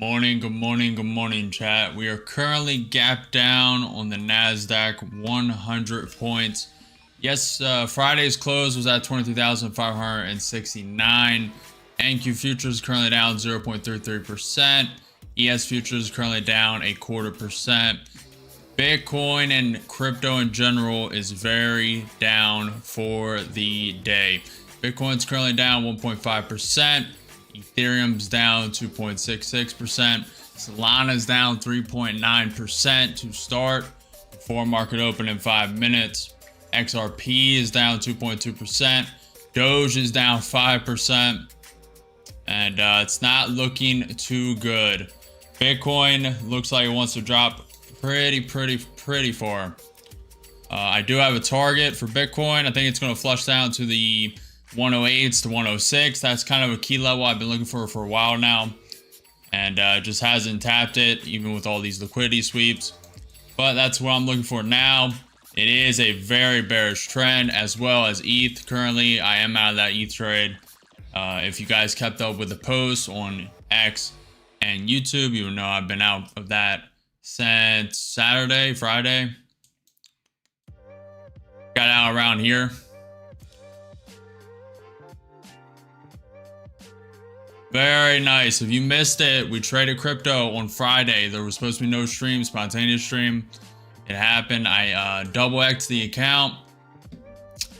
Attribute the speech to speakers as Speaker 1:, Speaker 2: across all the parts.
Speaker 1: Good morning, chat. We are currently gapped down on the Nasdaq 100 points. Yes, Friday's close was at 23,569. NQ futures currently down 0.33%. ES futures currently down 0.25%. Bitcoin and crypto in general is very down for the day. Bitcoin's currently down 1.5%. Ethereum's down 2.66%. Solana's down 3.9% to start before market open in 5 minutes. XRP is down 2.2%. Doge is down 5%. And it's not looking too good. Bitcoin looks like it wants to drop pretty far. I do have a target for Bitcoin. I think it's going to flush down to the 108s to 106. That's kind of a key level I've been looking for a while now, and just hasn't tapped it even with all these liquidity sweeps. But that's what I'm looking for now. It is a very bearish trend, as well as ETH. Currently I am out of that ETH trade. If you guys kept up with the posts on X and YouTube, you would know I've been out of that since Friday. Got out around here. Very nice. If you missed it, we traded crypto on Friday. There was supposed to be no stream, spontaneous stream. It happened. I double X'd the account,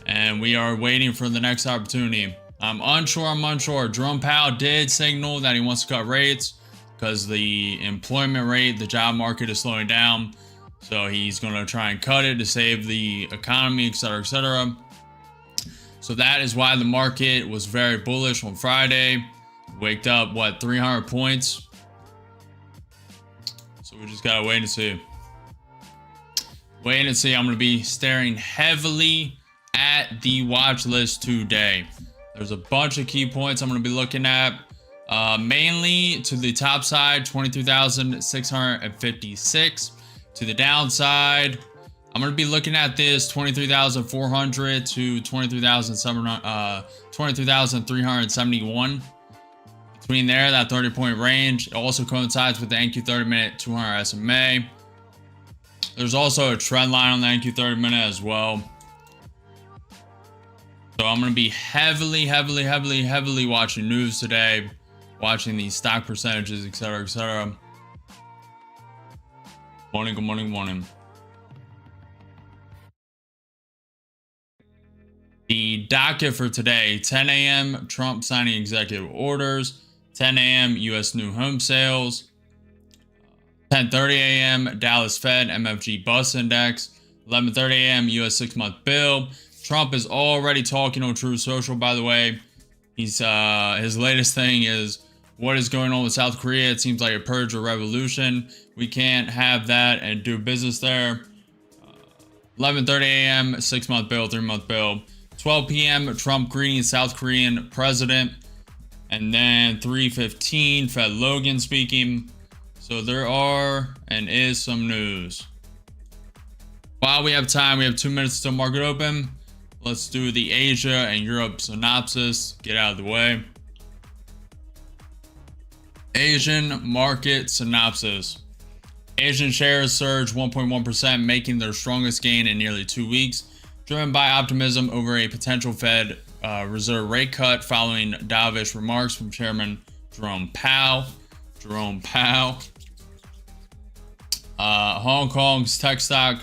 Speaker 1: and we are waiting for the next opportunity. I'm unsure. Jerome Powell did signal that he wants to cut rates because the employment rate, the job market is slowing down. So he's going to try and cut it to save the economy, etc., etc. So that is why the market was very bullish on Friday. Waked up, what, 300 points? So we just gotta wait and see. I'm gonna be staring heavily at the watch list today. There's a bunch of key points I'm gonna be looking at. Mainly to the top side, 23,656. To the downside, I'm gonna be looking at this 23,400 to 23,371. Between there, that 30-point range. It also coincides with the NQ 30-minute 200 SMA. There's also a trend line on the NQ 30-minute as well. So I'm going to be heavily watching news today, watching these stock percentages, etc., etc. Good morning. The docket for today: 10 a.m. Trump signing executive orders. 10 a.m. U.S. new home sales. 10:30 a.m. Dallas Fed MFG Bus Index. 11:30 a.m. U.S. 6-month bill. Trump is already talking on Truth Social, by the way. He's his latest thing is, what is going on with South Korea? It seems like a purge or revolution. We can't have that and do business there. 11:30 a.m. 6-month bill, 3-month bill. 12 p.m. Trump greeting South Korean president. And then 3:15, Fed Logan speaking. So there are and is some news. While we have time, we have 2 minutes till market open. Let's do the Asia and Europe synopsis. Get out of the way. Asian market synopsis. Asian shares surged 1.1%, making their strongest gain in nearly 2 weeks, driven by optimism over a potential Fed Reserve rate cut following dovish remarks from Chairman Jerome Powell. Hong Kong's tech stock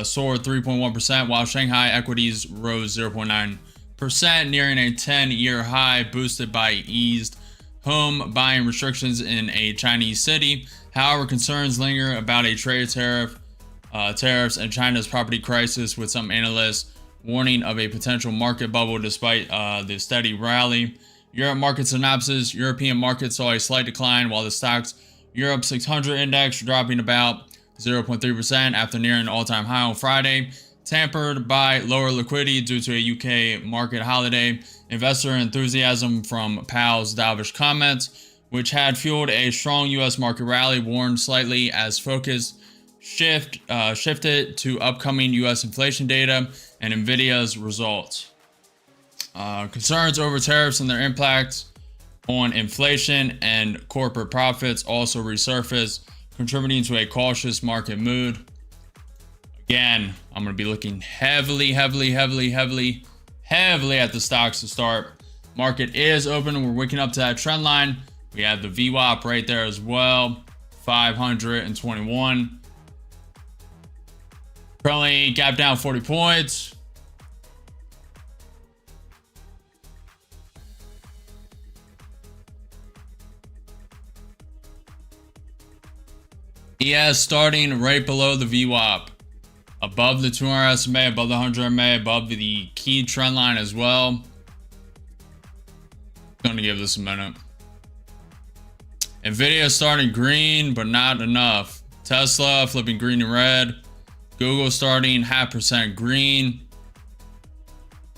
Speaker 1: soared 3.1%, while Shanghai equities rose 0.9%, nearing a 10-year high, boosted by eased home buying restrictions in a Chinese city. However, concerns linger about a trade tariffs and China's property crisis, with some analysts warning of a potential market bubble despite the steady rally. Europe market synopsis. European markets saw a slight decline, while the stocks Europe 600 index dropping about 0.3% after nearing an all-time high on Friday, tempered by lower liquidity due to a UK market holiday. Investor enthusiasm from Powell's dovish comments, which had fueled a strong US market rally, warned slightly as focus shifted to upcoming US inflation data and Nvidia's results. Concerns over tariffs and their impacts on inflation and corporate profits also resurfaced, contributing to a cautious market mood. Again, I'm going to be looking heavily at the stocks to start. Market is open. We're waking up to that trend line. We have the VWAP right there as well, 521. Currently gap down 40 points. ES starting right below the VWAP, above the 200 SMA, above the 100 MA, above the key trend line as well. Gonna give this a minute. Nvidia starting green, but not enough. Tesla flipping green and red. Google starting 0.5% green.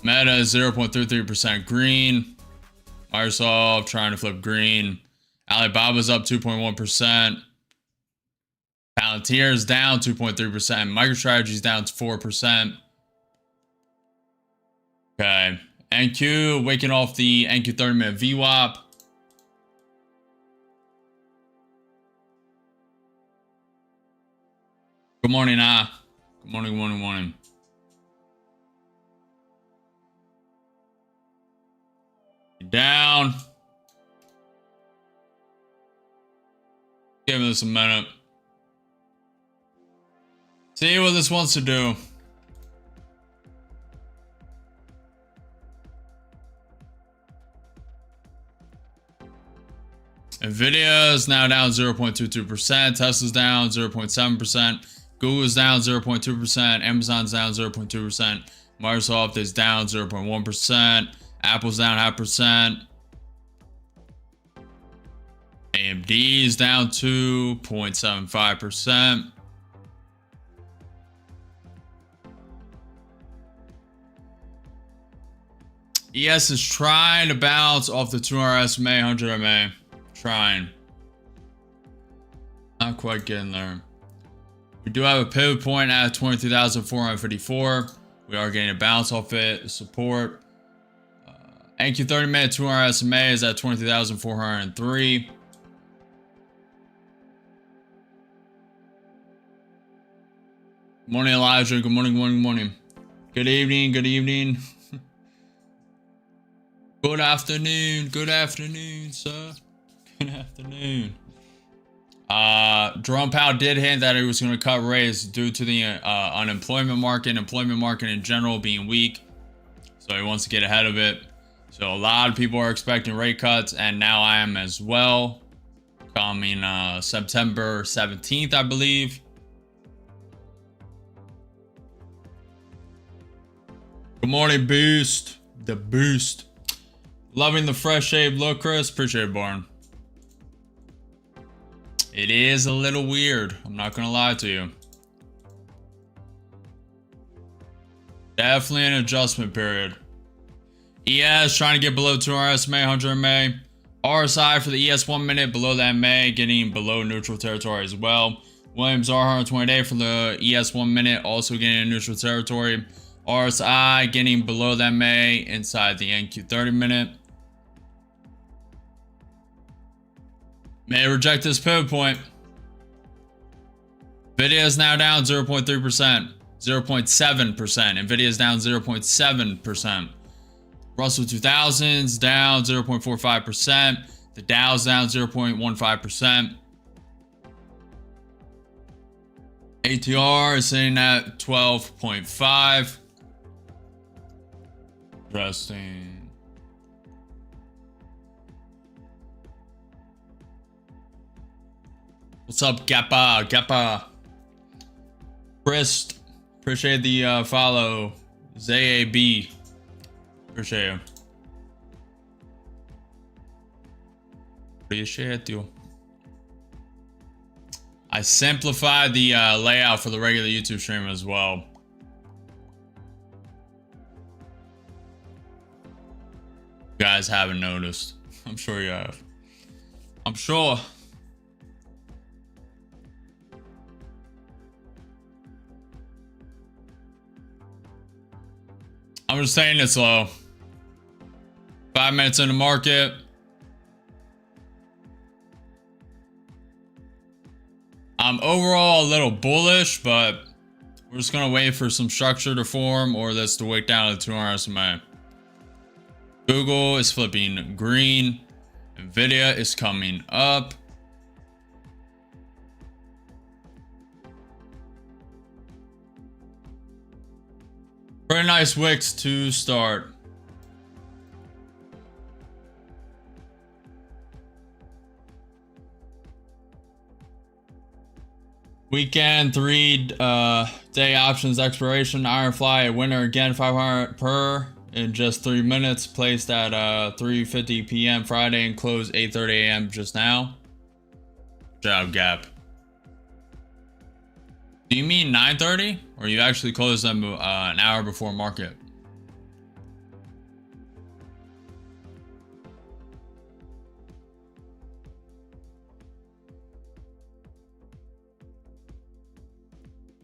Speaker 1: Meta is 0.33% green. Microsoft trying to flip green. Alibaba's up 2.1%. Palantir is down 2.3%. MicroStrategy is down to 4%. Okay. NQ waking off the NQ 30-minute VWAP. Good morning, Good morning. Down. Give this a minute. See what this wants to do. Nvidia is now down 0.22%. Tesla's down 0.7%. Google's down 0.2%. Amazon's down 0.2%. Microsoft is down 0.1%. Apple's down 0.5%. AMD is down 2.75%. ES is trying to bounce off the 200 SMA, 100 MA. Trying. Not quite getting there. We do have a pivot point at 23,454. We are getting a bounce off it. Support. NQ 30-minute 200 SMA is at 23,403. Good morning, Elijah. Good morning. Good evening. Good afternoon, sir. Good afternoon. Jerome Powell did hint that he was going to cut rates due to the employment market in general being weak. So he wants to get ahead of it. So a lot of people are expecting rate cuts, and now I am as well. Coming September 17th, I believe. Good morning, Boost. The Boost. Loving the fresh shaved look, Chris. Appreciate it, Barn. It is a little weird. I'm not going to lie to you. Definitely an adjustment period. ES trying to get below 200 SMA, 100 MA. RSI for the ES 1 minute below that MA, getting below neutral territory as well. Williams R 120-day for the ES 1 minute, also getting in neutral territory. RSI getting below that MA inside the NQ 30 minute. May reject this pivot point. Nvidia is now down 0.3%, 0.7%. Nvidia is down 0.7%. Russell 2000's down 0.45%. The Dow's down 0.15%. ATR is sitting at 12.5. Interesting. What's up, Gappa? Chris, appreciate the follow. ZAB, appreciate you. Appreciate you. I simplified the layout for the regular YouTube stream as well. You guys haven't noticed. I'm sure you have. I'm sure. I'm just saying it's low. 5 minutes in the market. overall a little bullish, but we're just gonna wait for some structure to form or this to wick down to 200 SMA. Google is flipping green. Nvidia is coming up. Pretty nice wicks to start. Weekend 3-day options expiration. Ironfly a winner again, 500 per in just 3 minutes. Placed at 3:50 p.m. Friday and closed 8:30 a.m. just now. Good job, Gap. Do you mean 9:30, or you actually closed them an hour before market?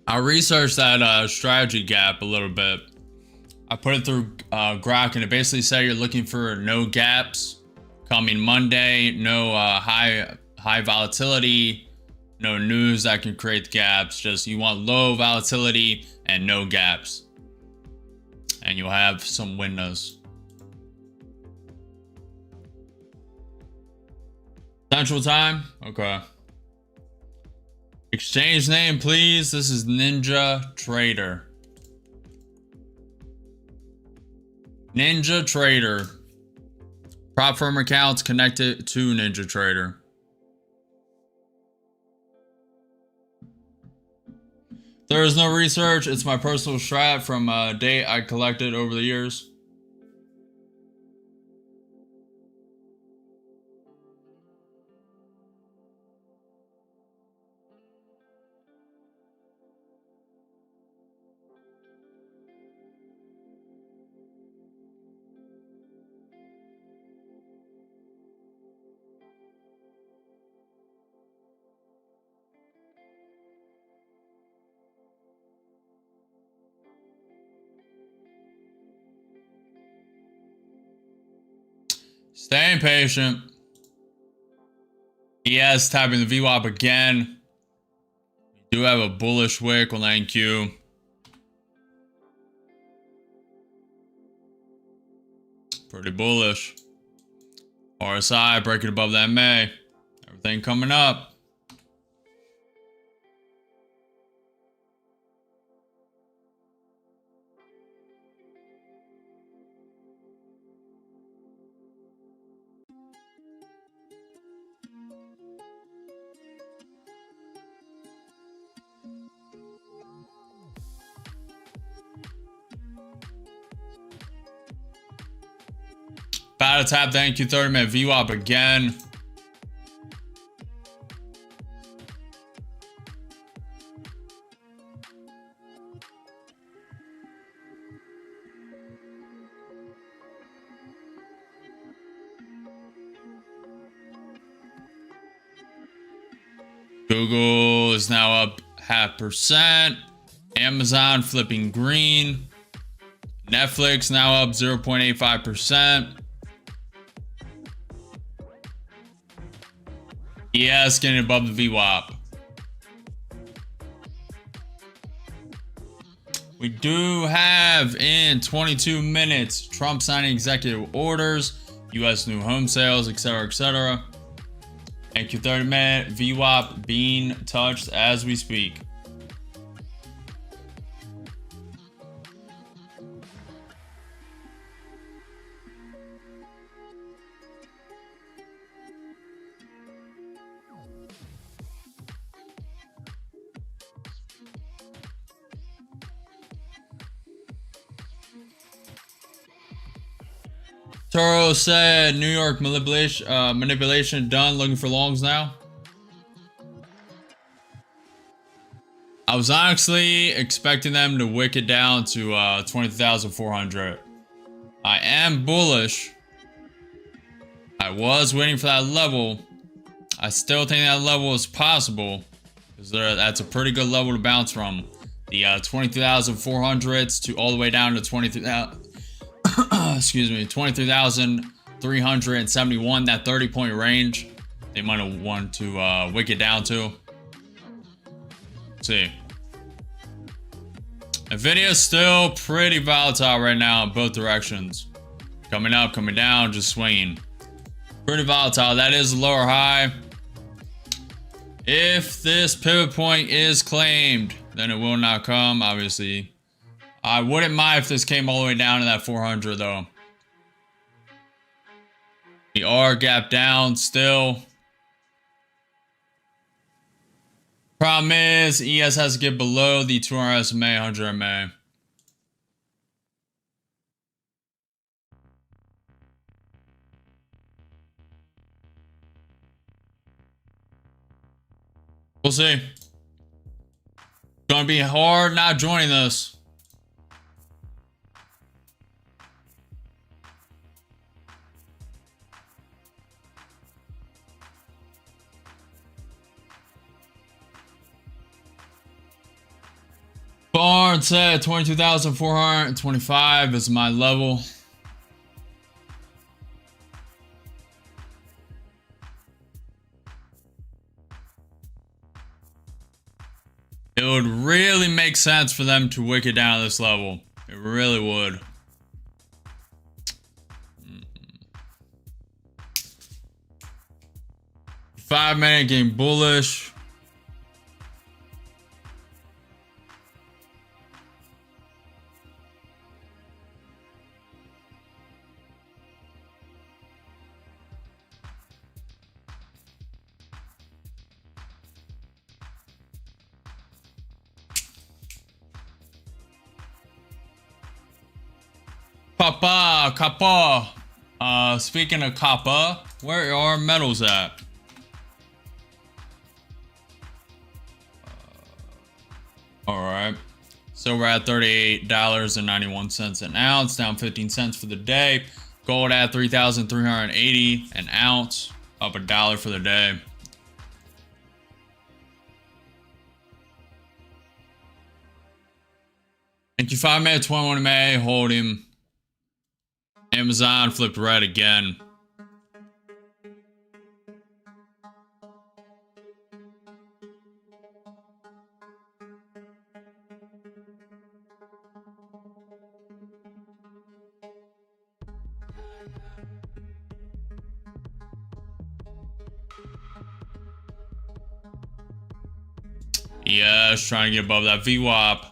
Speaker 1: I researched that strategy gap a little bit. I put it through Grok, and it basically said you're looking for no gaps coming Monday, no high volatility, no news that can create gaps. Just you want low volatility and no gaps, and you'll have some windows. Central time? Okay. Exchange name, please. This is Ninja Trader. Ninja Trader. Prop firm accounts connected to Ninja Trader. There is no research. It's my personal strat from data I collected over the years. Staying patient. ES tapping the VWAP again. We do have a bullish wick on NQ. Pretty bullish. RSI breaking above that May. Everything coming up. About to tap the NQ 30-minute VWAP again. Google is now up 0.5%. Amazon flipping green. Netflix now up 0.85%. ES getting above the VWAP. We do have in 22 minutes Trump signing executive orders, U.S. new home sales, etc., etc. NQ 30-minute VWAP being touched as we speak. Toro said New York manipulation done. Looking for longs now. I was honestly expecting them to wick it down to 20,400. I am bullish. I was waiting for that level. I still think that level is possible, because that's a pretty good level to bounce from. The 20,400s to all the way down to 23,000. Excuse me, 23,371, that 30-point range they might have wanted to wick it down to. see. Nvidia is still pretty volatile right now in both directions. Coming up, coming down, just swinging. Pretty volatile. That is a lower high. If this pivot point is claimed, then it will not come, obviously. I wouldn't mind if this came all the way down to that 400 though. We are gap down still. Problem is, ES has to get below the 200 SMA, 100 MA. We'll see. It's gonna be hard not joining this. Barnes said 22,425 is my level. It would really make sense for them to wick it down to this level. It really would. Five-minute getting bullish. Kappa. Speaking of Kappa, where are metals at? Alright. So we're at $38.91 an ounce, down 15 cents for the day. Gold at $3,380 an ounce, up $1 for the day. Thank you, 5-minute, 21 MA, hold him. Amazon flipped red again. Yes, trying to get above that VWAP.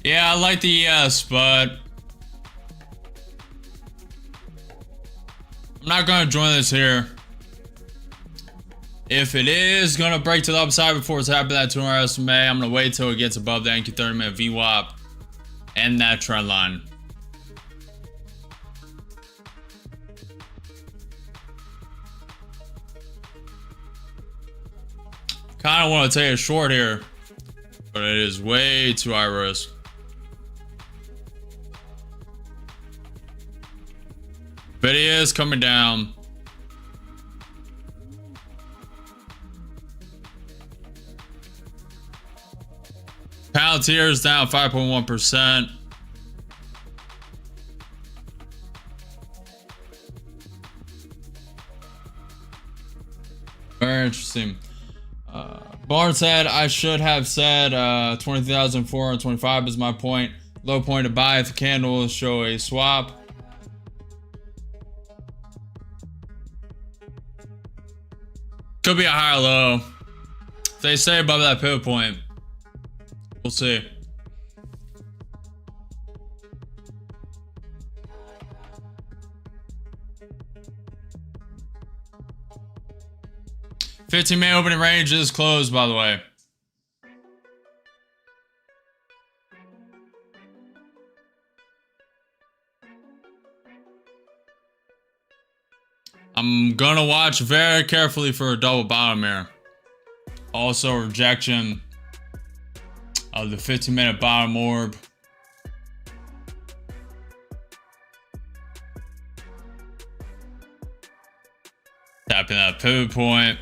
Speaker 1: Yeah, I like the ES, but I'm not going to join this here. If it is going to break to the upside before it's happened at 200 SMA, I'm going to wait till it gets above the NQ 30-minute VWAP and that trend line. Kind of want to take a short here, but it is way too high risk. But it is coming down. Palantir is down 5.1%. Very interesting. Barnes said I should have said 20,425 is my point. Low point to buy if the candles show a swap. Could be a higher low. If they stay above that pivot point, we'll see. $15-minute opening range is closed, by the way. I'm gonna watch very carefully for a double bottom here. Also, rejection of the 15-minute bottom orb. Tapping that pivot point.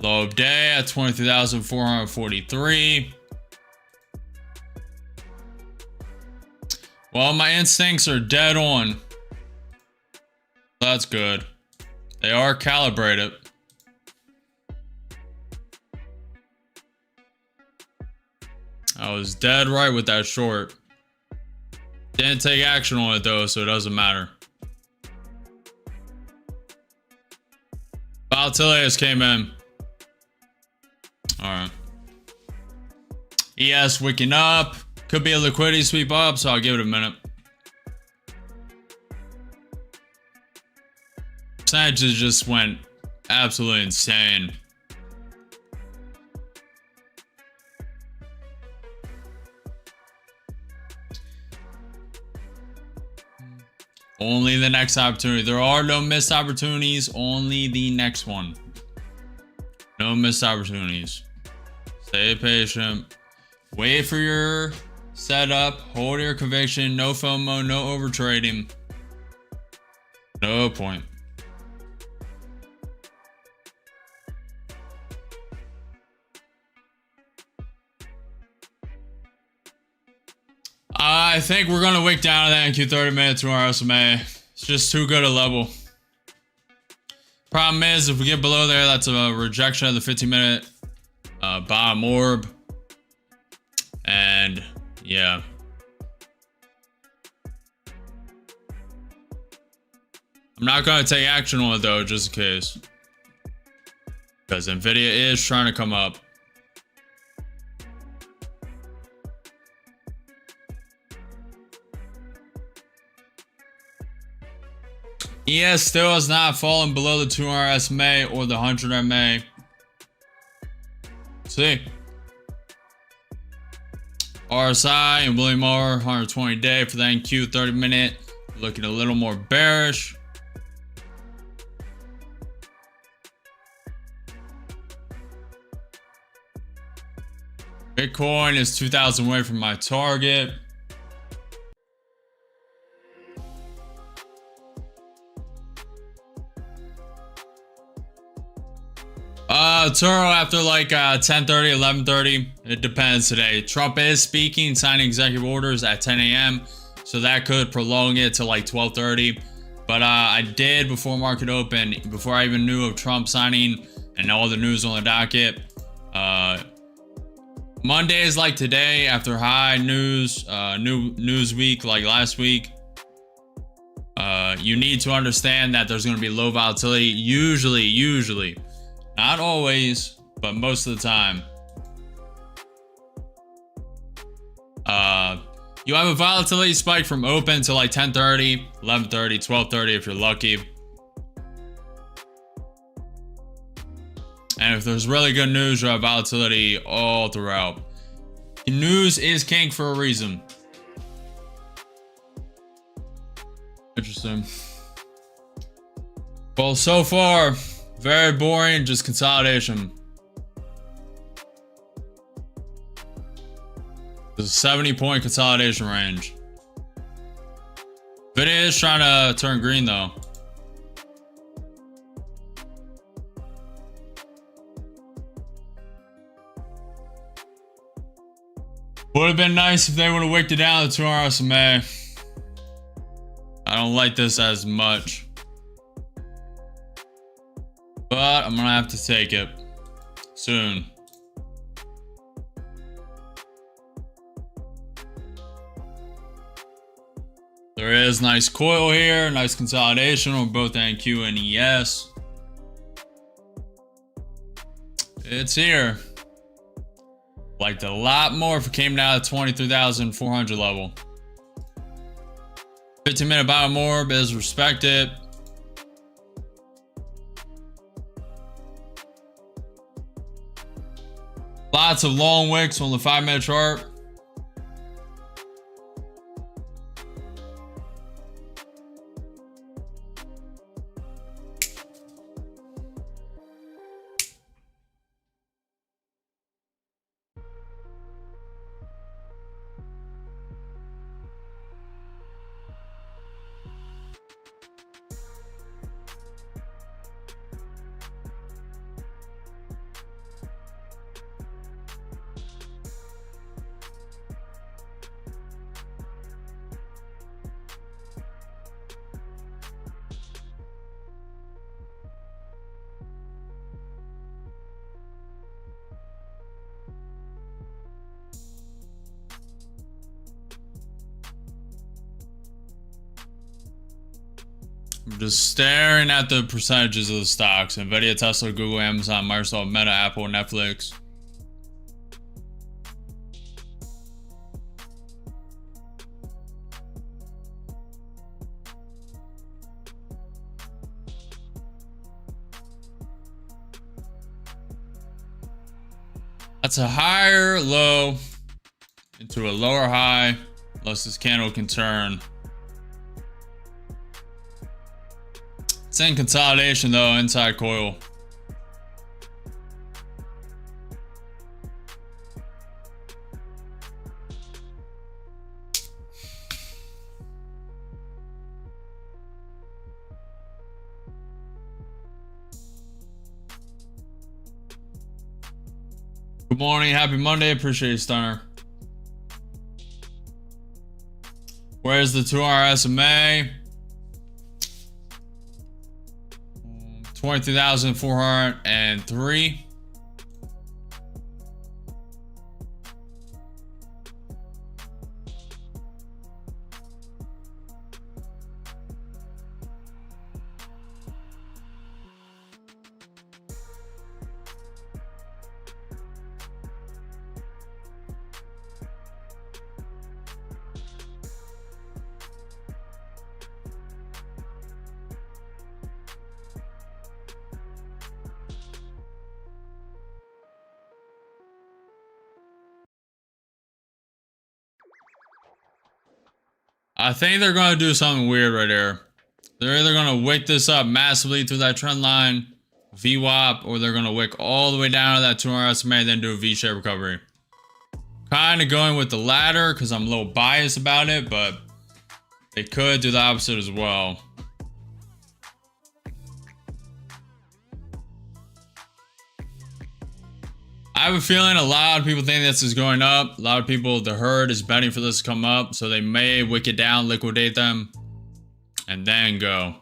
Speaker 1: Low of day at 23,443. Well, my instincts are dead on. That's good. They are calibrated. I was dead right with that short. Didn't take action on it though, so it doesn't matter. Volatility just came in. Alright. ES wicking up. Could be a liquidity sweep up, so I'll give it a minute. Percentages just went absolutely insane. Only the next opportunity. There are no missed opportunities, only the next one. No missed opportunities. Stay patient. Wait for your setup. Hold your conviction. No FOMO, no overtrading. No point. I think we're going to wick down to that NQ 30 minutes to our SMA. It's just too good a level. Problem is, if we get below there, that's a rejection of the 15-minute bottom orb. And yeah. I'm not going to take action on it though, just in case. Because Nvidia is trying to come up. ES still has not fallen below the 200 SMA or the 100 MA. See. RSI and William R 120 day for the NQ 30 minute. Looking a little more bearish. Bitcoin is 2,000 away from my target. Turo after like 10:30, 11:30. It depends today. Trump is speaking, signing executive orders at 10 a.m. So that could prolong it to like 12:30. But I did before market open, before I even knew of Trump signing and all the news on the docket. Mondays like today, after high news, news week like last week. You need to understand that there's going to be low volatility. Usually. Not always, but most of the time. You have a volatility spike from open to like 10:30, 11:30, 12:30 if you're lucky. And if there's really good news, you have volatility all throughout. News is king for a reason. Interesting. Well, so far, very boring, just consolidation. There's a 70-point consolidation range. But it is trying to turn green though. Would have been nice if they would have wicked it down to 200 SMA. I don't like this as much. But I'm gonna have to take it soon. There is nice coil here, nice consolidation on both NQ and ES. It's here. Liked it a lot more if it came down to 23,400 level. 15-minute biomorb is respected. Lots of long wicks on the 5-minute chart. I'm just staring at the percentages of the stocks. Nvidia, Tesla, Google, Amazon, Microsoft, Meta, Apple, Netflix. That's a higher low into a lower high, unless this candle can turn. It's in consolidation though, inside coil. Good morning, happy Monday, appreciate you, Stunner. Where's the 2-hour SMA? 23,403. I think they're going to do something weird right here. They're either going to wick this up massively through that trend line, VWAP, or they're going to wick all the way down to that 2-hour SMA, then do a V-shaped recovery. Kind of going with the latter because I'm a little biased about it, but they could do the opposite as well. I have a feeling a lot of people think this is going up. A lot of people, the herd is betting for this to come up, so they may wick it down, liquidate them, and then go.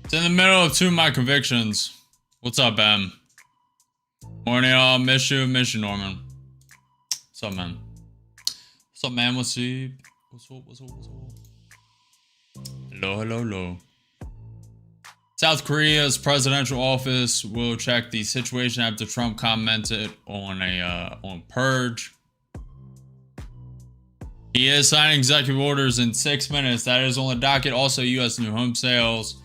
Speaker 1: It's in the middle of two of my convictions. What's up, M? Morning, all. Miss you, Norman. What's up, man? What's up, man? What's up? What's up? Hello. South Korea's presidential office will check the situation after Trump commented on purge. He is signing executive orders in 6 minutes. That is on the docket. Also, U.S. new home sales.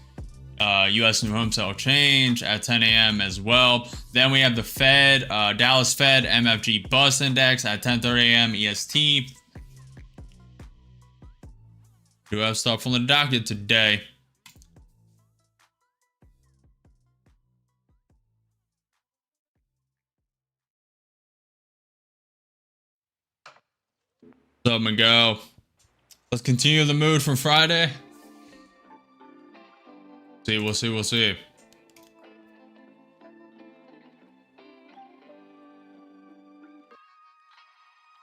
Speaker 1: U.S. new home sale change at 10 a.m. as well. Then we have the Fed, Dallas Fed MFG bus index at 10:30 a.m. EST. Do have stuff on the docket today. What's up, Miguel? Let's continue the mood from Friday. We'll see. See,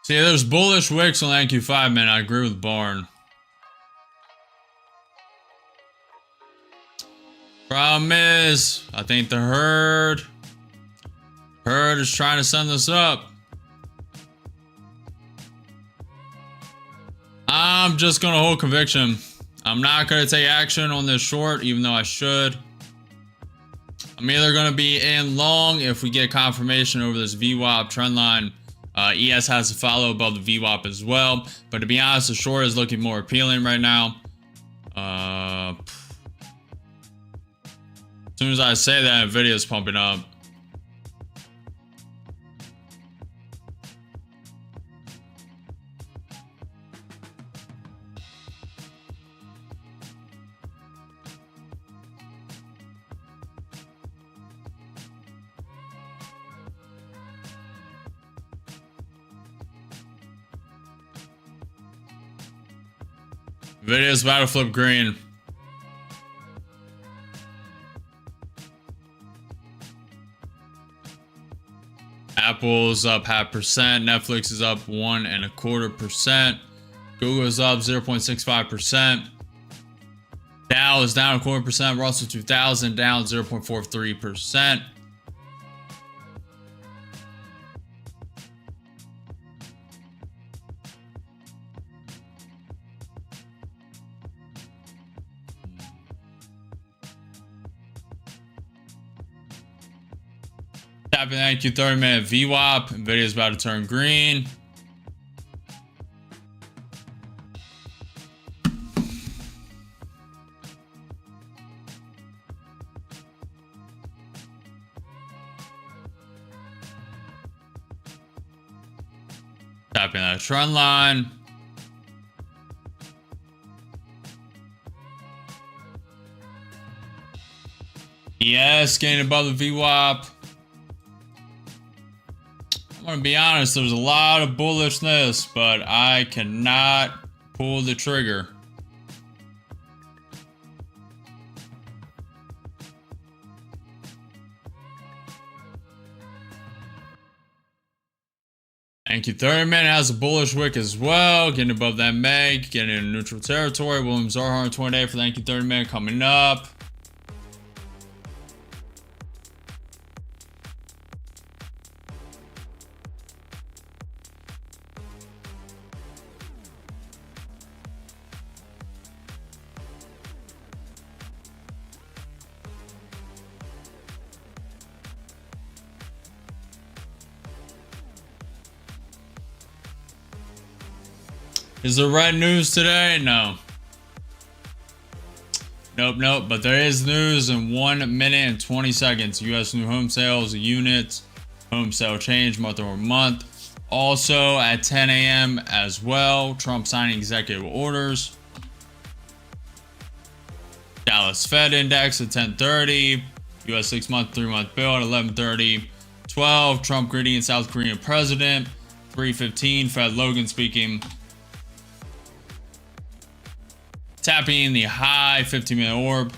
Speaker 1: there's bullish wicks on NQ5, man. I agree with Barn. Problem is, I think the herd is trying to send this up. I'm just gonna hold conviction. I'm not gonna take action on this short, even though I should. I'm either gonna be in long if we get confirmation over this VWAP trend line. ES has to follow above the VWAP as well, but to be honest, the short is looking more appealing right now. As soon as I say that, Nvidia is pumping up. Nvidia's about to flip green. Apple's up 0.5%. Netflix is up 1.25%. Google's up 0.65%. Dow is down 0.25%. Russell 2000 down 0.43%. Tapping the NQ 30-minute VWAP. Nvidia is about to turn green. Tapping that trend line. Yes, getting above the VWAP. I'm gonna be honest, there's a lot of bullishness, but I cannot pull the trigger. NQ 30-minute has a bullish wick as well, getting above that MAG, getting into neutral territory. Williams R 120-day for the NQ 30-minute coming up. Is there red news today? No. Nope. But there is news in 1 minute and 20 seconds. U.S. new home sales units, home sale change month over month. Also at 10 a.m. as well, Trump signing executive orders. Dallas Fed index at 10:30. U.S. 6-month, 3-month bill at 11:30. 12, Trump greeting South Korean president. 3:15, Fed Logan speaking. Tapping the high 15-minute orb.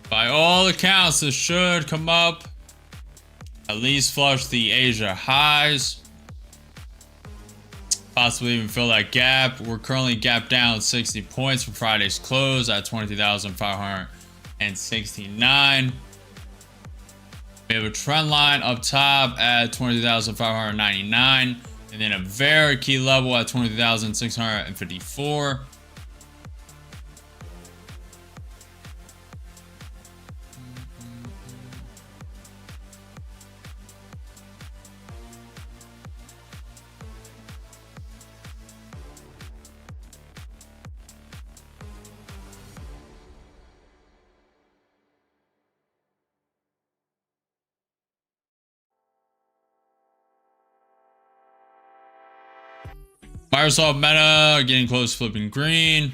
Speaker 1: By all accounts, this should come up, at least flush the Asia highs. Possibly even fill that gap. We're currently gap down 60 points from Friday's close at 22,569. We have a trend line up top at 22,599, and then a very key level at 22,654. Microsoft Meta getting close to flipping green.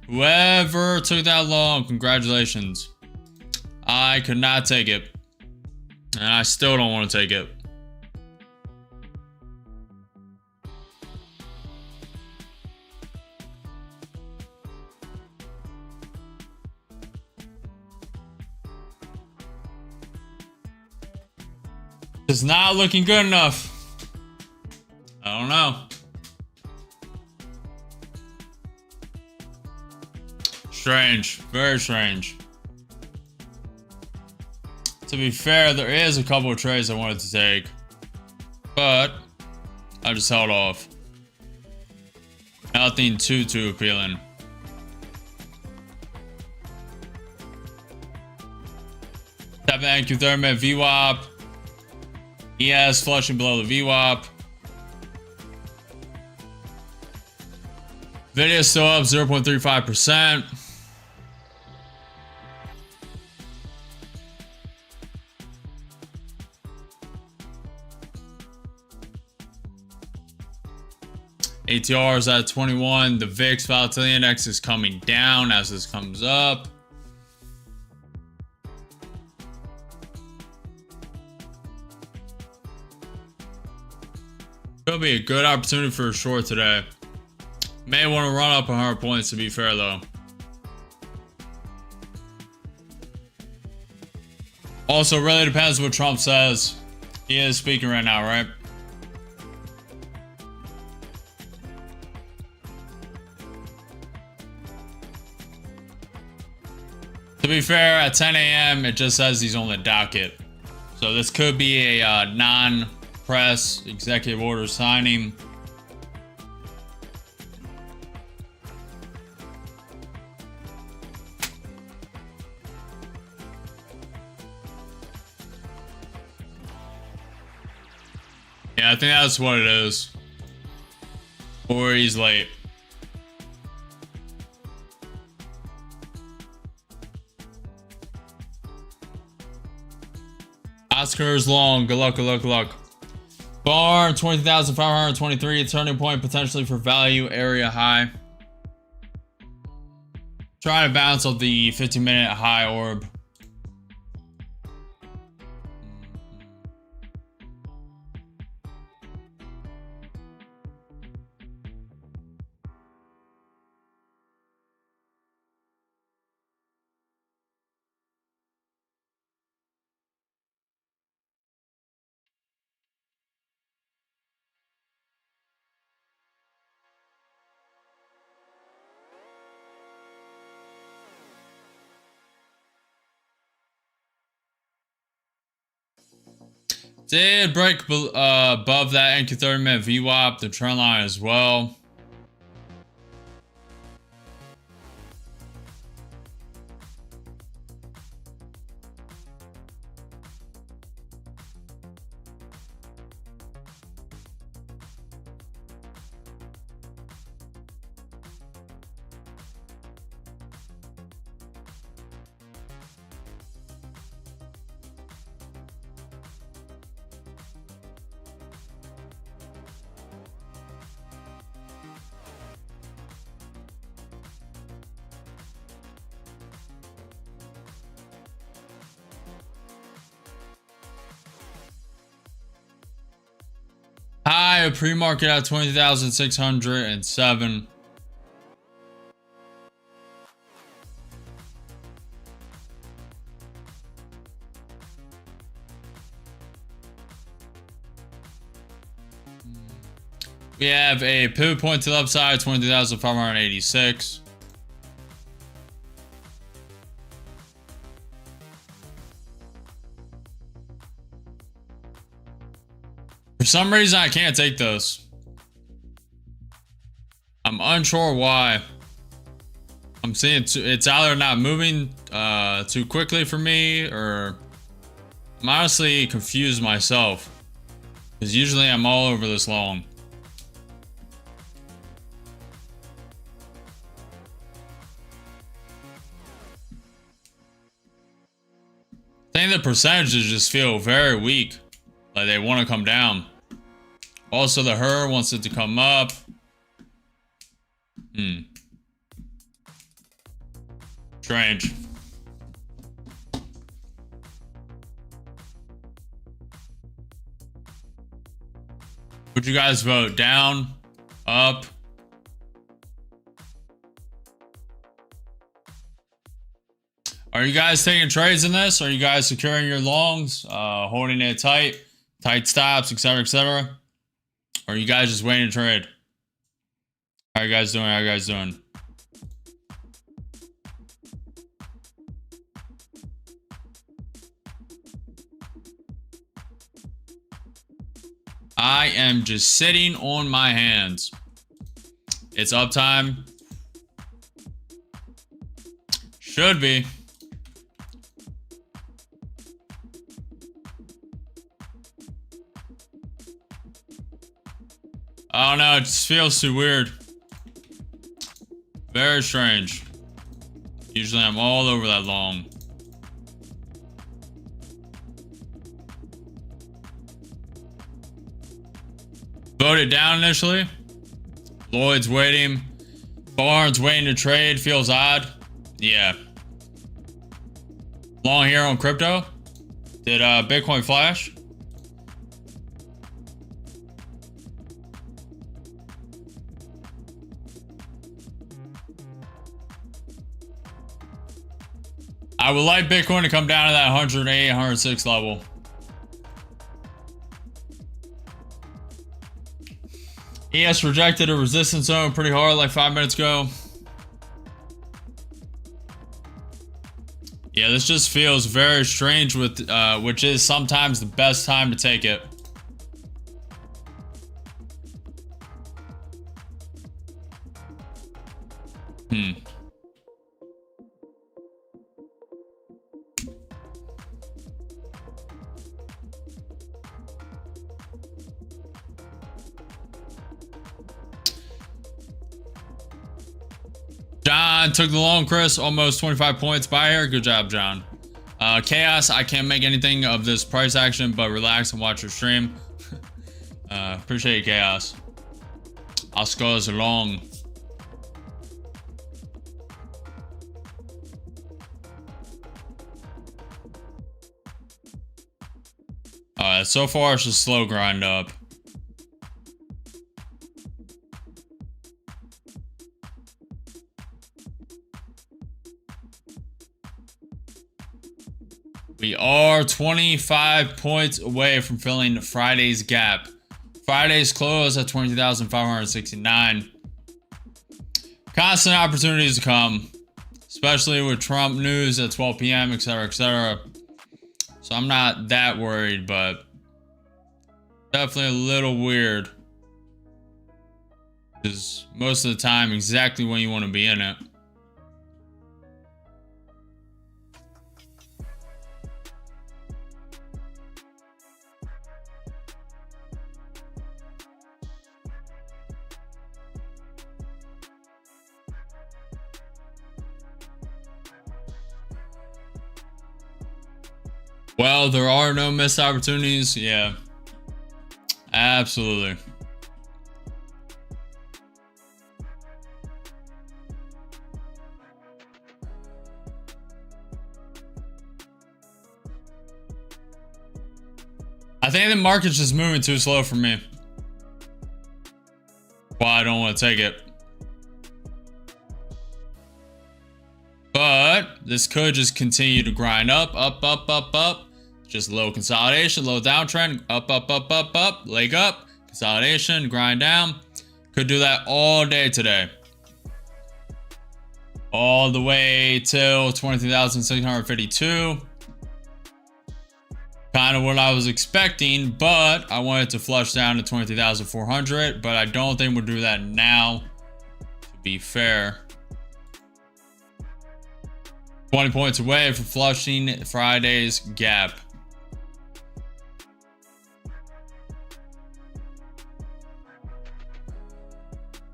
Speaker 1: Whoever took that long, congratulations. I could not take it. And I still don't want to take it. It's not looking good enough. I don't know. Strange. Very strange. To be fair, there is a couple of trades I wanted to take, but I just held off. Nothing too appealing. Tap the NQ 30-minute VWAP. ES flushing below the VWAP. Video still up 0.35%. ATR is at 21. The VIX volatility index is coming down as this comes up. Could be a good opportunity for a short today. May want to run up 100 points to be fair though. Also, really depends what Trump says. He is speaking right now, right? To be fair, at 10 a.m. it just says he's on the docket. So this could be a non-press executive order signing. Yeah, I think that's what it is. Or he's late. Oscar's long. Good luck, good luck, good luck. Bar 20,523. Turning point potentially for value area high. Trying to bounce off the 15-minute high orb. Did break above that NQ 30-minute VWAP, the trend line as well. High pre-market at 20,607. We have a pivot point to the upside, 20,586. For some reason, I can't take this. I'm unsure why. I'm seeing it's either not moving too quickly for me, or I'm honestly confused myself. Because usually I'm all over this long. I think the percentages just feel very weak. Like they want to come down. Also, the her wants it to come up. Strange. Would you guys vote? Down? Up? Are you guys taking trades in this? Are you guys securing your longs? Holding it tight? Tight stops, etc., etc.? Or are you guys just waiting to trade? How are you guys doing? How are you guys doing? I am just sitting on my hands. It's uptime. Should be. I don't know, it just feels too weird. Very strange. Usually I'm all over that long. Voted down initially. Lloyd's waiting. Barnes waiting to trade. Feels odd. Yeah. Long here on crypto. Did Bitcoin flash? I would like Bitcoin to come down to that 108, 106 level. ES rejected a resistance zone pretty hard like 5 minutes ago. Yeah, this just feels very strange with which is sometimes the best time to take it. John took the long, Chris. Almost 25 points. Buy here. Good job, John. Chaos. I can't make anything of this price action, but relax and watch your stream. Appreciate you, Chaos. As goes along. Alright, so far it's just slow grind up. We are 25 points away from filling Friday's gap. Friday's close at 22,569. Constant opportunities to come, especially with Trump news at 12 p.m., etc., etc. So I'm not that worried, but definitely a little weird. Because most of the time, exactly when you want to be in it. Well, there are no missed opportunities. Yeah, absolutely. I think the market's just moving too slow for me. Well, I don't want to take it. But this could just continue to grind up. Just low consolidation, low downtrend, up, leg up, consolidation, grind down. Could do that all day today. All the way till 23,652. Kind of what I was expecting, but I wanted to flush down to 23,400, but I don't think we'll do that now, to be fair. 20 points away from flushing Friday's gap.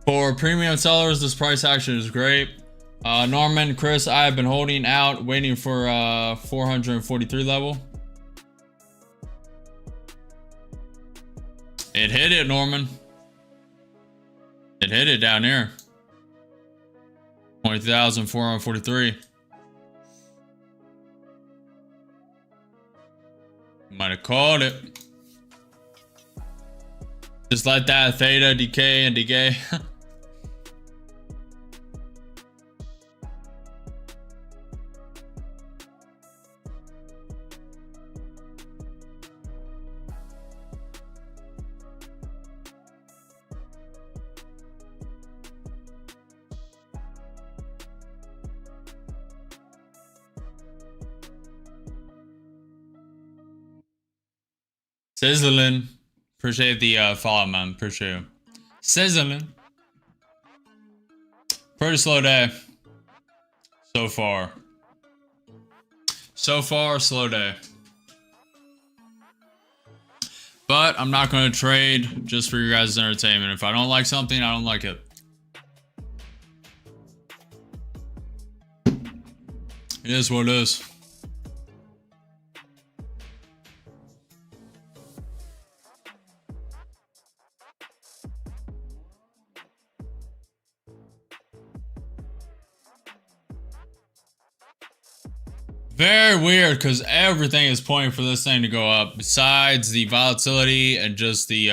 Speaker 1: For premium sellers, this price action is great. Norman, Chris, I have been holding out, waiting for 443 level. It hit it, Norman. It hit it down here. 20,443. Might have called it. Just let that theta decay and decay. Sizzling. Appreciate the follow, man. Appreciate it. Sizzling. Pretty slow day. So far. So far, slow day. But I'm not going to trade just for your guys' entertainment. If I don't like something, I don't like it. It is what it is. Very weird, because everything is pointing for this thing to go up besides the volatility and just the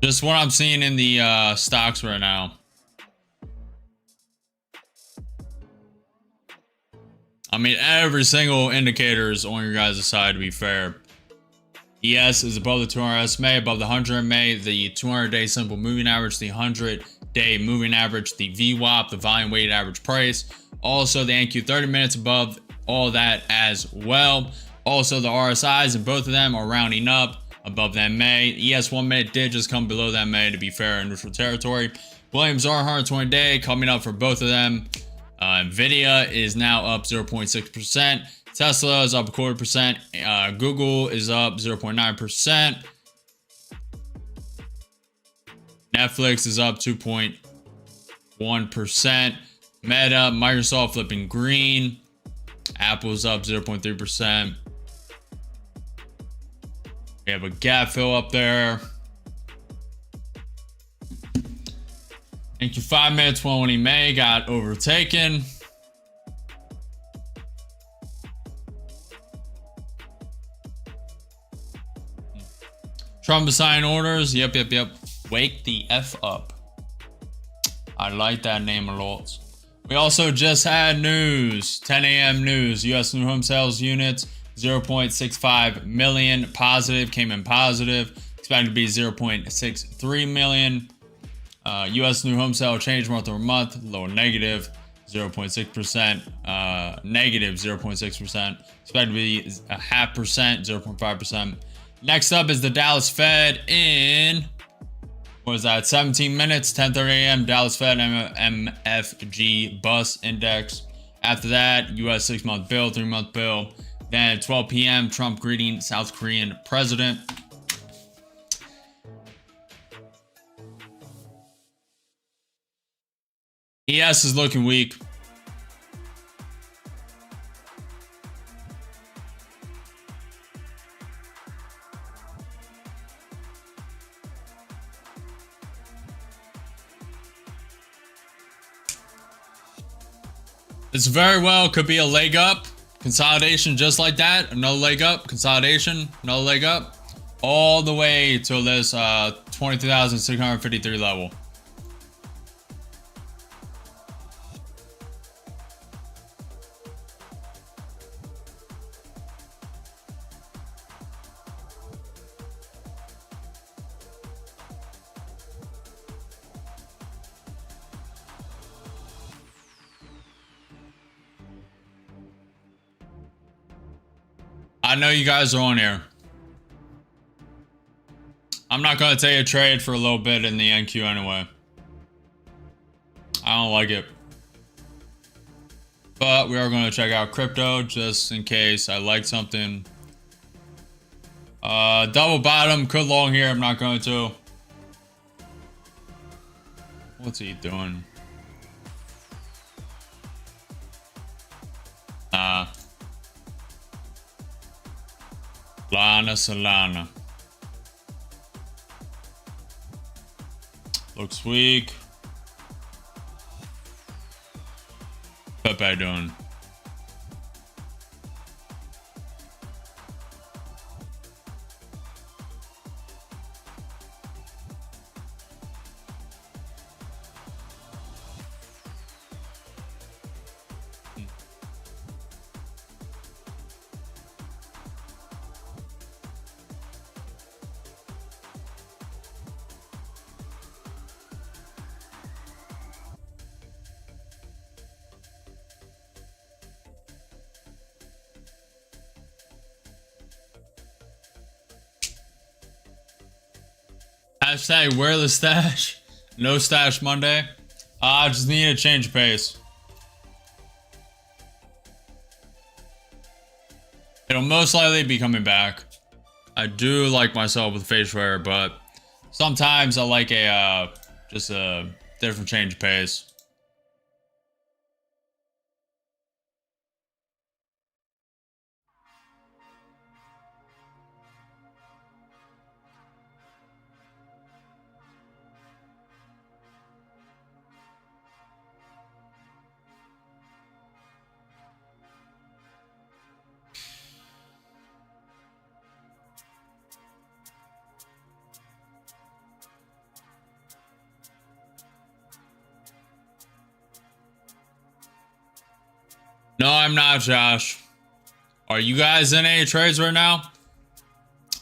Speaker 1: just what I'm seeing in the stocks right now. I mean, every single indicator is on your guys' side, to be fair. ES is above the 200 SMA, above the 100 MA, the 200-day simple moving average, the 100-day moving average, the VWAP, the volume weighted average price. Also, the NQ 30 minutes above all that as well. Also, the RSIs and both of them are rounding up above that MA. ES 1 minute did just come below that MA, to be fair, in neutral territory. Williams are 120 day coming up for both of them. Nvidia is now up 0.6%. Tesla is up 0.25%. Google is up 0.9%. Netflix is up 2.1%. Meta, Microsoft flipping green. Apple's up 0.3%. We have a gap fill up there. Thank you. 5 minutes when he may got overtaken. Trump assigning orders. Yep. Wake the F up. I like that name a lot. We also just had news. 10 a.m. news. U.S. new home sales units 0.65 million. Positive. Came in positive. Expected to be 0.63 million. U.S. new home sale change month over month. Low negative 0.6%. Negative 0.6%. Expected to be 0.5%. 0.5%. Next up is the Dallas Fed in, what was that, 17 minutes, 10:30 a.m. Dallas Fed MFG bus index. After that, U.S. 6-month bill, 3-month bill. Then at 12 p.m., Trump greeting South Korean president. ES is looking weak. This very well could be a leg up. Consolidation just like that. Another leg up. Consolidation. Another leg up. All the way to this 22,653 level. I know you guys are on here. I'm not going to take a trade for a little bit in the NQ anyway. I don't like it. But we are going to check out crypto just in case I like something. Double bottom, could long here. I'm not going to. What's he doing? Lana Solana. Looks weak. Pepe doing? Hashtag where the stash? No stash Monday. I just need to change pace. It'll most likely be coming back. I do like myself with face wear, but sometimes I like a just a different change of pace. No, I'm not, Josh. Are you guys in any trades right now?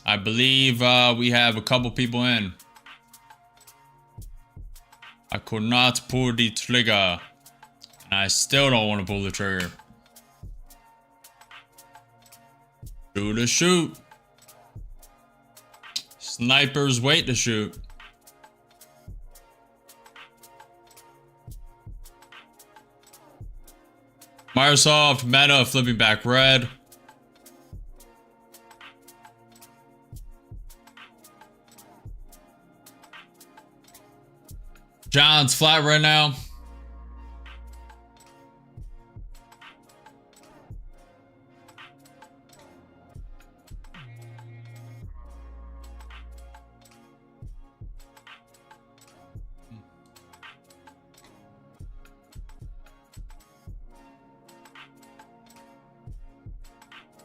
Speaker 1: I believe we have a couple people in. I could not pull the trigger. And I still don't want to pull the trigger. Shoot to shoot. Snipers wait to shoot. Microsoft Meta flipping back red. John's flat right now.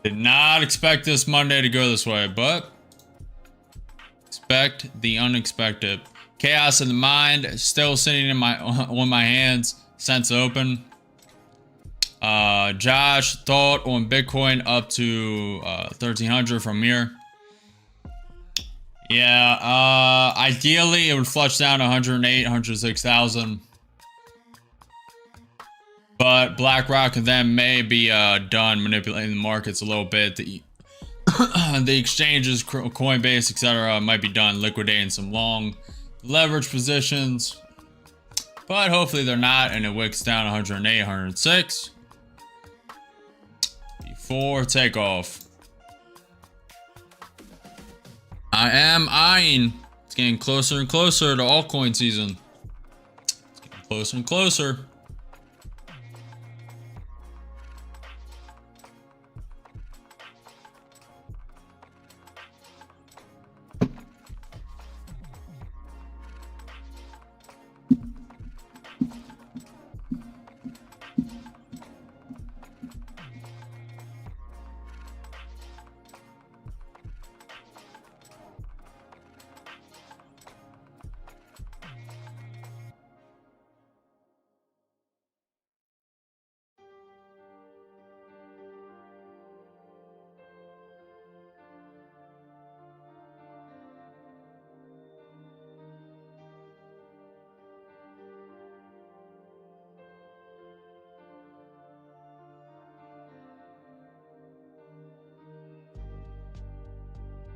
Speaker 1: Did not expect this Monday to go this way, but expect the unexpected. Chaos in the mind, still sitting in my on my hands, since open. Josh thought on Bitcoin up to 1300 from here. Yeah, ideally it would flush down to 108, 106,000. But BlackRock and them may be done manipulating the markets a little bit. The exchanges, Coinbase, etc., might be done liquidating some long leverage positions. But hopefully they're not, and it wicks down 108, 106 before takeoff. I am eyeing. It's getting closer and closer to altcoin season. It's getting closer and closer.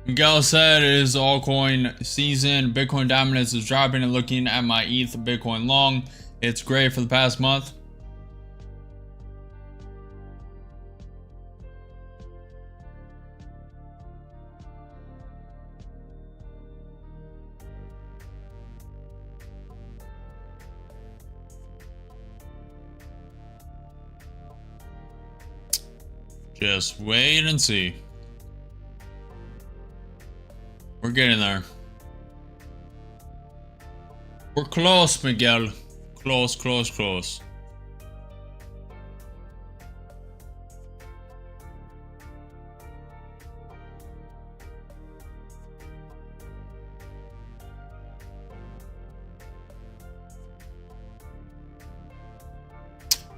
Speaker 1: Miguel said it is altcoin season. Bitcoin dominance is dropping, and looking at my ETH Bitcoin long, it's great for the past month. Just wait and see. We're getting there. We're close, Miguel. Close, close, close.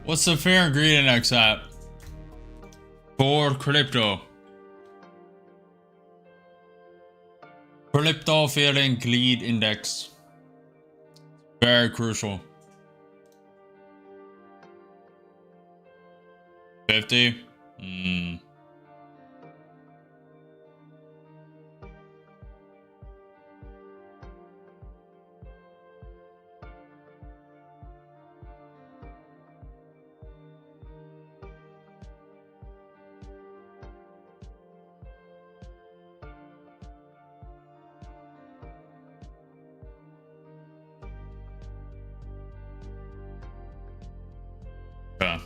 Speaker 1: What's the fear and greed index at? For crypto. Crypto fear and greed index. Very crucial. 50? Okay.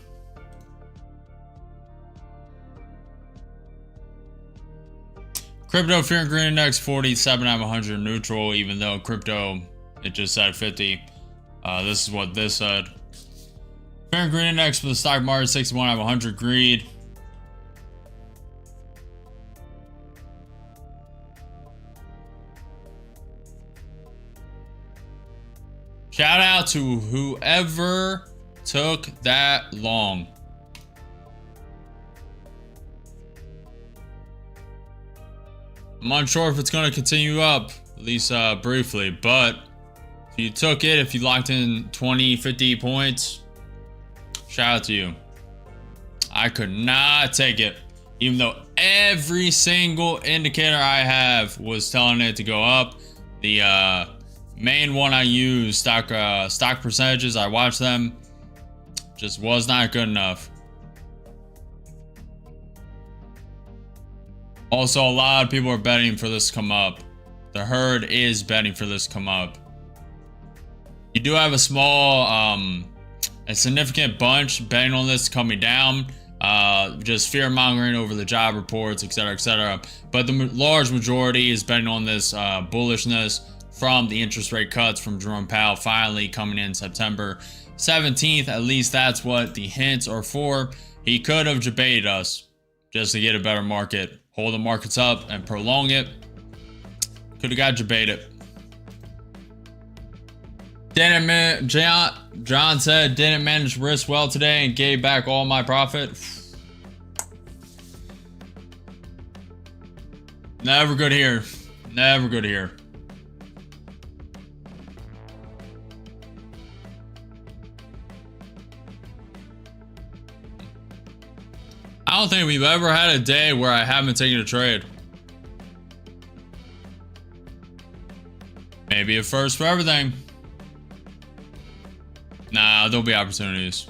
Speaker 1: Crypto fear and greed index 47 out of 100 neutral, even though crypto it just said 50. This is what this said. Fear and greed index for the stock market 61 out of 100 greed. Shout out to whoever took that long. I'm unsure if it's going to continue up, at least briefly, but if you took it, if you locked in 20, 50 points, shout out to you. I could not take it, even though every single indicator I have was telling it to go up. The main one I use, stock percentages, I watched them, just was not good enough. Also, a lot of people are betting for this to come up. The herd is betting for this to come up. You do have a small, a significant bunch betting on this coming down. Just fear mongering over the job reports, etc., etc. But the large majority is betting on this bullishness from the interest rate cuts from Jerome Powell finally coming in September 17th. At least that's what the hints are for. He could have debated us just to get a better market. Hold the markets up and prolong it. Could have got debated. John said, didn't manage risk well today and gave back all my profit. Never good here. Never good here. I don't think we've ever had a day where I haven't taken a trade. Maybe a first for everything. Nah, there'll be opportunities.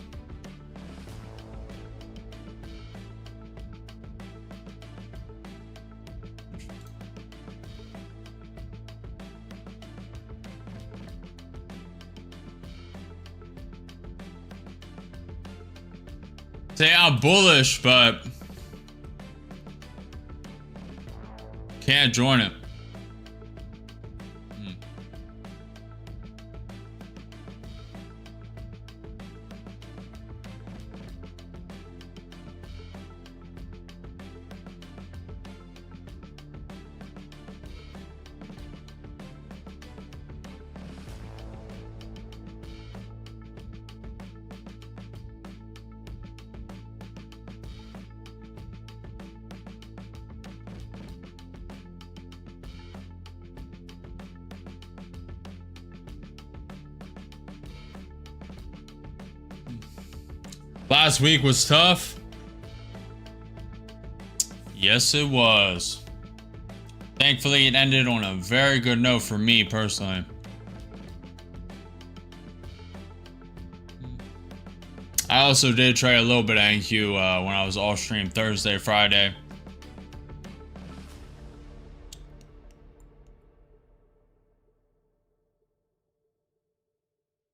Speaker 1: Say I'm bullish, but can't join it. Last week was tough. Yes, it was. Thankfully, it ended on a very good note for me personally. I also did trade a little bit of NQ when I was off stream Thursday, Friday.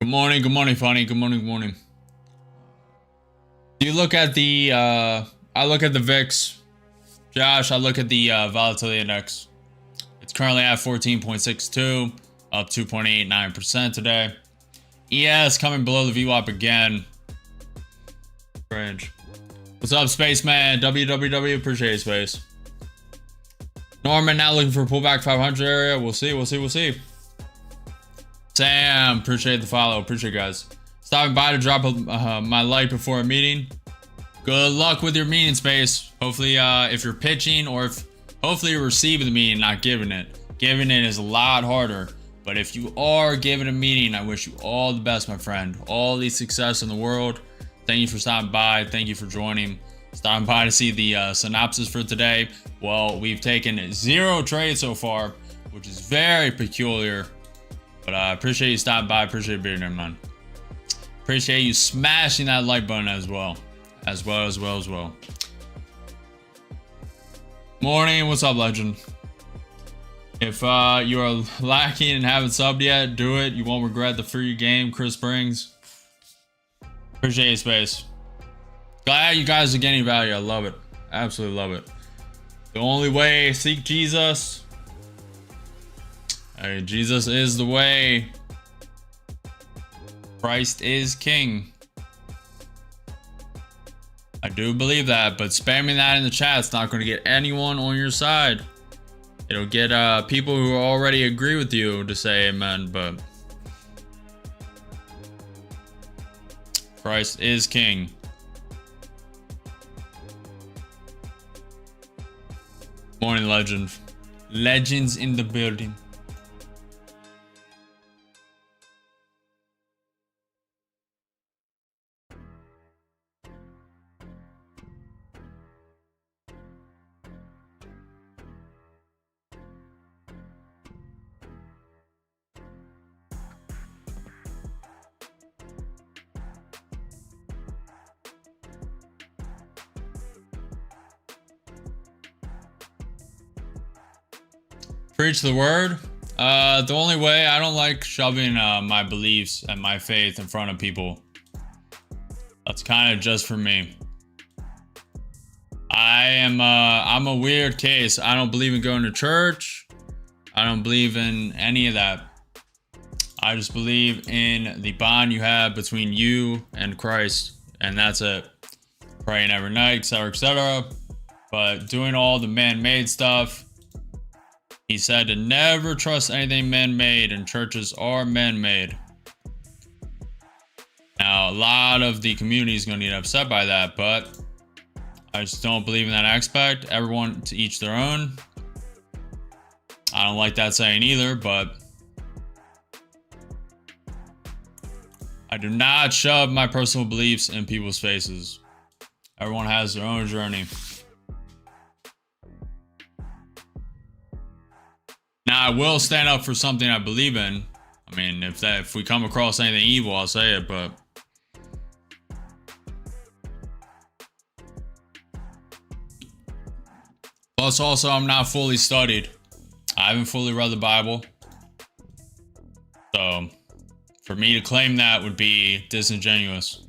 Speaker 1: Good morning, Funny. Good morning. You look at the, I look at the VIX. Josh, I look at the volatility index. It's currently at 14.62. up 2.89% today. ES coming below the VWAP again. Strange. What's up, Spaceman? WWW, appreciate it, Space. Norman now looking for a pullback 500 area. We'll see. Sam, appreciate the follow. Appreciate it, guys. Stopping by to drop my like before a meeting. Good luck with your meeting, Space. Hopefully, if you're pitching or if hopefully you're receiving the meeting, not giving it. Giving it is a lot harder. But if you are giving a meeting, I wish you all the best, my friend. All the success in the world. Thank you for stopping by. Thank you for joining. Stopping by to see the synopsis for today. Well, we've taken 0 trades so far, which is very peculiar. But I appreciate you stopping by. Appreciate being there, man. Appreciate you smashing that like button as well. As well. Morning. What's up, legend? If you are lacking and haven't subbed yet, do it. You won't regret the free game Chris brings. Appreciate you, Space. Glad you guys are getting value. I love it. Absolutely love it. The only way, seek Jesus. Hey, Jesus is the way. Christ is king. I do believe that, but spamming that in the chat is not going to get anyone on your side. It'll get people who already agree with you to say amen, but Christ is king. Morning, legend. Legends in the building. Preach the word. The only way, I don't like shoving my beliefs and my faith in front of people. That's kind of just for me. I'm a weird case. I don't believe in going to church. I don't believe in any of that. I just believe in the bond you have between you and Christ, and that's it. Praying every night, etc., etc. But doing all the man-made stuff, he said to never trust anything man-made, and churches are man-made. Now, a lot of the community is going to get upset by that, but I just don't believe in that aspect. Everyone to each their own. I don't like that saying either, but I do not shove my personal beliefs in people's faces. Everyone has their own journey. Now, I will stand up for something I believe in. I mean, if we come across anything evil, I'll say it, but plus also, I'm not fully studied. I haven't fully read the Bible. So, for me to claim that would be disingenuous.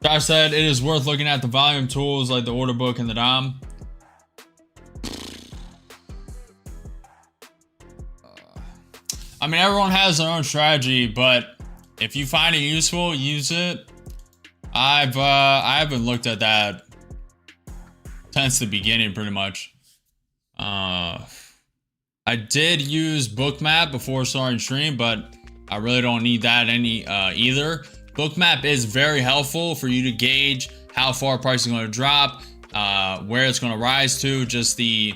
Speaker 1: Josh said it is worth looking at the volume tools like the order book and the DOM. I mean, everyone has their own strategy, but if you find it useful, use it. I haven't looked at that since the beginning, pretty much. I did use Bookmap before starting stream, but I really don't need that either. Bookmap is very helpful for you to gauge how far price is going to drop, where it's going to rise to, just the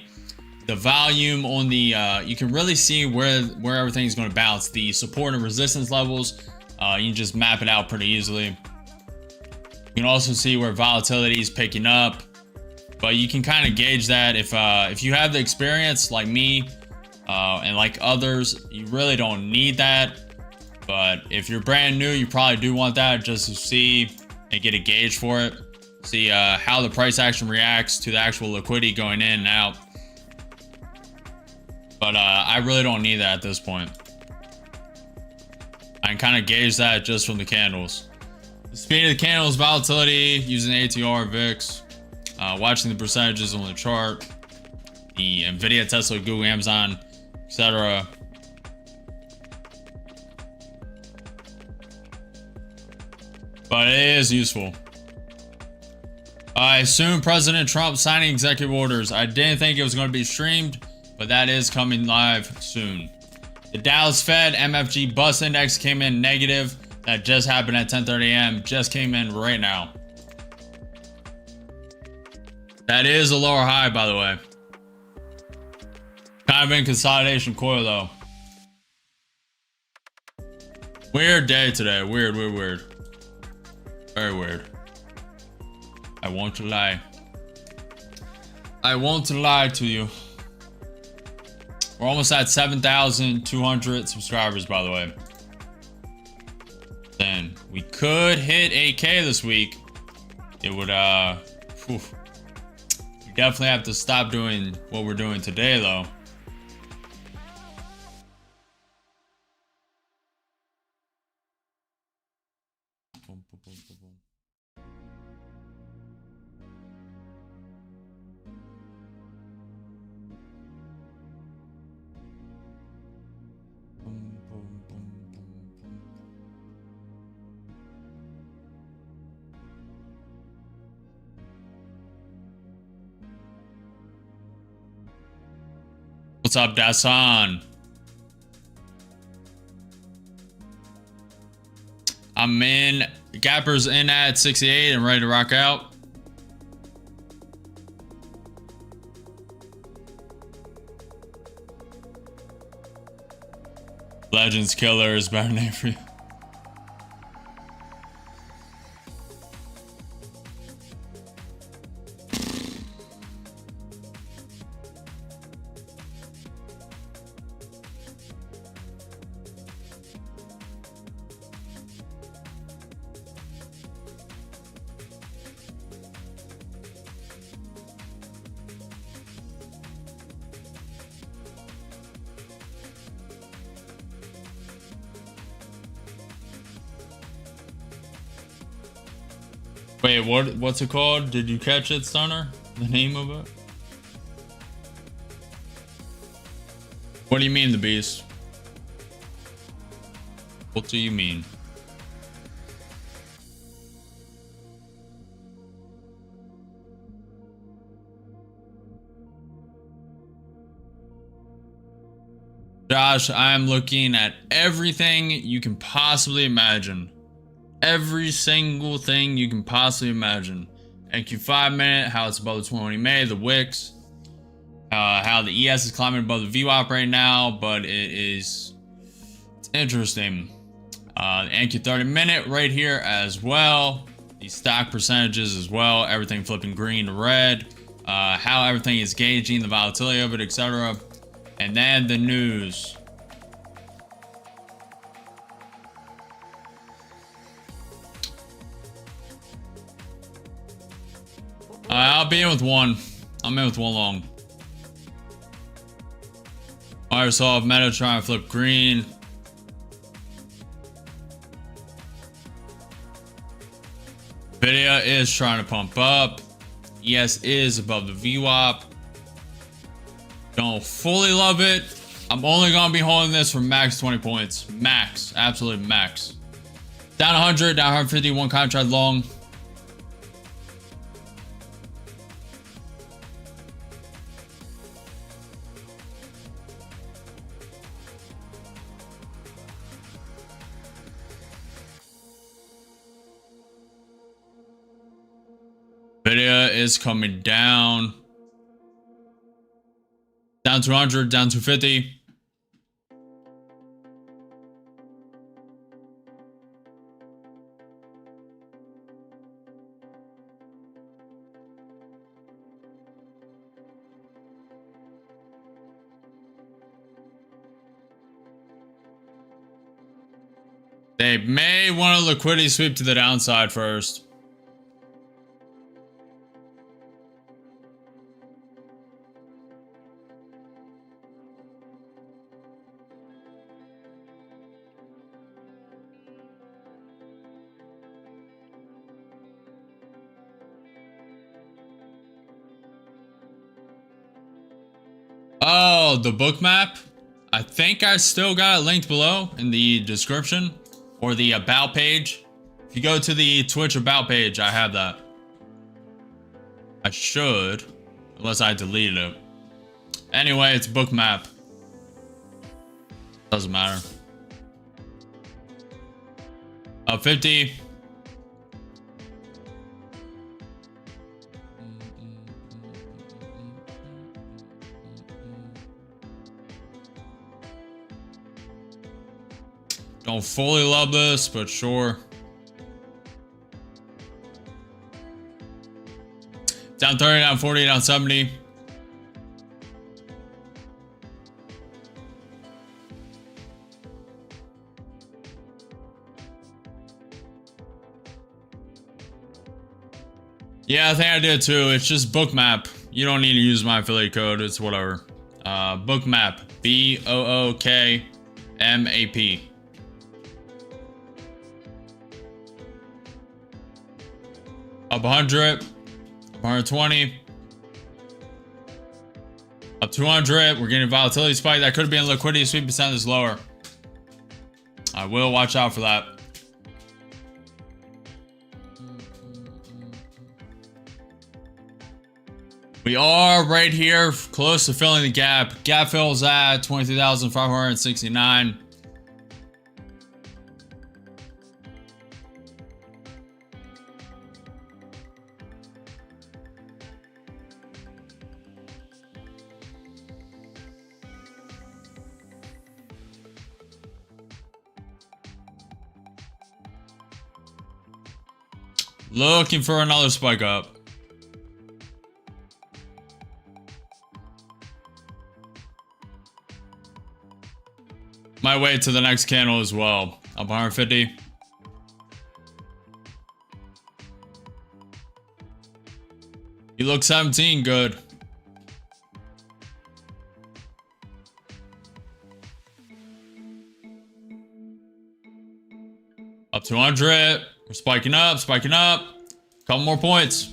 Speaker 1: volume on the you can really see where everything is going to bounce, the support and resistance levels. You can just map it out pretty easily. You can also see where volatility is picking up, but you can kind of gauge that if you have the experience like me and like others. You really don't need that. But if you're brand new, you probably do want that just to see and get a gauge for it. See how the price action reacts to the actual liquidity going in and out. But I really don't need that at this point. I can kind of gauge that just from the candles. Speed of the candles, volatility, using ATR, VIX, watching the percentages on the chart, the Nvidia, Tesla, Google, Amazon, etc. But it is useful. I assume President Trump signing executive orders. I didn't think it was going to be streamed, but that is coming live soon. The Dallas Fed MFG bus index came in negative. That just happened at 10:30 a.m. Just came in right now. That is a lower high, by the way. Kind of in consolidation coil, though. Weird day today. Weird. Very weird. I won't lie. I won't lie to you. We're almost at 7,200 subscribers, by the way. Then we could hit 8K this week. It would, we definitely have to stop doing what we're doing today, though. What's up, Dasan? I'm in. Gapper's in at 68 and ready to rock out. Legends Killer is better name for you. Wait, what's it called? Did you catch it, Stunner? The name of it? What do you mean, the beast? What do you mean? Josh, I am looking at everything you can possibly imagine. Every single thing you can possibly imagine. NQ 5 minute, how it's above the 20 MA, the wicks, how the ES is climbing above the VWAP right now, but it's interesting. The NQ 30 minute right here as well. The stock percentages as well. Everything flipping green to red. How everything is gauging the volatility of it, etc. And then the news. I'll be in with one. I'm in with one long. Microsoft Meta trying to flip green. Nvidia is trying to pump up. ES is above the VWAP. Don't fully love it. I'm only going to be holding this for max 20 points. Max. Absolute max. Down 100, down 150, one contract long. Nvidia is coming down. Down 200, down 250. They may want a liquidity sweep to the downside first. Oh, the book map. I think I still got it linked below in the description or the about page. If you go to the Twitch about page, I have that. I should, unless I deleted it. Anyway, it's book map. Doesn't matter. Up 50. Don't fully love this, but sure. Down 30, down 40, down 70. Yeah, I think I did too. It's just bookmap. You don't need to use my affiliate code. It's whatever. Bookmap. B-O-O-K-M-A-P. Up 100. Up 120. Up 200. We're getting a volatility spike. That could have been liquidity. Sweep percent is lower. I will watch out for that. We are right here, close to filling the gap. Gap fills at 23,569. Looking for another spike up. Might wait to the next candle as well. Up 150. You look 17, good. Up 200. We're spiking up, spiking up. Couple more points.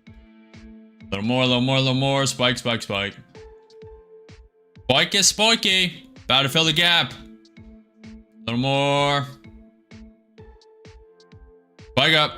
Speaker 1: A little more, a little more, a little more. Spike, spike, spike. Spike is spiky. About to fill the gap. A little more. Spike up.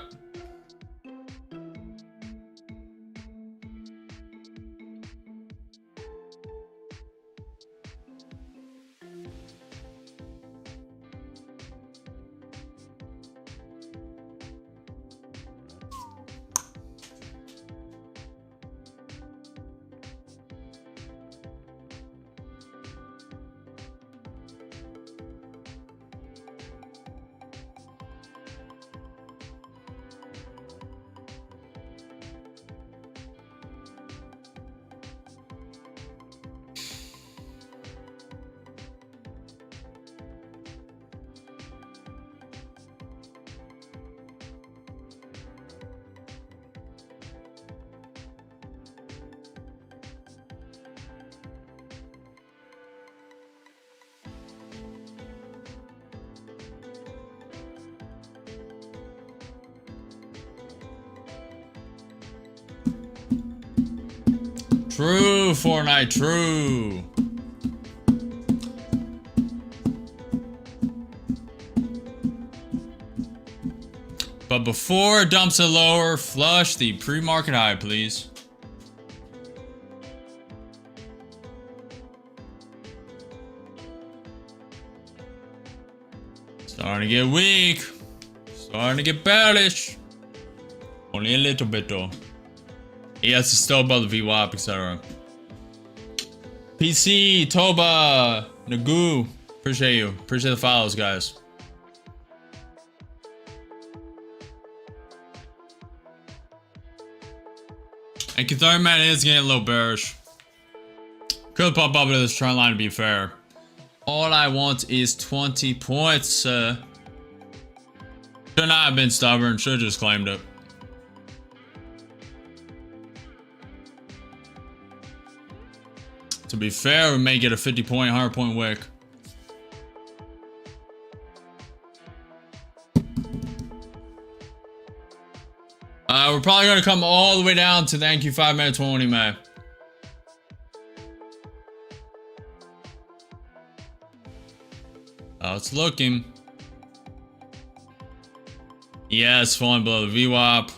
Speaker 1: True, Fortnite, true. But before it dumps it lower, flush the pre-market high, please. Starting to get weak. Starting to get bearish. Only a little bit though. Yes, it's still above the VWAP, etc. PC, Toba, Nagu. Appreciate you. Appreciate the follows, guys. And Catharman is getting a little bearish. Could pop up into this trend line to be fair. All I want is 20 points. Should not have been stubborn. Should have just claimed it. To be fair, we may get a 50-point, 100-point wick. We're probably going to come all the way down to the NQ 5 minutes when we may. it's looking. Yes, falling below the VWAP.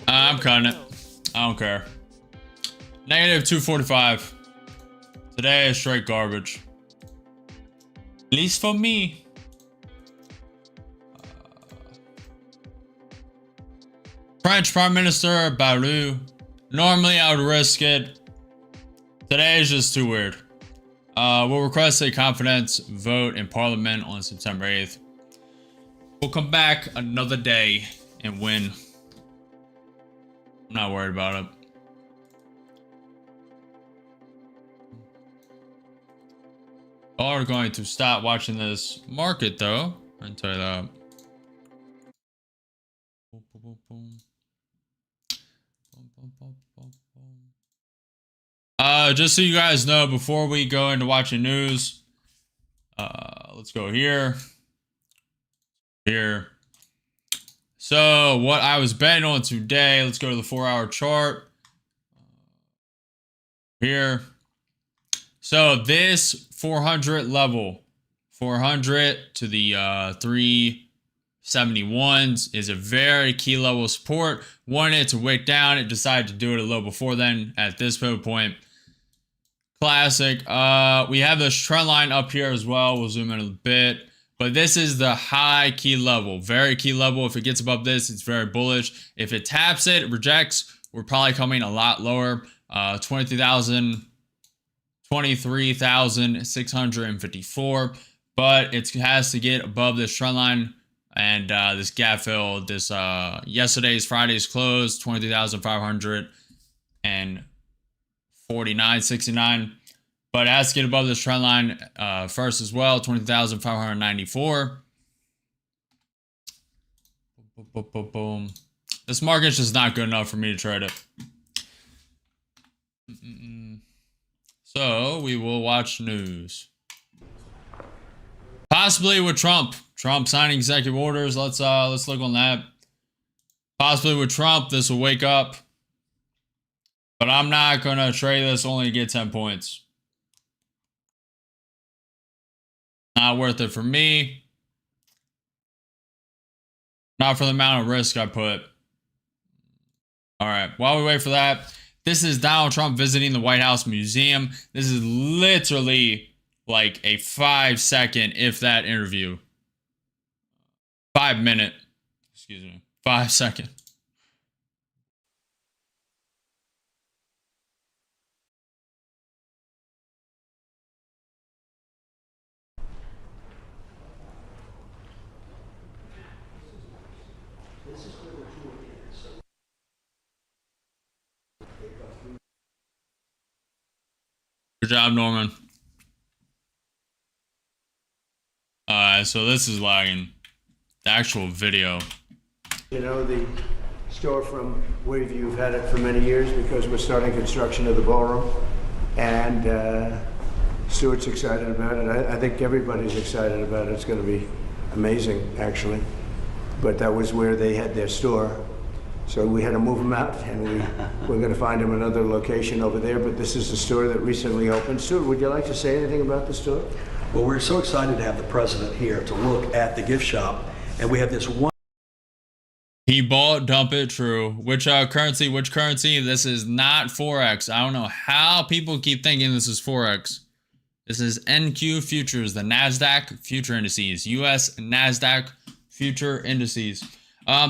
Speaker 1: I'm cutting it. I don't care. Negative 245. Today is straight garbage. At least for me. French Prime Minister Bayrou. Normally I would risk it. Today is just too weird. We'll request a confidence vote in Parliament on September 8th. We'll come back another day and win. I'm not worried about it. Are going to stop watching this market though. I can tell you that. Just so you guys know, before we go into watching news, let's go here. Here. So what I was betting on today, let's go to the 4-hour chart. Here. So this 400 level, 400 to the 371s is a very key level of support. Wanted it to wick down. It decided to do it a little before then at this pivot point. Classic. We have this trend line up here as well. We'll zoom in a bit. But this is the high key level. Very key level. If it gets above this, it's very bullish. If it taps it, rejects, we're probably coming a lot lower. 23,654. But it has to get above this trend line. And this gap fill, this Friday's close, 23,549.69. But it has to get above this trend line first as well, 20,594. Boom. This market's just not good enough for me to trade it. So we will watch news. Possibly with Trump. Trump signing executive orders. Let's look on that. Possibly with Trump, this will wake up. But I'm not gonna trade this only to get 10 points. Not worth it for me. Not for the amount of risk I put. All right, while we wait for that, this is Donald Trump visiting the White House Museum. This is literally like a 5-second, if that, interview. 5-minute, excuse me, 5-second. Good job, Norman. So this is lagging. The actual video.
Speaker 2: You know, the store from Waveview, you've had it for many years because we're starting construction of the ballroom. And Stuart's excited about it. I think everybody's excited about it. It's going to be amazing, actually. But that was where they had their store. So we had to move them out, and we're going to find them another location over there. But this is the store that recently opened. Stuart, would you like to say anything about the store?
Speaker 3: Well, we're so excited to have the president here to look at the gift shop. And we have this one.
Speaker 1: He bought, dump it, true. Which currency? Which currency? This is not Forex. I don't know how people keep thinking this is Forex. This is NQ futures, the Nasdaq future indices. US Nasdaq future indices.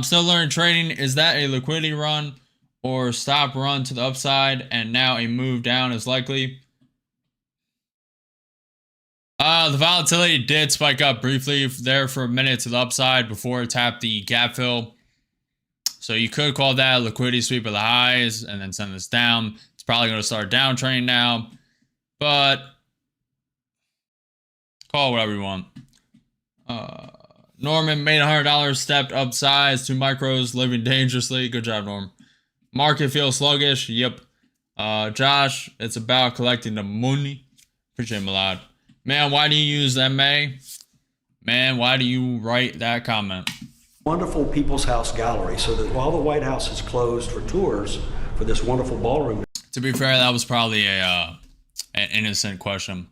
Speaker 1: Still learning trading. Is that a liquidity run or stop run to the upside and now a move down is likely? The volatility did spike up briefly there for a minute to the upside before it tapped the gap fill. So you could call that a liquidity sweep of the highs and then send this down. It's probably going to start downtrending now, but call whatever you want. Norman made $100, stepped up size, 2 micros, living dangerously. Good job, Norm. Market feels sluggish. Yep. Josh, it's about collecting the money. Appreciate him a lot. Man, why do you use MA? Man, why do you write that comment?
Speaker 3: Wonderful People's House gallery, so that while the White House is closed for tours for this wonderful ballroom.
Speaker 1: To be fair, that was probably an innocent question.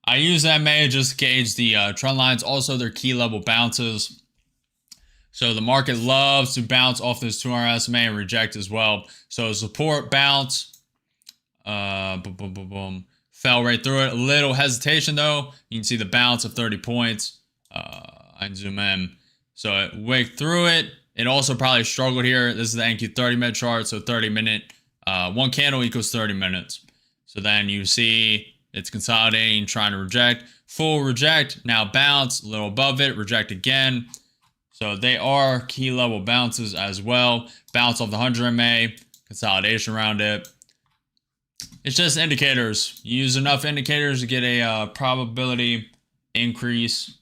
Speaker 1: I use MA just to gauge the trend lines, also their key level bounces. So the market loves to bounce off this 200 SMA and reject as well. So support bounce, boom, boom, boom, boom, fell right through it. A little hesitation though. You can see the bounce of 30 points. I can zoom in. So it wicked through it. It also probably struggled here. This is the NQ 30-minute chart. So 30-minute, one candle equals 30 minutes. So then you see it's consolidating, trying to reject, full reject, now bounce, a little above it, reject again. So they are key level bounces as well. Bounce off the 100 MA, consolidation around it. It's just indicators. You use enough indicators to get a probability increase.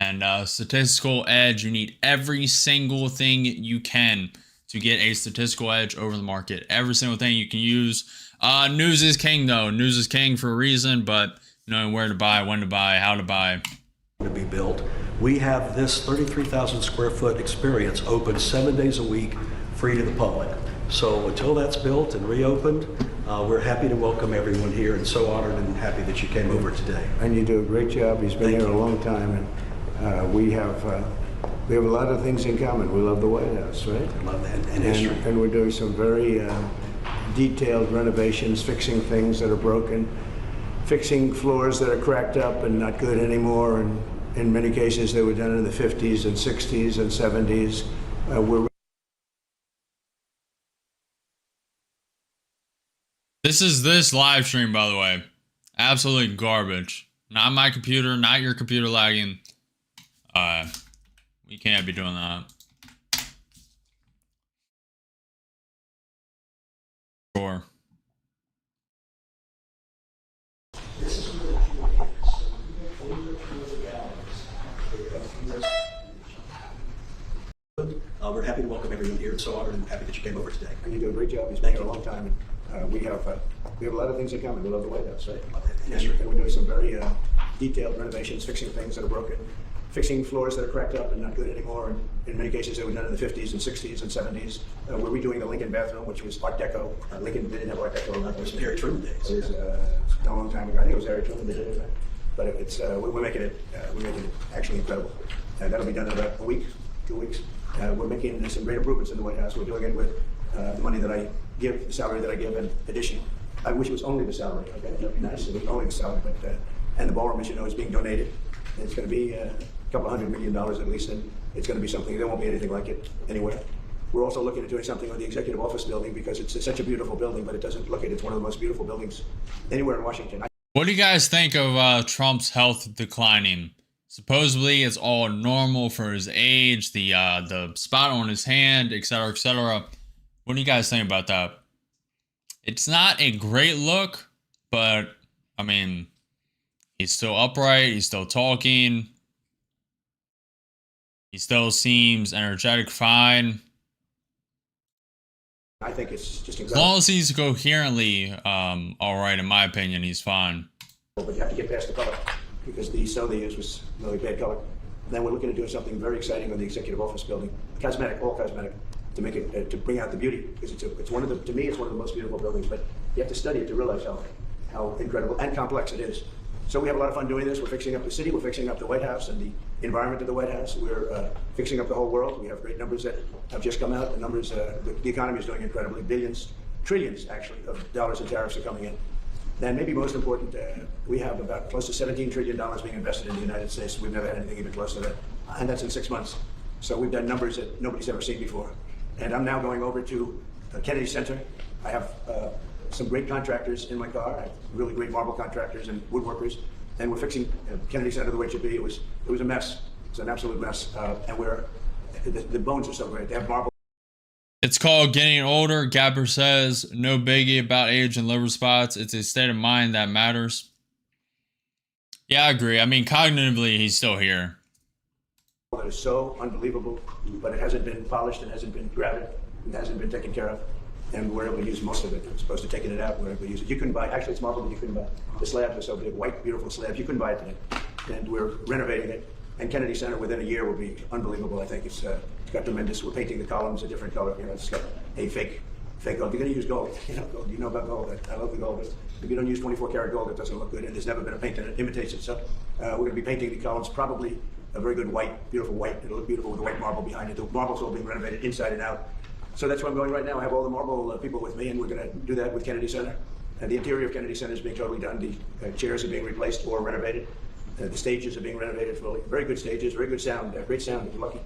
Speaker 1: And statistical edge, you need every single thing you can to get a statistical edge over the market. Every single thing you can use. News is king though. News is king for a reason, but knowing where to buy, when to buy, how to buy.
Speaker 3: To be built. We have this 33,000 square foot experience open 7 days a week, free to the public. So until that's built and reopened, we're happy to welcome everyone here, and so honored and happy that you came over today.
Speaker 2: And you do a great job. He's been here a long time, and we have a lot of things in common. We love the White House, right?
Speaker 3: I love that, and history.
Speaker 2: And we're doing some very detailed renovations, fixing things that are broken, fixing floors that are cracked up and not good anymore. And in many cases, they were done in the 50s and 60s and 70s.
Speaker 1: This is this live stream, by the way. Absolutely garbage. Not my computer, not your computer lagging. We can't be doing that. Sure.
Speaker 3: We're happy to welcome everyone here. So honored and happy that you came over today.
Speaker 2: And you do a great job. He's been here a long time. And we have a lot of things in common. We love the White House, right? And we're doing some very detailed renovations, fixing things that are broken, fixing floors that are cracked up and not good anymore. And in many cases, they were done in the 50s and 60s and 70s. We're redoing the Lincoln bathroom, which was Art Deco. Lincoln didn't have Art Deco.
Speaker 3: That was Harry Truman days.
Speaker 2: It was a long time ago. I think it was Harry Truman that did it. But it's we're making it actually incredible. That'll be done in about a week, 2 weeks. We're making some great improvements in the White House. We're doing it with the money that I give, the salary that I give, in addition. I wish it was only the salary. Okay, that'd be nice. It was only the salary, but and the ballroom, as you know, is being donated. It's going to be a couple $100 million at least, and it's going to be something. There won't be anything like it anywhere. We're also looking at doing something with the executive office building because it's such a beautiful building, but it doesn't look it. It's one of the most beautiful buildings anywhere in Washington.
Speaker 1: What do you guys think of Trump's health declining? Supposedly it's all normal for his age, the spot on his hand, etc., etc. What do you guys think about that? It's not a great look, but I mean, he's still upright, he's still talking, he still seems energetic, fine.
Speaker 2: I think it's just
Speaker 1: as long as he's coherently all right, in my opinion, he's fine.
Speaker 2: But you have to get past the color, because the stone they used was really bad color. And then we're looking at doing something very exciting with the executive office building, cosmetic, all cosmetic, to make it to bring out the beauty, because it's one of the, to me, it's one of the most beautiful buildings. But you have to study it to realize how incredible and complex it is. So we have a lot of fun doing this. We're fixing up the city, we're fixing up the White House and the environment of the White House. We're fixing up the whole world. We have great numbers that have just come out. The numbers, the economy is doing incredibly. Billions, trillions actually, of dollars in tariffs are coming in. And maybe most important, we have about close to $17 trillion being invested in the United States. We've never had anything even close to that. And that's in 6 months. So we've done numbers that nobody's ever seen before. And I'm now going over to Kennedy Center. I have some great contractors in my car. I have really great marble contractors and woodworkers. And we're fixing Kennedy Center the way it should be. It was a mess. It's an absolute mess. And the bones are so great. They have marble.
Speaker 1: It's called getting older. Gapper says, no biggie about age and liver spots. It's a state of mind that matters. Yeah, I agree. I mean, cognitively, he's still here.
Speaker 2: That is so unbelievable, but it hasn't been polished, it hasn't been grouted, it hasn't been taken care of. and we're able to use most of it. As opposed to taking it out, we're able to use it. You couldn't buy, actually it's marble, but you couldn't buy. The slabs are so big, white, beautiful slabs, you couldn't buy it today. And we're renovating it. And Kennedy Center within a year will be unbelievable. I think it's got tremendous. We're painting the columns a different color. You know, it's got a fake gold. You're going to use gold. You know, gold. You know about gold. I love the gold. If you don't use 24 karat gold, it doesn't look good. And there's never been a paint that imitates it. So we're going to be painting the columns probably a very good white, beautiful white. It'll look beautiful with the white marble behind it. The marble's all being renovated inside and out. So that's where I'm going right now. I have all the marble people with me, and we're going to do that with Kennedy Center. The interior of Kennedy Center is being totally done. The chairs are being replaced or renovated. The stages are being renovated fully. Very good stages, very good sound, great sound if you're lucky.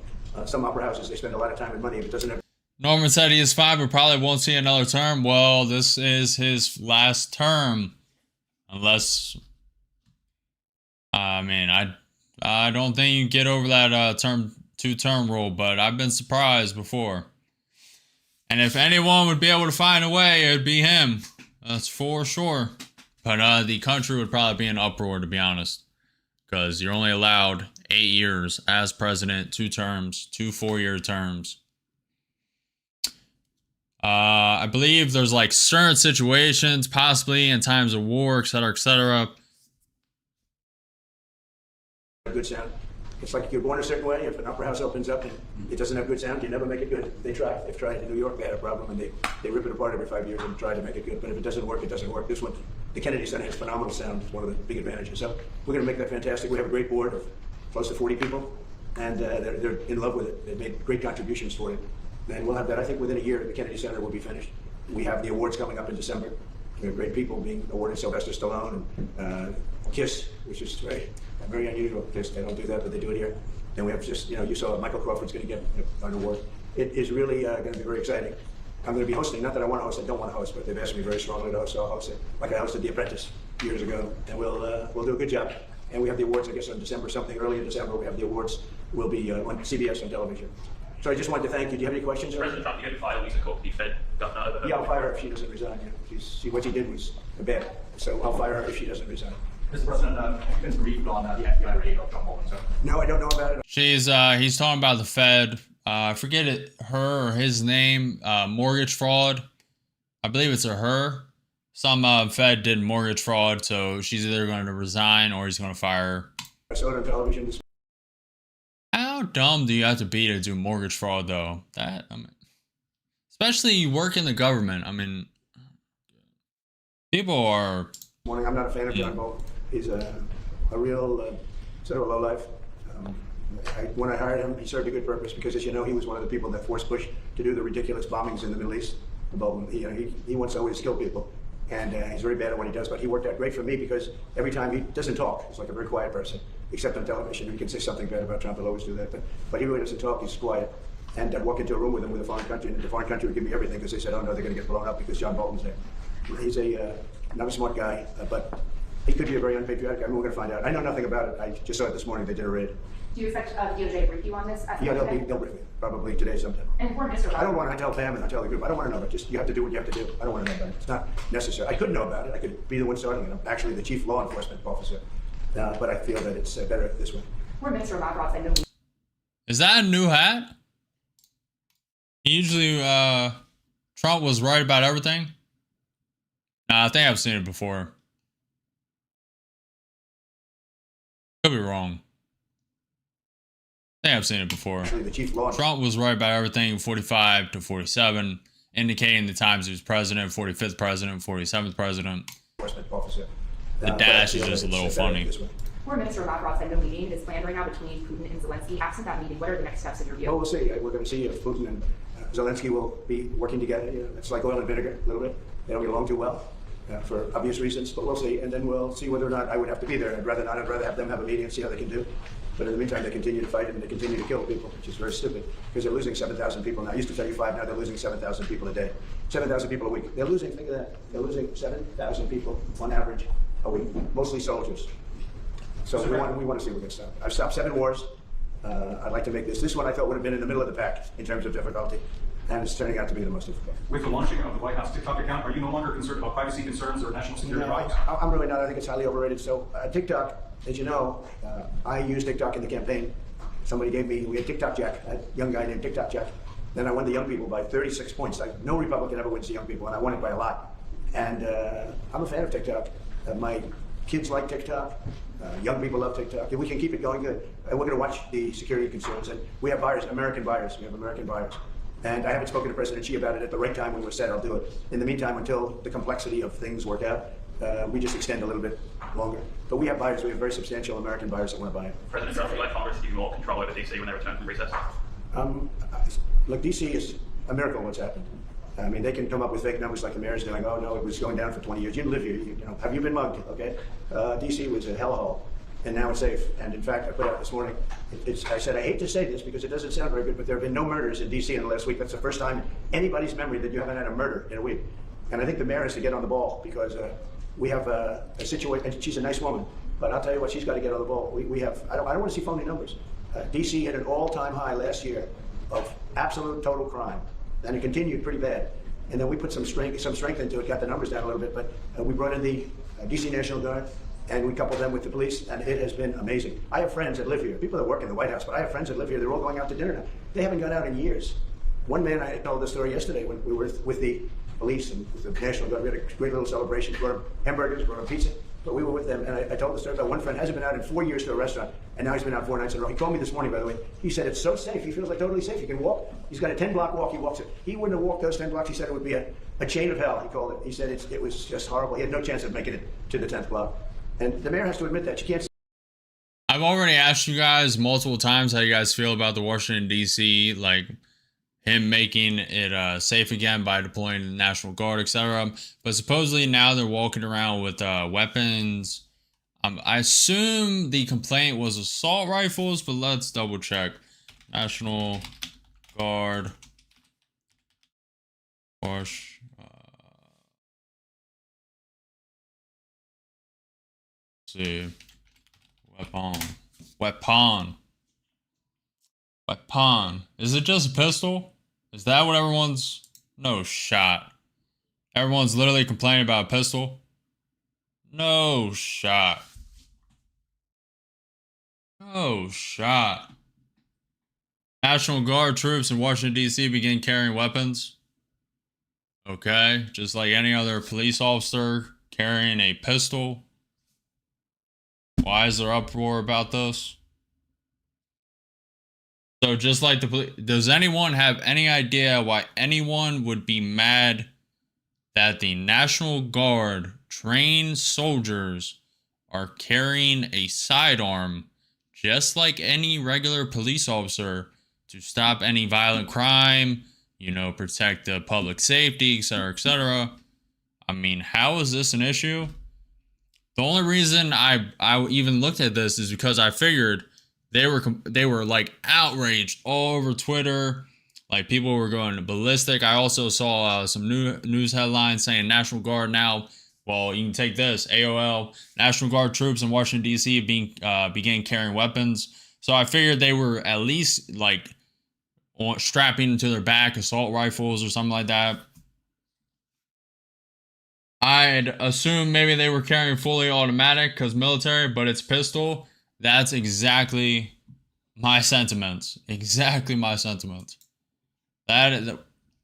Speaker 2: Some opera houses, they spend a lot of time and money if it doesn't have...
Speaker 1: Norman said he is fine, but probably won't see another term. Well, this is his last term. Unless... I mean, I don't think you can get over that two-term rule, but I've been surprised before. And if anyone would be able to find a way, it would be him. That's for sure. But the country would probably be in uproar, to be honest. Because you're only allowed 8 years as president, 2 terms, 2 4-year terms. I believe there's like certain situations, possibly in times of war, etc., etc.
Speaker 2: Good sound. It's like you're born a certain way. If an opera house opens up and it doesn't have good sound, you never make it good. They try. They've tried. In New York, they had a problem, and they rip it apart every 5 years and try to make it good. But if it doesn't work, it doesn't work. This one, the Kennedy Center has phenomenal sound. It's one of the big advantages. So we're going to make that fantastic. We have a great board of close to 40 people, and they're in love with it. They've made great contributions for it. And we'll have that, I think, within a year. The Kennedy Center will be finished. We have the awards coming up in December. We have great people being awarded. Sylvester Stallone and KISS, which is very unusual. KISS, they don't do that, but they do it here. And we have just, you saw Michael Crawford's going to get an award. It is really going to be very exciting. I'm going to be hosting, not that I want to host, I don't want to host, but they've asked me very strongly to host, so I'll host it. Like I hosted The Apprentice years ago, and we'll do a good job. And we have the awards, I guess, on December, something early in December, we have the awards. We'll be on CBS on television. So I just wanted to thank you. Do you have any questions?
Speaker 4: President Trump, you had to fire Lisa Cook, the Fed governor.
Speaker 2: Yeah, I'll fire her if she doesn't resign. Yeah. What she did was bad, so I'll fire her if she doesn't resign.
Speaker 4: Mr. President, have you been briefed on the FBI raid of John Bolton?
Speaker 2: No, I don't know about it.
Speaker 1: He's talking about the Fed. I forget her or his name. Mortgage fraud. I believe it's a her. Some Fed did mortgage fraud, so she's either going to resign or he's going to fire her.
Speaker 2: I saw it on television.
Speaker 1: How dumb do you have to be to do mortgage fraud, though? Especially you work in the government. I mean, people are...
Speaker 2: I'm not a fan of John Bolton. He's a real sort of a lowlife. When I hired him, he served a good purpose because, as you know, he was one of the people that forced Bush to do the ridiculous bombings in the Middle East. He wants to always kill people, and he's very bad at what he does. But he worked out great for me because every time he doesn't talk, he's like a very quiet person, except on television. He can say something bad about Trump. He'll always do that, but he really doesn't talk. He's quiet. And I'd walk into a room with him with a foreign country, and the foreign country would give me everything because they said, "Oh no, they're going to get blown up because John Bolton's there." He's not a smart guy, but he could be a very unpatriotic guy. I mean, we're going to find out. I know nothing about it. I just saw it this morning. They did a raid.
Speaker 5: Do you expect the DOJ to brief you on this?
Speaker 2: Yeah, they'll brief me. Probably today sometime.
Speaker 5: And for Mr.
Speaker 2: I don't want to tell Pam and I'll tell the group. I don't want to know about it. Just you have to do what you have to do. I don't want to know about it. It's not necessary. I couldn't know about it. I could be the one starting it. I'm actually the chief law enforcement officer. But I feel that it's better this way.
Speaker 5: For Mr. Rothrock, I know.
Speaker 1: Is that a new hat? Usually, Trump was right about everything. Nah, I think I've seen it before. Could be wrong. I think I've seen it before.
Speaker 2: The chief law
Speaker 1: Trump was right about everything 45 to 47, indicating the times he was president, 45th president, 47th president.
Speaker 2: Officer.
Speaker 1: The dash is just a little funny.
Speaker 5: For Minister Rothrock, I know meeting is planned right now between Putin and Zelensky. Absent that meeting, what are the next steps in your view?
Speaker 2: Well, we'll see. We're going to see if Putin and Zelensky will be working together. It's like oil and vinegar a little bit. They don't get along too well for obvious reasons, but we'll see. And then we'll see whether or not I would have to be there. I'd rather not. I'd rather have them have a meeting and see how they can do. But in the meantime, they continue to fight and they continue to kill people, which is very stupid because they're losing 7,000 people now. I used to tell you 5, now they're losing 7,000 people a day. 7,000 people a week. They're losing, think of that, they're losing 7,000 people on average a week, mostly soldiers. So we want to see what we can stop. I've stopped 7 wars. I'd like to make this one I thought would have been in the middle of the pack in terms of difficulty, and it's turning out to be the most difficult.
Speaker 4: With the launching of the White House TikTok account, are you no longer concerned about privacy concerns or national security rights?
Speaker 2: I'm really not. I think it's highly overrated. So TikTok, as you know, I used TikTok in the campaign. Somebody gave me, we had TikTok Jack, a young guy named TikTok Jack, Then I won the young people by 36 points. Like, no Republican ever wins the young people, and I won it by a lot. And I'm a fan of TikTok. My kids like TikTok. Young people love TikTok. If we can keep it going good, and we're going to watch the security concerns. And we have buyers, American buyers. We have American buyers. And I haven't spoken to President Xi about it. At the right time when we're set, I'll do it. In the meantime, until the complexity of things work out, we just extend a little bit longer. But we have buyers. We have very substantial American buyers that want to buy it.
Speaker 4: President Trump would like Congress to give more control over DC when they return from recess.
Speaker 2: Look, DC is a miracle what's happened. I mean, they can come up with fake numbers like the mayor's doing. Oh, no, it was going down for 20 years. You live here. You know, have you been mugged? Okay. DC was a hellhole, and now it's safe. And in fact, I put out this morning, I said, I hate to say this because it doesn't sound very good, but there have been no murders in DC in the last week. That's the first time in anybody's memory that you haven't had a murder in a week. And I think the mayor has to get on the ball because we have a situation, and she's a nice woman, but I'll tell you what, she's got to get on the ball. We have, I don't want to see phony numbers. DC hit an all-time high last year of absolute total crime, and it continued pretty bad. And then we put some strength into it, got the numbers down a little bit, but we brought in the DC National Guard, and we coupled them with the police, and it has been amazing. I have friends that live here, people that work in the White House, but I have friends that live here. They're all going out to dinner now. They haven't gone out in years. One man, I told this story yesterday when we were with the police and with the National Guard. We had a great little celebration, brought them hamburgers, brought them pizza. But we were with them, and I told the story about one friend hasn't been out in 4 years to a restaurant, and now he's been out 4 nights in a row. He called me this morning, by the way. He said it's so safe. He feels like totally safe. He can walk. He's got a 10-block walk. He walks it. He wouldn't have walked those 10 blocks. He said it would be a chain of hell, he called it. He said it was just horrible. He had no chance of making it to the 10th block. And the mayor has to admit that. You can't.
Speaker 1: I've already asked you guys multiple times how you guys feel about the Washington, D.C., like him making it safe again by deploying the National Guard, etc. But supposedly now they're walking around with weapons. I assume the complaint was assault rifles, but let's double check. National Guard. Push. See. Weapon. Is it just a pistol? Is that what everyone's... No shot. Everyone's literally complaining about a pistol? No shot. No shot. National Guard troops in Washington, D.C. begin carrying weapons. Okay, just like any other police officer carrying a pistol. Why is there uproar about this? So just like the police, does anyone have any idea why anyone would be mad that the National Guard trained soldiers are carrying a sidearm just like any regular police officer to stop any violent crime, you know, protect the public safety, etc., etc.? I mean, how is this an issue? The only reason I even looked at this is because I figured they were like outraged all over Twitter. Like people were going ballistic. I also saw some news headlines saying National Guard now. Well, you can take this. AOL, National Guard troops in Washington, D.C. began carrying weapons. So I figured they were at least like strapping to their back assault rifles or something like that. I'd assume maybe they were carrying fully automatic because military, but it's pistol. That's exactly my sentiments. Exactly my sentiments. That is, all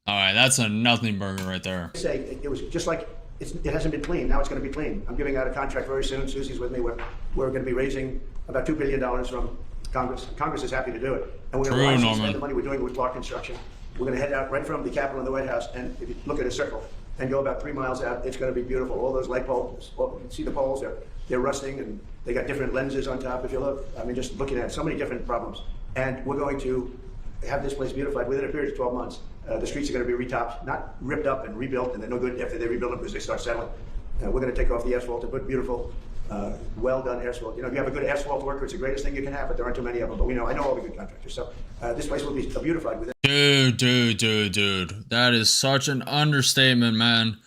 Speaker 1: right, that's a nothing burger right there.
Speaker 2: Say it was just like it hasn't been clean. Now it's going to be clean. I'm giving out a contract very soon. Susie's with me. We're going to be raising about $2 billion from Congress. Congress is happy to do it, and we're going to spend the money we're doing with Clark Construction. We're going to head out right from the Capitol and the White House, and if you look at a circle and go about 3 miles out, it's going to be beautiful. All those light poles, you see the poles there. They're rusting, and they got different lenses on top. If you look, I mean, just looking at so many different problems. And we're going to have this place beautified within a period of 12 months. The streets are going to be retopped, not ripped up and rebuilt, and they're no good after they rebuild them because they start settling. We're going to take off the asphalt and put beautiful, well-done asphalt. You know, if you have a good asphalt worker, it's the greatest thing you can have, but there aren't too many of them. But I know all the good contractors. So this place will be beautified within.
Speaker 1: Dude. That is such an understatement, man.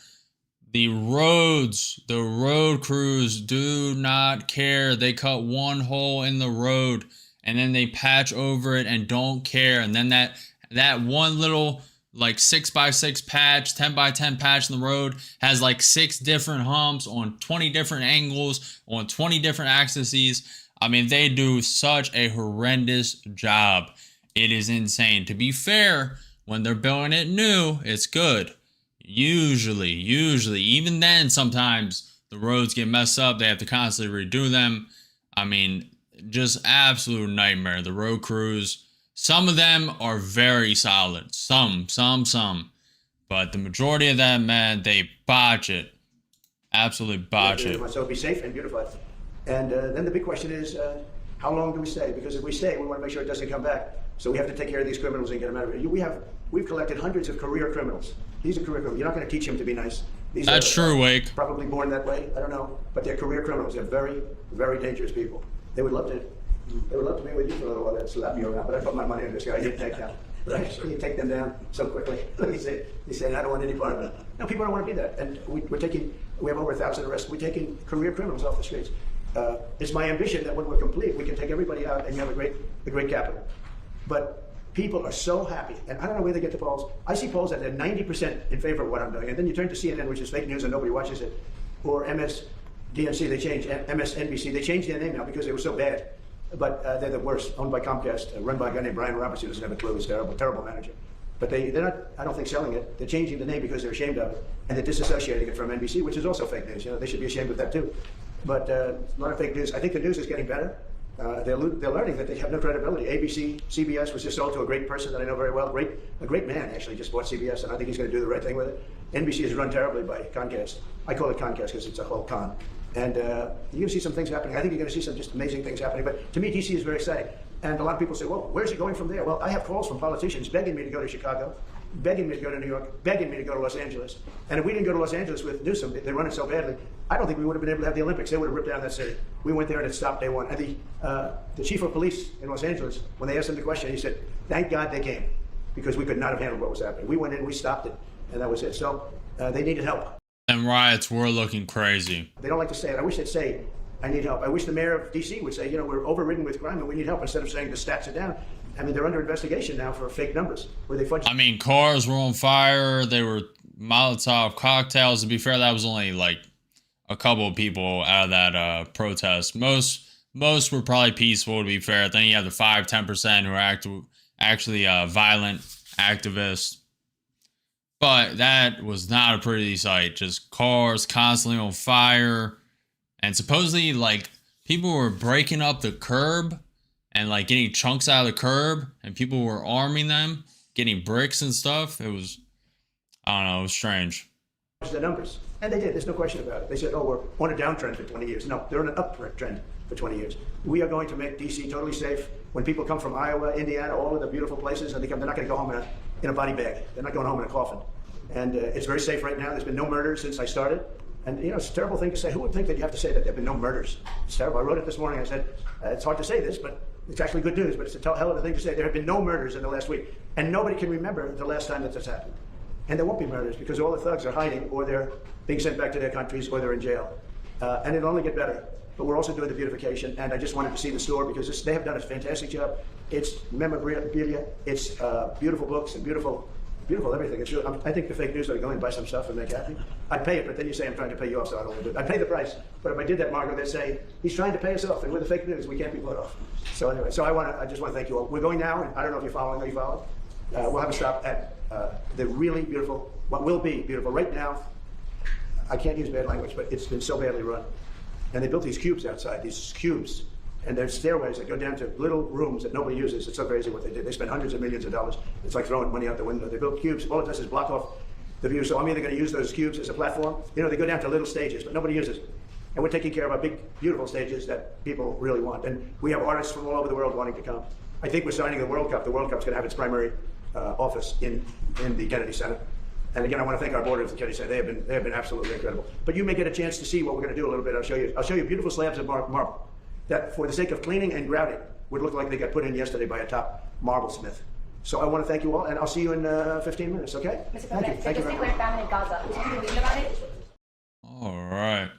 Speaker 1: The road crews do not care. They cut one hole in the road and then they patch over it and don't care. And then that one little like 6x6 patch, 10x10 patch in the road has like 6 different humps on 20 different angles on 20 different axes. I mean, they do such a horrendous job. It is insane. To be fair, when they're building it new, it's good. Usually, even then, sometimes the roads get messed up. They have to constantly redo them. I mean, just absolute nightmare. The road crews, some of them are very solid. Some. But the majority of them, man, they botch it. Absolutely botch it.
Speaker 2: So be safe and beautiful. And then the big question is, how long do we stay? Because if we stay, we want to make sure it doesn't come back. So we have to take care of these criminals and get them out of here. We've collected hundreds of career criminals. These are career criminals. You're not going to teach them to be nice.
Speaker 1: That's true, Wake.
Speaker 2: Probably born that way. I don't know. But they're career criminals. They're very, very dangerous people. They would love to be with you for a little while and slap you around. But I put my money on this guy. He'd take down. You take them down so quickly. He said, I don't want any part of it. No, people don't want to be that. And we have over 1,000 arrests. We're taking career criminals off the streets. It's my ambition that when we're complete, we can take everybody out and you have a great capital. But people are so happy, and I don't know where they get the polls. I see polls that they're 90% in favor of what I'm doing, and then you turn to CNN, which is fake news and nobody watches it, or MSDNC, they changed, MSNBC, they changed their name now because they were so bad. But they're the worst, owned by Comcast, run by a guy named Brian Roberts, who doesn't have a clue. He's a terrible manager. But they're not, I don't think, selling it. They're changing the name because they're ashamed of it, and they're disassociating it from NBC, which is also fake news. You know, they should be ashamed of that too. But a lot of fake news. I think the news is getting better. They're learning that they have no credibility. ABC, CBS was just sold to a great person that I know very well. A great man, actually, just bought CBS, and I think he's going to do the right thing with it. NBC is run terribly by Comcast. I call it Comcast because it's a whole con. And you're going to see some things happening. I think you're going to see some just amazing things happening. But to me, DC is very exciting. And a lot of people say, well, where's it going from there? Well, I have calls from politicians begging me to go to Chicago, begging me to go to New York, begging me to go to Los Angeles. And if we didn't go to Los Angeles with Newsom, they run it so badly, I don't think we would have been able to have the Olympics. They would have ripped down that city. We went there and it stopped day one. And the chief of police in Los Angeles, when they asked him the question, he said, thank God they came, because we could not have handled what was happening. We went in, we stopped it, and that was it. So they needed help.
Speaker 1: And riots were looking crazy.
Speaker 2: They don't like to say it. I wish they'd say, I need help. I wish the mayor of D.C. would say, you know, we're overridden with crime and we need help, instead of saying the stats are down. I mean, they're under investigation now for fake numbers, where they fudge.
Speaker 1: I mean, cars were on fire. They were Molotov cocktails. To be fair, that was only like a couple of people out of that protest. Most were probably peaceful, to be fair. Then you have the 5-10% who are actually violent activists. But that was not a pretty sight. Just cars constantly on fire. And supposedly, like, people were breaking up the curb and, like, getting chunks out of the curb. And people were arming them, getting bricks and stuff. It was, I don't know, it was strange.
Speaker 2: The numbers. And they did. There's no question about it. They said, oh, we're on a downtrend for 20 years. No, they're on an uptrend for 20 years. We are going to make D.C. totally safe. When people come from Iowa, Indiana, all of the beautiful places, and they're not going to go home in a body bag. They're not going home in a coffin. And it's very safe right now. There's been no murders since I started. And, you know, it's a terrible thing to say. Who would think that you have to say that there have been no murders? It's terrible. I wrote it this morning. I said, it's hard to say this, but it's actually good news. But it's a hell of a thing to say. There have been no murders in the last week. And nobody can remember the last time that this happened. And there won't be murders because all the thugs are hiding, or they're being sent back to their countries, or they're in jail. And it'll only get better. But we're also doing the beautification. And I just wanted to see the store because they have done a fantastic job. It's memorabilia. It's beautiful books and beautiful everything. It's really, I think the fake news ought to go in and buy some stuff and make happy. I'd pay it, but then you say I'm trying to pay you off, so I don't want to do it. I'd pay the price, but if I did that, Margo, they'd say he's trying to pay us off, and with the fake news, we can't be bought off. So anyway, I just want to thank you all. We're going now, and I don't know if you're following. Are you following? We'll have a stop at the really beautiful, what will be beautiful. Right now, I can't use bad language, but it's been so badly run. And they built these cubes outside, these cubes. And there's stairways that go down to little rooms that nobody uses. It's so crazy what they did. They spent hundreds of millions of dollars. It's like throwing money out the window. They built cubes. All it does is block off the view. So I'm either going to use those cubes as a platform. You know, they go down to little stages, but nobody uses it. And we're taking care of our big, beautiful stages that people really want. And we have artists from all over the world wanting to come. I think we're signing the World Cup. The World Cup's going to have its primary office in the Kennedy Center. And again, I want to thank our board of the Kennedy Center. They have been absolutely incredible. But you may get a chance to see what we're going to do a little bit. I'll show you beautiful slabs of marble that, for the sake of cleaning and grouting, would look like they got put in yesterday by a top marble smith. So I want to thank you all, and I'll see you in 15 minutes, okay?
Speaker 5: Mr.
Speaker 2: Thank you.
Speaker 5: President, so just quick famine in Gaza. Is something read about it?
Speaker 1: All right.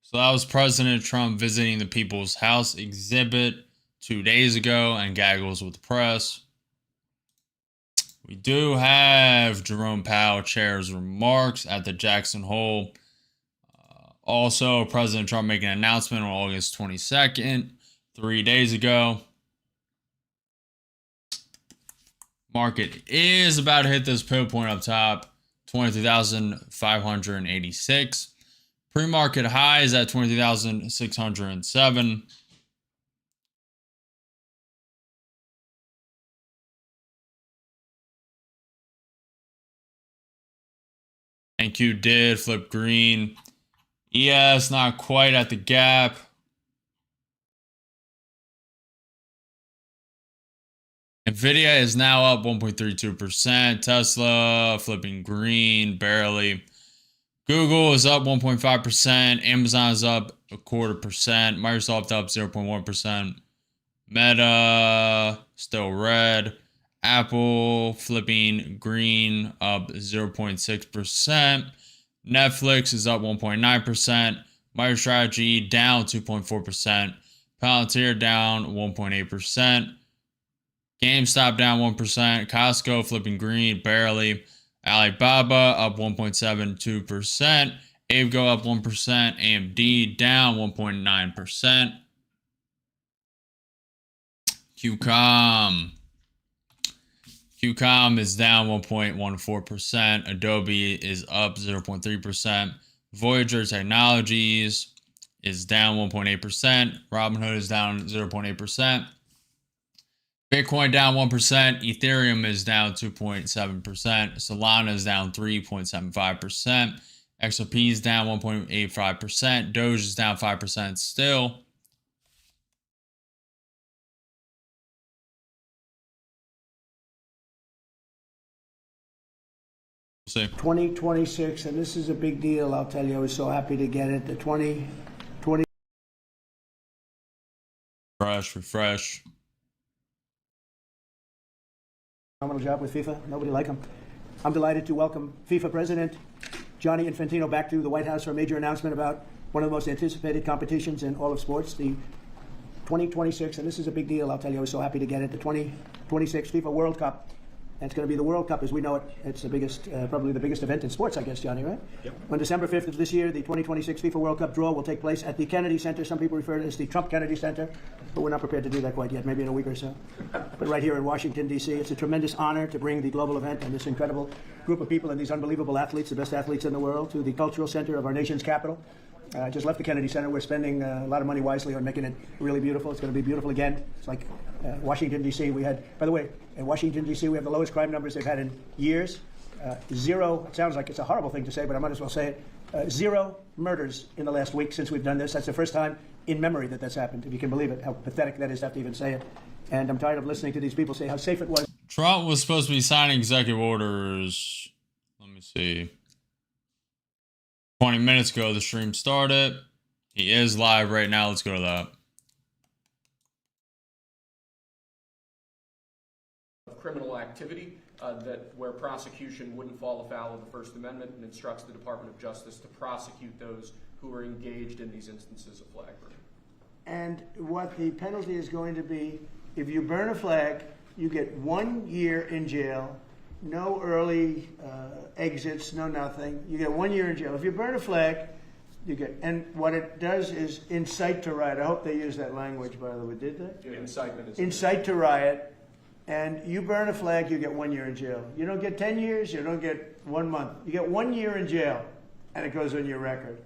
Speaker 1: So that was President Trump visiting the People's House exhibit 2 days ago and gaggles with the press. We do have Jerome Powell chair's remarks at the Jackson Hole. Also, President Trump making an announcement on August 22nd, 3 days ago. Market is about to hit this pivot point up top, 23,586. Pre-market high is at 23,607. NQ did flip green. ES not quite at the gap. Nvidia is now up 1.32%. Tesla flipping green, barely. Google is up 1.5%. Amazon is up 0.25%. Microsoft up 0.1%. Meta still red. Apple flipping green, up 0.6%. Netflix is up 1.9%. MicroStrategy down 2.4%. Palantir down 1.8%. GameStop down 1%. Costco flipping green, barely. Alibaba up 1.72%. Avgo up 1%. AMD down 1.9%. QCOM is down 1.14%. Adobe is up 0.3%. Voyager Technologies is down 1.8%. Robinhood is down 0.8%. Bitcoin down 1%. Ethereum is down 2.7%. Solana is down 3.75%. XRP is down 1.85%. Doge is down 5% still. See.
Speaker 2: 2026, and this is a big deal, I'll tell you. I was so happy to get it. The 2020.
Speaker 1: Refresh.
Speaker 2: Phenomenal job with FIFA. Nobody like him. I'm delighted to welcome FIFA President Gianni Infantino back to the White House for a major announcement about one of the most anticipated competitions in all of sports, the 2026, and this is a big deal, I'll tell you. I was so happy to get it. The 2026 FIFA World Cup. And it's going to be the World Cup as we know it. It's the biggest, probably the biggest event in sports, I guess, Johnny, right?
Speaker 3: Yep.
Speaker 2: On December 5th of this year, the 2026 FIFA World Cup draw will take place at the Kennedy Center. Some people refer to it as the Trump Kennedy Center, but we're not prepared to do that quite yet, maybe in a week or so. But right here in Washington, D.C., it's a tremendous honor to bring the global event and this incredible group of people and these unbelievable athletes, the best athletes in the world, to the cultural center of our nation's capital. I just left the Kennedy Center. We're spending a lot of money wisely on making it really beautiful. It's going to be beautiful again. It's like Washington, D.C. We had, by the way, in Washington, D.C., we have the lowest crime numbers they've had in years. Zero, it sounds like it's a horrible thing to say, but I might as well say it. 0 murders in the last week since we've done this. That's the first time in memory that that's happened, if you can believe it, how pathetic that is to have to even say it. And I'm tired of listening to these people say how safe it was.
Speaker 1: Trump was supposed to be signing executive orders. Let me see. 20 minutes ago, the stream started. He is live right now. Let's go to that.
Speaker 6: Criminal activity where prosecution wouldn't fall afoul of the First Amendment, and instructs the Department of Justice to prosecute those who are engaged in these instances of flag burning.
Speaker 2: And what the penalty is going to be, if you burn a flag, you get 1 year in jail. No early exits, no nothing. You get 1 year in jail. If you burn a flag, you get, and what it does is incite to riot. I hope they use that language, by the way. Did they?
Speaker 6: Yeah, incitement is
Speaker 2: incite to riot. And you burn a flag, you get 1 year in jail. You don't get 10 years, you don't get 1 month. You get 1 year in jail, and it goes on your record.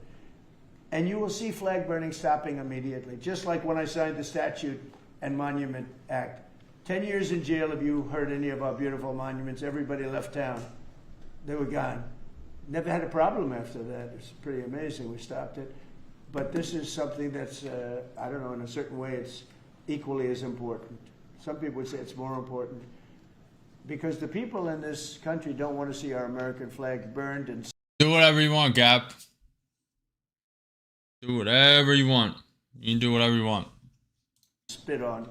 Speaker 2: And you will see flag burning stopping immediately, just like when I signed the Statute and Monument Act. 10 years in jail if you hurt any of our beautiful monuments. Everybody left town. They were gone. Never had a problem after that. It's pretty amazing. We stopped it. But this is something that's, I don't know, in a certain way, it's equally as important. Some people would say it's more important. Because the people in this country don't want to see our American flag burned and...
Speaker 1: Do whatever you want, Gap. Do whatever you want. You can do whatever you want.
Speaker 2: Spit on.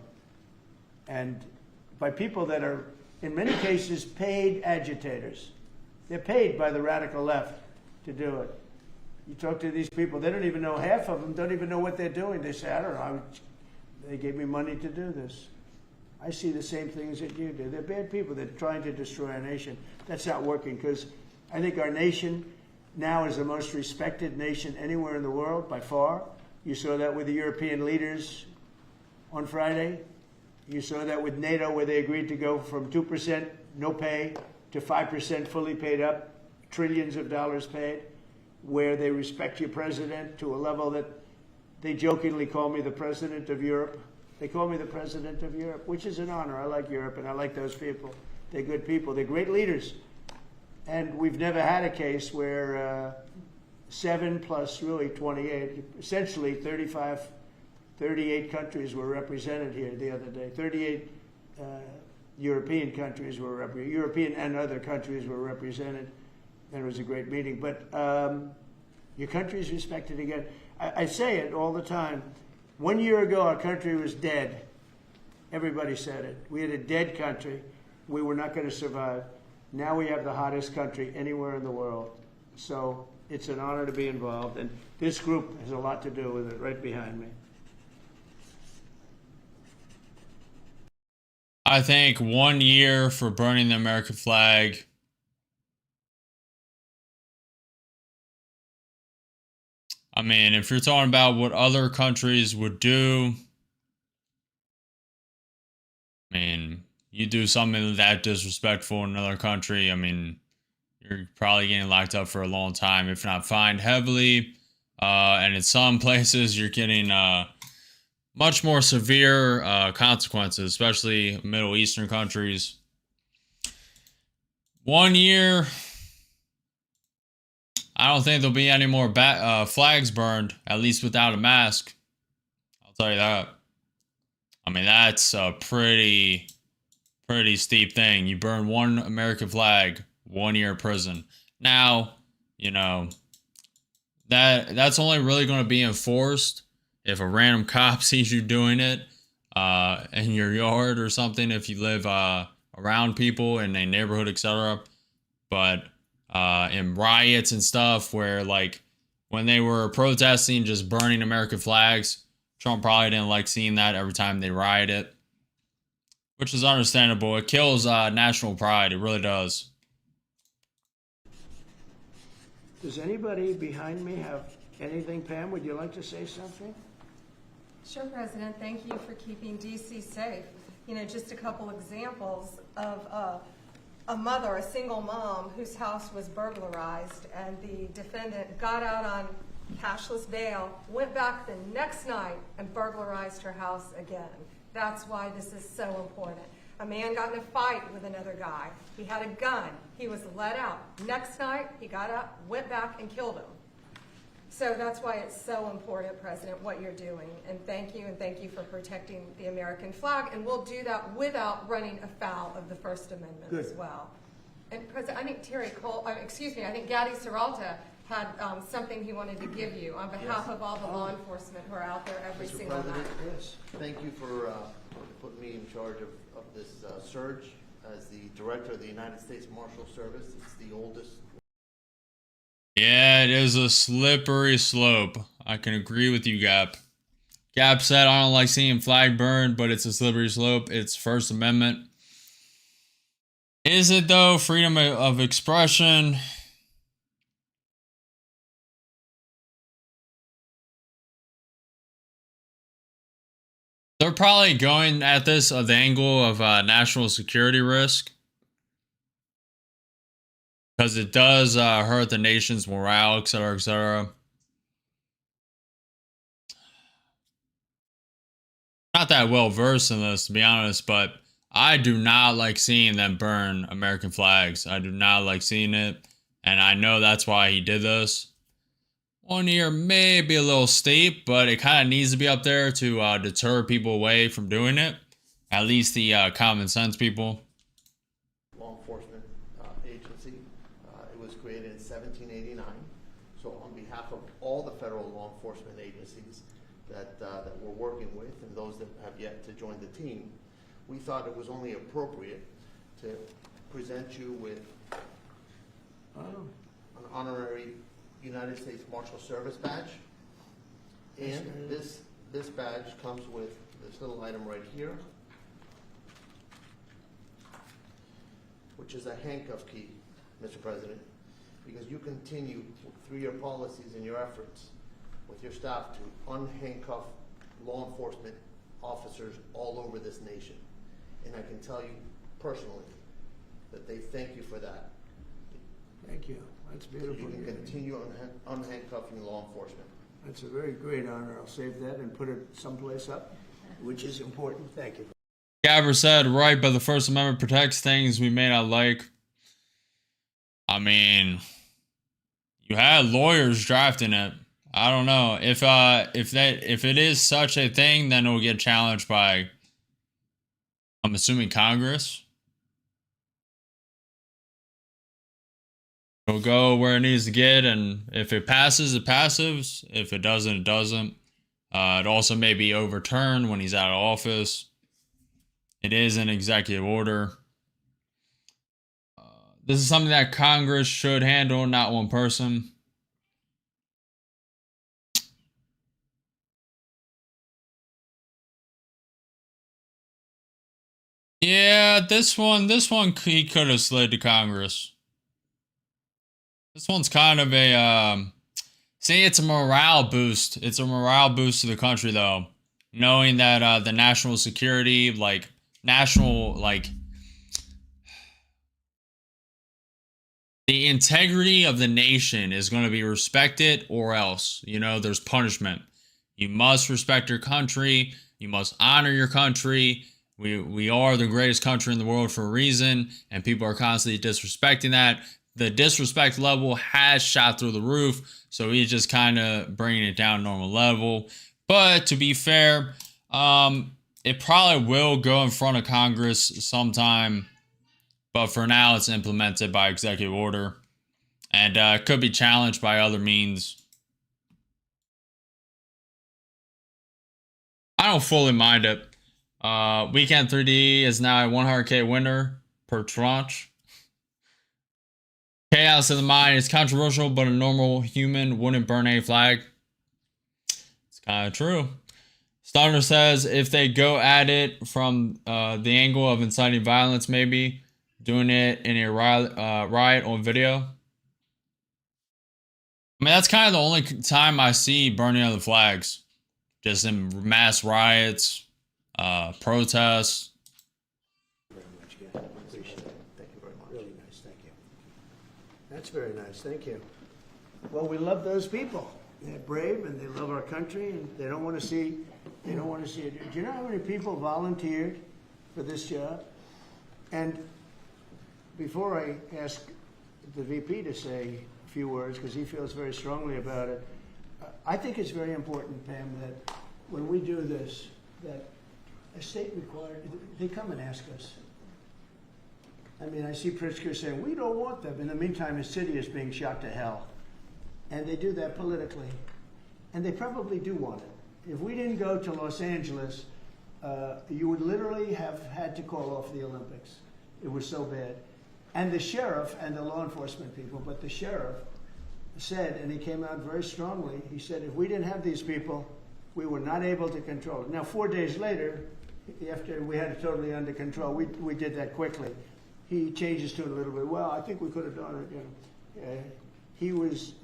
Speaker 2: And by people that are, in many cases, paid agitators. They're paid by the radical left to do it. You talk to these people, they don't even know, half of them don't even know what they're doing. They say, I don't know, they gave me money to do this. I see the same things that you do. They're bad people. They're trying to destroy our nation. That's not working, because I think our nation now is the most respected nation anywhere in the world, by far. You saw that with the European leaders on Friday. You saw that with NATO, where they agreed to go from 2% no pay to 5% fully paid up, trillions of dollars paid, where they respect your president to a level that they jokingly call me the president of Europe. They call me the president of Europe, which is an honor. I like Europe, and I like those people. They're good people. They're great leaders. And we've never had a case where 7 plus really 28, essentially 38 countries were represented here the other day. 38 European countries were represented. European and other countries were represented. And it was a great meeting. But your country is respected again. I say it all the time. 1 year ago, our country was dead. Everybody said it. We had a dead country. We were not going to survive. Now we have the hottest country anywhere in the world. So it's an honor to be involved. And this group has a lot to do with it, right behind me.
Speaker 1: I think 1 year for burning the American flag. I mean, if you're talking about what other countries would do, I mean, you do something that disrespectful in another country, I mean, you're probably getting locked up for a long time, if not fined heavily. And in some places, you're getting much more severe consequences, especially Middle Eastern countries. 1 year, I don't think there'll be any more flags burned, at least without a mask. I'll tell you that. I mean, that's a pretty steep thing. You burn one American flag, 1 year prison. Now, you know, that's only really going to be enforced if a random cop sees you doing it in your yard or something, if you live around people in a neighborhood, etc. But in riots and stuff where, like, when they were protesting, just burning American flags, Trump probably didn't like seeing that every time they rioted, which is understandable. It kills national pride. It really does.
Speaker 2: Does anybody behind me have anything? Pam, would you like to say something?
Speaker 7: Sure, President. Thank you for keeping D.C. safe. You know, just a couple examples of a mother, a single mom, whose house was burglarized, and the defendant got out on cashless bail, went back the next night and burglarized her house again. That's why this is so important. A man got in a fight with another guy. He had a gun. He was let out. Next night, he got up, went back, and killed him. So that's why it's so important, President, what you're doing. And thank you for protecting the American flag. And we'll do that without running afoul of the First Amendment as well. And President, I think I think Gaddy Serralta had something he wanted to give you on behalf of all the law enforcement who are out there every single night.
Speaker 8: Yes, thank you for putting me in charge of this surge as the director of the United States Marshal Service. It's the oldest.
Speaker 1: Yeah, it is a slippery slope. I can agree with you, Gap. Gap said, I don't like seeing flag burned, but it's a slippery slope. It's First Amendment. Is it, though? Freedom of expression. They're probably going at this at the angle of national security risk, because it does hurt the nation's morale, etc., etc. Not that well versed in this, to be honest, but I do not like seeing them burn American flags. I do not like seeing it, and I know that's why he did this. 1 year may be a little steep, but it kind of needs to be up there to deter people away from doing it. At least the common sense people.
Speaker 8: Law enforcement agency. It was created in 1789. So on behalf of all the federal law enforcement agencies that we're working with and those that have yet to join the team, we thought it was only appropriate to present you with an honorary United States Marshal Service badge. And this badge comes with this little item right here, which is a handcuff key, Mr. President, because you continue through your policies and your efforts with your staff to unhandcuff law enforcement officers all over this nation. And I can tell you personally, that they thank you for that.
Speaker 2: Thank you. That's beautiful.
Speaker 8: You can continue unhandcuffing law enforcement.
Speaker 2: That's a very great honor. I'll save that and put it someplace up, which is important. Thank you.
Speaker 1: Gabber said, right, but the First Amendment protects things we may not like. I mean, you had lawyers drafting it. I don't know if it is such a thing, then it will get challenged by, I'm assuming, Congress. It'll go where it needs to get, and if it passes, it passes. If it doesn't, it doesn't. It also may be overturned when he's out of office. It is an executive order. This is something that Congress should handle, not one person. Yeah, this one he could have slid to Congress. This one's kind of a, see, it's a morale boost. It's a morale boost to the country, though. Knowing that the national security, the integrity of the nation is going to be respected, or else, there's punishment. You must respect your country. You must honor your country. We are the greatest country in the world for a reason, and people are constantly disrespecting that. The disrespect level has shot through the roof, so he's just kind of bringing it down to normal level. But to be fair, it probably will go in front of Congress sometime, but for now it's implemented by executive order, and could be challenged by other means. I don't fully mind it. Weekend 3D is now a 100K winner per tranche. Chaos in the mind is controversial, but a normal human wouldn't burn a flag. It's kind of true. Stunner says if they go at it from the angle of inciting violence, maybe doing it in a riot on video. I mean, that's kind of the only time I see burning of the flags. Just in mass riots, protests.
Speaker 2: Very much, again. Appreciate it. Thank you very much. Really nice. Thank you. That's very nice. Thank you. Well, we love those people. They're brave and they love our country, and they don't want to see. They don't want to see it. Do you know how many people volunteered for this job? And before I ask the VP to say a few words, because he feels very strongly about it, I think it's very important, Pam, that when we do this, that a state required, they come and ask us. I mean, I see Pritzker saying, we don't want them. In the meantime, his city is being shot to hell. And they do that politically. And they probably do want it. If we didn't go to Los Angeles, you would literally have had to call off the Olympics. It was so bad. And the sheriff and the law enforcement people, but the sheriff said, and he came out very strongly, he said, if we didn't have these people, we were not able to control it. Now, 4 days later, after we had it totally under control, we did that quickly. He changed his tune a little bit. Well, I think we could have done it.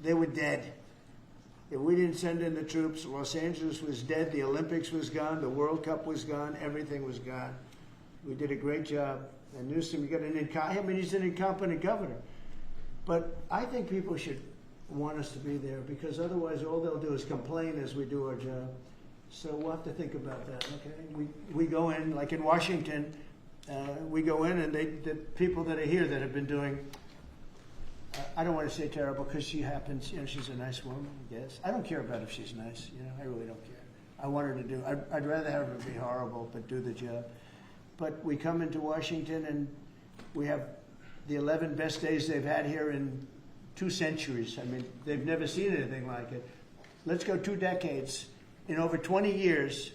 Speaker 2: They were dead. If we didn't send in the troops, Los Angeles was dead, the Olympics was gone, the World Cup was gone, everything was gone. We did a great job. And Newsom, you got he's an incompetent governor. But I think people should want us to be there, because otherwise all they'll do is complain as we do our job. So we'll have to think about that, okay? We go in, like in Washington, we go in and the people that are here that have been doing, I don't want to say terrible, because she happens, she's a nice woman, I guess. I don't care about if she's nice, I really don't care. I want her to do, I'd rather have her be horrible, but do the job. But we come into Washington and we have the 11 best days they've had here in 2 centuries. I mean, they've never seen anything like it. Let's go 2 decades. In over 20 years,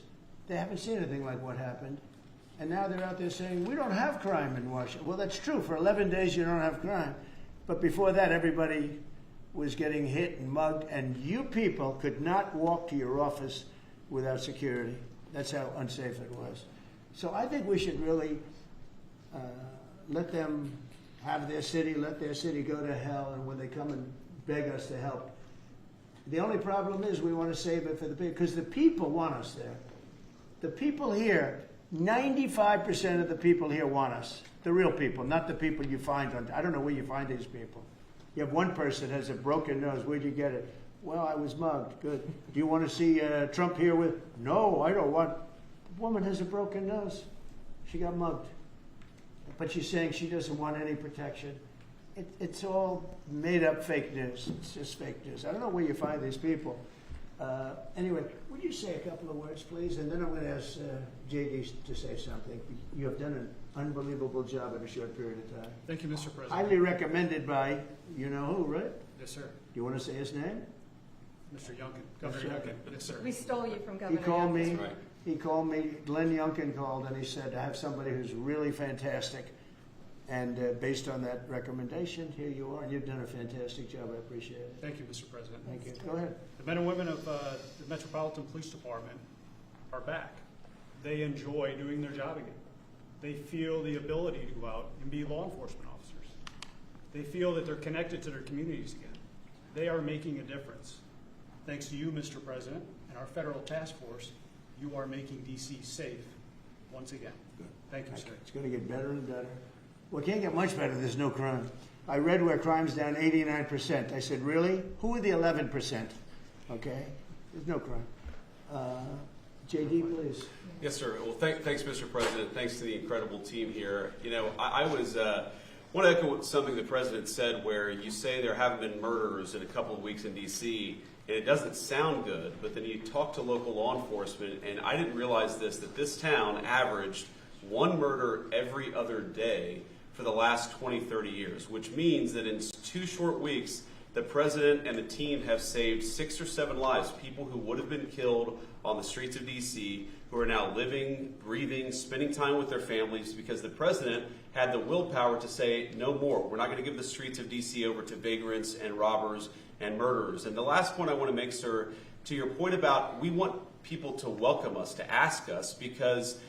Speaker 2: they haven't seen anything like what happened. And now they're out there saying, we don't have crime in Washington. Well, that's true. For 11 days, you don't have crime. But before that, everybody was getting hit and mugged, and you people could not walk to your office without security. That's how unsafe it was. So I think we should really let them have their city, let their city go to hell, and when they come and beg us to help. The only problem is we want to save it for the people, because the people want us there. The people here, 95% of the people here want us. The real people, not the people you find on, I don't know where you find these people. You have one person has a broken nose. Where'd you get it? Well, I was mugged. Good. Do you want to see Trump here with? No, I don't want. The woman has a broken nose. She got mugged. But she's saying she doesn't want any protection. It's all made up fake news. It's just fake news. I don't know where you find these people. Anyway, would you say a couple of words, please? And then I'm going to ask JD to say something. You have done an unbelievable job in a short period of time.
Speaker 9: Thank you, Mr. President.
Speaker 2: Highly recommended by you know who, right?
Speaker 9: Yes, sir.
Speaker 2: Do you want to say his name?
Speaker 9: Mr. Youngkin, Governor Youngkin. Yes, sir.
Speaker 7: We stole you from
Speaker 2: He
Speaker 7: Governor
Speaker 2: called
Speaker 7: Youngkin.
Speaker 2: me. He called me. Glenn Youngkin called and he said, "I have somebody who's really fantastic." And based on that recommendation, here you are. You've done a fantastic job. I appreciate it.
Speaker 9: Thank you, Mr. President.
Speaker 2: Thank you. Go ahead.
Speaker 9: The men and women of the Metropolitan Police Department are back. They enjoy doing their job again. They feel the ability to go out and be law enforcement officers. They feel that they're connected to their communities again. They are making a difference. Thanks to you, Mr. President, and our federal task force, you are making D.C. safe once again. Thank you, sir.
Speaker 2: It's going to get better and better. Well, it can't get much better. There's no crime. I read where crime's down 89%. I said, really? Who are the 11%? Okay? There's no crime. JD, please.
Speaker 10: Yes, sir. Well, thanks, Mr. President. Thanks to the incredible team here. You know, I want to echo something the President said where you say there haven't been murders in a couple of weeks in D.C., and it doesn't sound good, but then you talk to local law enforcement, and I didn't realize that this town averaged one murder every other day for the last 20, 30 years, which means that in 2 short weeks, the President and the team have saved 6 or 7 lives, people who would have been killed on the streets of D.C., who are now living, breathing, spending time with their families because the President had the willpower to say, no more. We're not going to give the streets of D.C. over to vagrants and robbers and murderers. And the last point I want to make, sir, to your point about we want people to welcome us, to ask us, because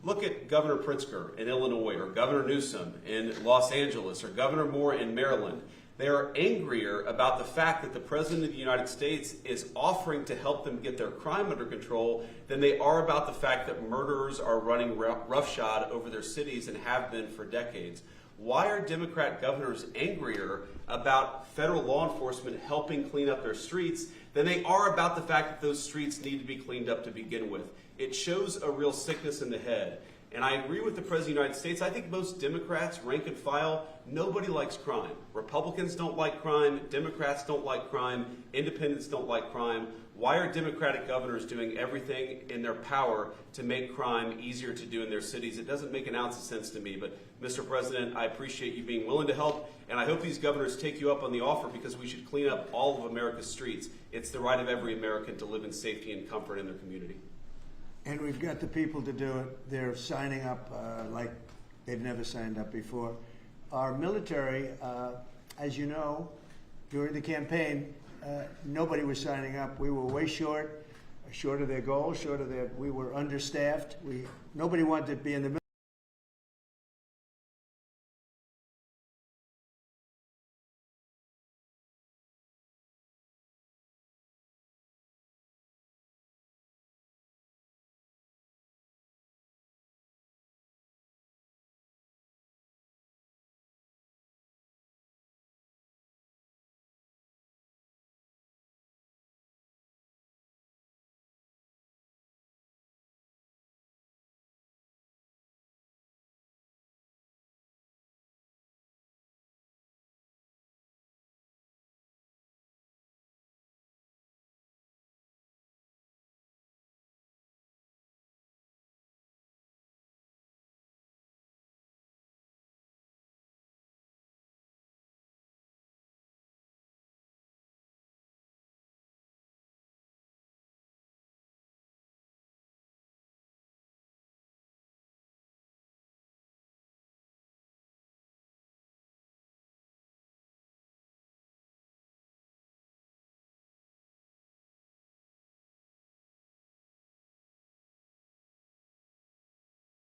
Speaker 10: look at Governor Pritzker in Illinois, or Governor Newsom in Los Angeles, or Governor Moore in Maryland. They are angrier about the fact that the President of the United States is offering to help them get their crime under control than they are about the fact that murderers are running roughshod over their cities and have been for decades. Why are Democrat governors angrier about federal law enforcement helping clean up their streets than they are about the fact that those streets need to be cleaned up to begin with? It shows a real sickness in the head. And I agree with the President of the United States. I think most Democrats, rank and file, nobody likes crime. Republicans don't like crime. Democrats don't like crime. Independents don't like crime. Why are Democratic governors doing everything in their power to make crime easier to do in their cities? It doesn't make an ounce of sense to me. But, Mr. President, I appreciate you being willing to help. And I hope these governors take you up on the offer because we should clean up all of America's streets. It's the right of every American to live in safety and comfort in their community.
Speaker 2: And we've got the people to do it. They're signing up like they've never signed up before. Our military, as you know, during the campaign, nobody was signing up. We were way short of their goal, we were understaffed. Nobody wanted to be in the military.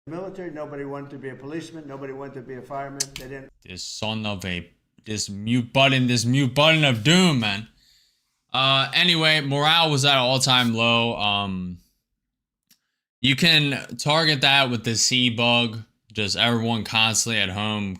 Speaker 2: Military, nobody wanted to be a policeman, nobody wanted to be a fireman. They didn't.
Speaker 1: This mute button of doom, man. Anyway, morale was at an all-time low. You can target that with the C bug. just everyone constantly at home,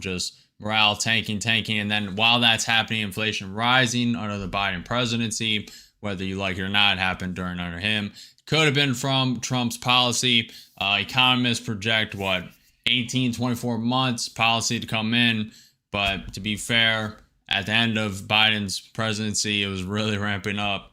Speaker 1: just morale tanking. And then while that's happening, inflation rising under the Biden presidency, whether you like it or not, it happened under him. Could have been from Trump's policy. Economists project, 18-24 months policy to come in. But to be fair, at the end of Biden's presidency, it was really ramping up.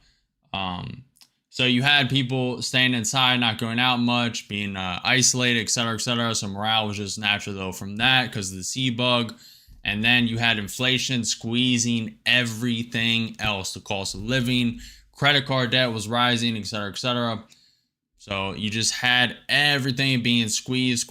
Speaker 1: So you had people staying inside, not going out much, being isolated, et cetera, et cetera. So morale was just natural, though, from that because of the sea bug. And then you had inflation squeezing everything else, the cost of living, credit card debt was rising, et cetera, et cetera. So you just had everything being squeezed.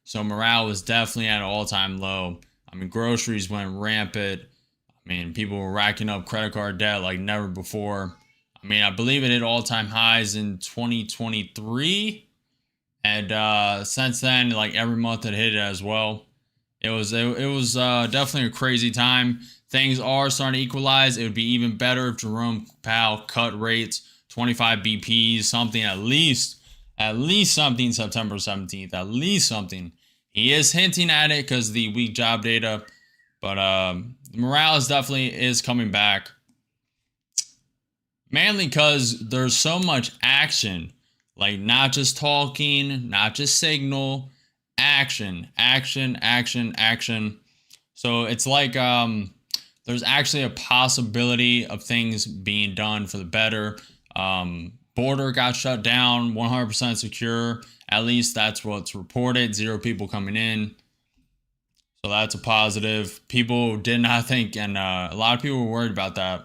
Speaker 1: So morale was definitely at an all-time low. I mean, groceries went rampant. I mean, people were racking up credit card debt like never before. I mean, I believe it hit all-time highs in 2023. And since then, like every month it hit it as well. It was definitely a crazy time. Things are starting to equalize. It would be even better if Jerome Powell cut rates 25 BPs, something at least something September 17th, at least something. He is hinting at it because of the weak job data, but morale definitely is coming back. Mainly because there's so much action, like not just talking, not just signal, action. So it's like there's actually a possibility of things being done for the better. Border got shut down, 100% secure. At least that's what's reported. 0 people coming in. So that's a positive. People did not think, and a lot of people were worried about that.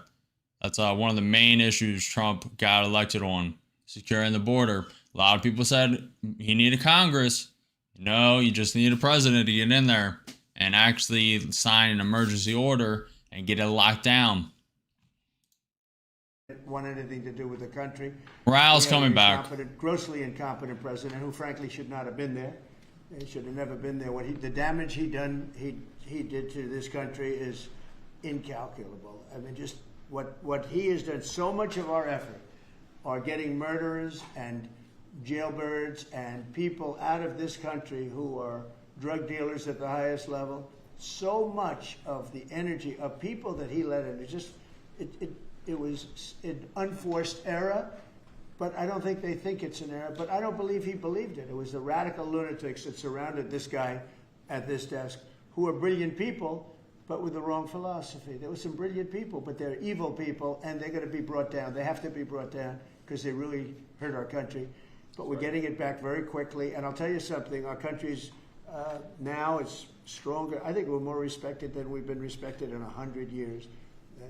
Speaker 1: That's one of the main issues Trump got elected on, securing the border. A lot of people said he needed Congress. No, you just need a president to get in there and actually sign an emergency order and get it locked down.
Speaker 2: Want anything to do with the country.
Speaker 1: Morale's coming back.
Speaker 2: Grossly incompetent president who frankly should not have been there. He should have never been there. The damage he did to this country is incalculable. I mean, just what he has done. So much of our effort are getting murderers and jailbirds and people out of this country who are drug dealers at the highest level. So much of the energy of people that he let in, it was an unforced error, but I don't think they think it's an error. But I don't believe he believed it. It was the radical lunatics that surrounded this guy at this desk, who are brilliant people, but with the wrong philosophy. There were some brilliant people, but they're evil people, and they're going to be brought down. They have to be brought down because they really hurt our country. But we're getting it back very quickly. And I'll tell you something, our country's now is stronger. I think we're more respected than we've been respected in 100 years.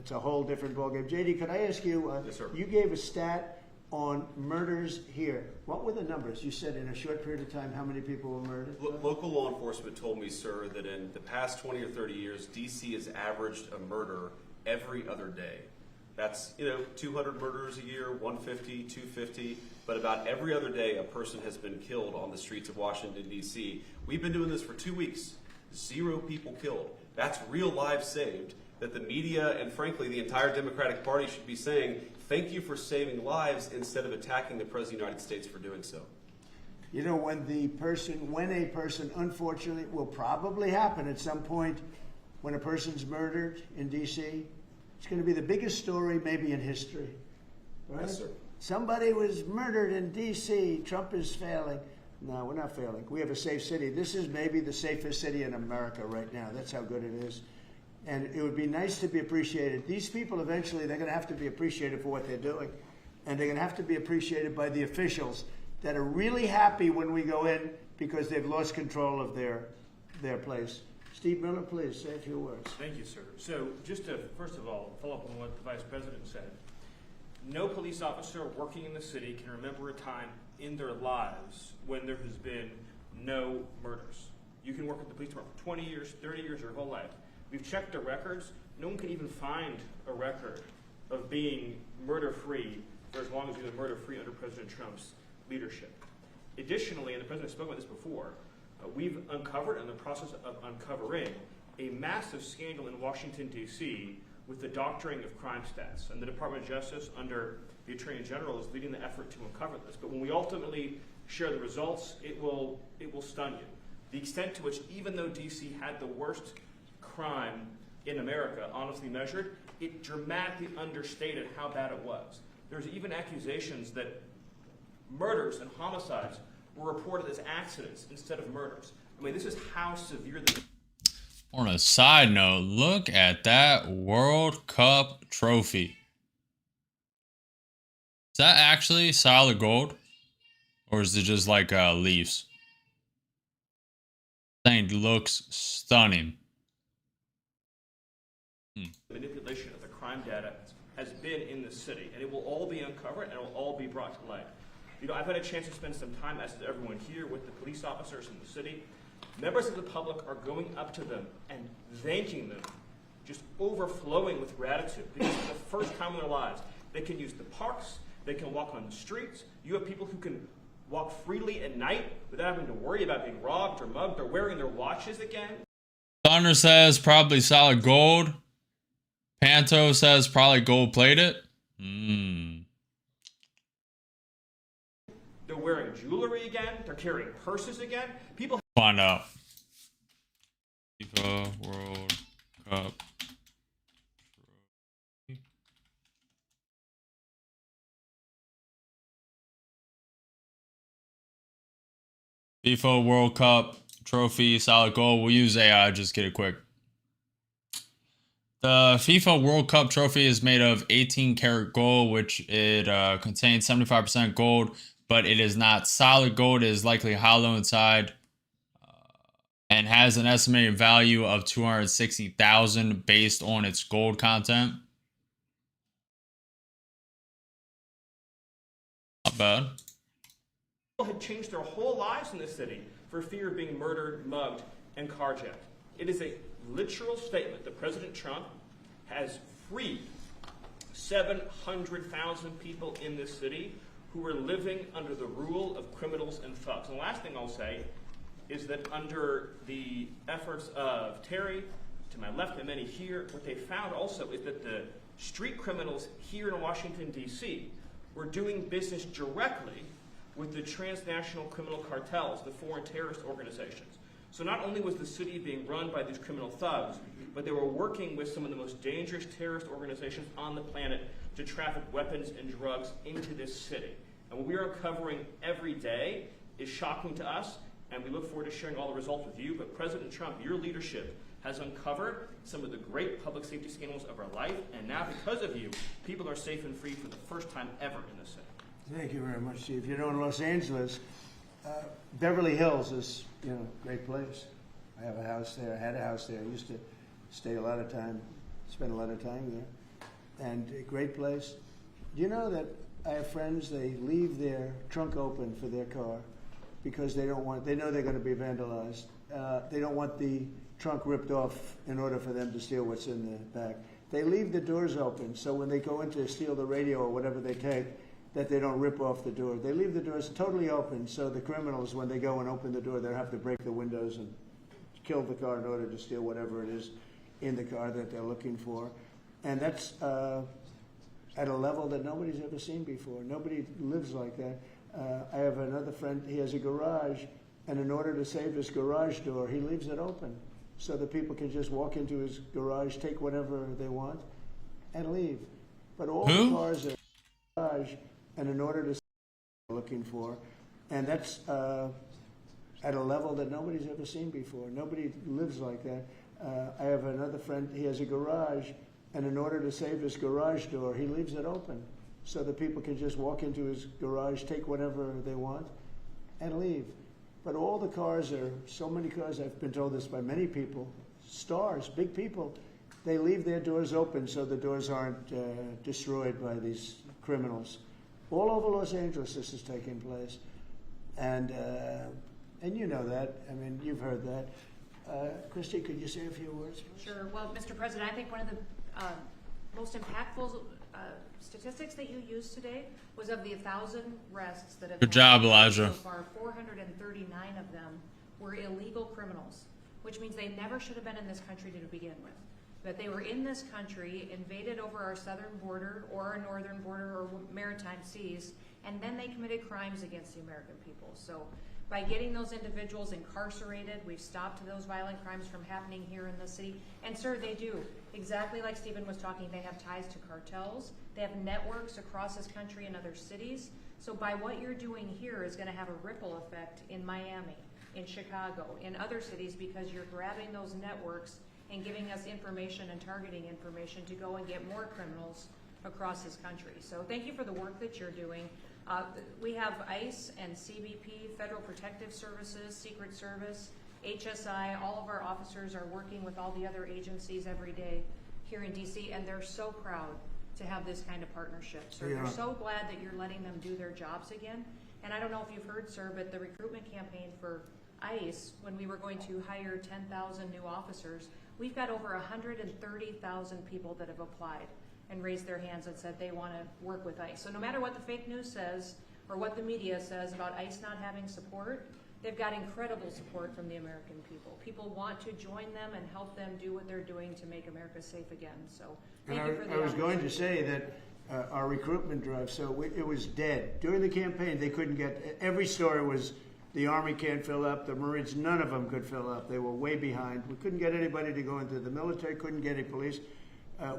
Speaker 2: It's a whole different ballgame. JD, could I ask you,
Speaker 10: Yes, sir.
Speaker 2: You gave a stat on murders here. What were the numbers? You said in a short period of time, how many people were murdered?
Speaker 10: Local law enforcement told me, sir, that in the past 20 or 30 years, D.C. has averaged a murder every other day. That's, 200 murders a year, 150, 250, but about every other day a person has been killed on the streets of Washington, D.C. We've been doing this for 2 weeks. 0 people killed. That's real lives saved. That the media and, frankly, the entire Democratic Party should be saying, thank you for saving lives instead of attacking the President of the United States for doing so.
Speaker 2: When a person, unfortunately, will probably happen at some point when a person's murdered in D.C., it's going to be the biggest story maybe in history. Right?
Speaker 10: Yes, sir.
Speaker 2: Somebody was murdered in D.C. Trump is failing. No, we're not failing. We have a safe city. This is maybe the safest city in America right now. That's how good it is. And it would be nice to be appreciated. These people eventually, they're going to have to be appreciated for what they're doing. And they're going to have to be appreciated by the officials that are really happy when we go in because they've lost control of their place. Steve Miller, please say a few words.
Speaker 11: Thank you, sir. So just to, first of all, follow up on what the Vice President said. No police officer working in the city can remember a time in their lives when there has been no murders. You can work at the police department for 20 years, 30 years, your whole life. We've checked the records. No one can even find a record of being murder-free for as long as you've been murder-free under President Trump's leadership. Additionally, and the President spoke about this before, we've uncovered, in the process of uncovering, a massive scandal in Washington, D.C. with the doctoring of crime stats. And the Department of Justice, under the Attorney General, is leading the effort to uncover this. But when we ultimately share the results, it will stun you. The extent to which, even though DC had the worst crime in America, honestly measured, it dramatically understated how bad it was. There's even accusations that murders and homicides were reported as accidents instead of murders. I mean, this is how severe this.
Speaker 1: On a side note, look at that World Cup trophy. Is that actually solid gold? Or is it just like leaves? Thing looks stunning.
Speaker 11: Manipulation of the crime data has been in the city, and it will all be uncovered and it will all be brought to light. You know, I've had a chance to spend some time, as has everyone here, with the police officers in the city. Members of the public are going up to them and thanking them, just overflowing with gratitude, because for the first time in their lives, they can use the parks, they can walk on the streets. You have people who can walk freely at night without having to worry about being robbed or mugged or wearing their watches again.
Speaker 1: Thunder says probably solid gold. Panto says probably gold plated.
Speaker 11: They're wearing jewelry again. They're carrying purses again. People
Speaker 1: Find out. FIFA World Cup. FIFA World Cup trophy, solid gold. We'll use AI, just get it quick. The FIFA World Cup trophy is made of 18 karat gold, which it contains 75% gold, but it is not solid gold. It is likely hollow inside and has an estimated value of $260,000 based on its gold content. Not bad.
Speaker 11: People had changed their whole lives in this city for fear of being murdered, mugged, and carjacked. It is a literal statement that President Trump has freed 700,000 people in this city who were living under the rule of criminals and thugs. And the last thing I'll say is that under the efforts of Terry, to my left and many here, what they found also is that the street criminals here in Washington, D.C. were doing business directly with the transnational criminal cartels, the foreign terrorist organizations. So not only was the city being run by these criminal thugs, but they were working with some of the most dangerous terrorist organizations on the planet to traffic weapons and drugs into this city. And what we are uncovering every day is shocking to us, and we look forward to sharing all the results with you. But President Trump, your leadership has uncovered some of the great public safety scandals of our life, and now because of you, people are safe and free for the first time ever in this city.
Speaker 2: Thank you very much, Steve. You know, in Los Angeles, Beverly Hills is, you know, a great place. I have a house there. I had a house there. I used to stay a lot of time, spend a lot of time there. And a great place. Do you know that I have friends, they leave their trunk open for their car because they don't want, they know they're going to be vandalized. They don't want the trunk ripped off in order for them to steal what's in the back. They leave the doors open so when they go in to steal the radio or whatever they take, that they don't rip off the door. They leave the doors totally open so the criminals, when they go and open the door, they'll have to break the windows and kill the car in order to steal whatever it is in the car that they're looking for. And that's at a level that nobody's ever seen before. Nobody lives like that. I have another friend, he has a garage, and in order to save his garage door, he leaves it open so that people can just walk into his garage, take whatever they want, and leave. But all the cars are in the garage, and in order to looking for, and that's at a level that nobody's ever seen before. Nobody lives like that. I have another friend, he has a garage, and in order to save his garage door, he leaves it open so that people can just walk into his garage, take whatever they want, and leave. But all the cars are, so many cars, I've been told this by many people, stars, big people, they leave their doors open so the doors aren't destroyed by these criminals. All over Los Angeles this is taking place. And you know that. I mean, you've heard that. Christy, could you say a few words?
Speaker 5: Sure. Well, Mr. President, I think one of the most impactful statistics that you used today was of the 1,000 arrests that have
Speaker 1: Good job, Elijah.
Speaker 5: so far, 439 of them were illegal criminals, which means they never should have been in this country to begin with. that they were in this country, invaded over our southern border or our northern border or maritime seas, and then they committed crimes against the American people. So by getting those individuals incarcerated, we've stopped those violent crimes from happening here in the city. And sir, they do. Exactly like Stephen was talking, they have ties to cartels. They have networks across this country and other cities. So by what you're doing here is going to have a ripple effect in Miami, in Chicago, in other cities, because you're grabbing those networks and giving us information and targeting information to go and get more criminals across this country. So thank you for the work that you're doing. We have ICE and CBP, Federal Protective Services, Secret Service, HSI, all of our officers are working with all the other agencies every day here in DC, and they're so proud to have this kind of partnership. So
Speaker 2: Yeah.
Speaker 5: we're so glad that you're letting them do their jobs again. And I don't know if you've heard, sir, but the recruitment campaign for ICE, when we were going to hire 10,000 new officers, we've got over 130,000 people that have applied and raised their hands and said they want to work with ICE. So no matter what the fake news says or what the media says about ICE not having support, they've got incredible support from the American people. People want to join them and help them do what they're doing to make America safe again. So thank you for the
Speaker 2: I was going to
Speaker 5: opportunity.
Speaker 2: say that our recruitment drive, it was dead. During the campaign, they couldn't get, every story was the Army can't fill up, the Marines, none of them could fill up. They were way behind. We couldn't get anybody to go into the military, couldn't get any police.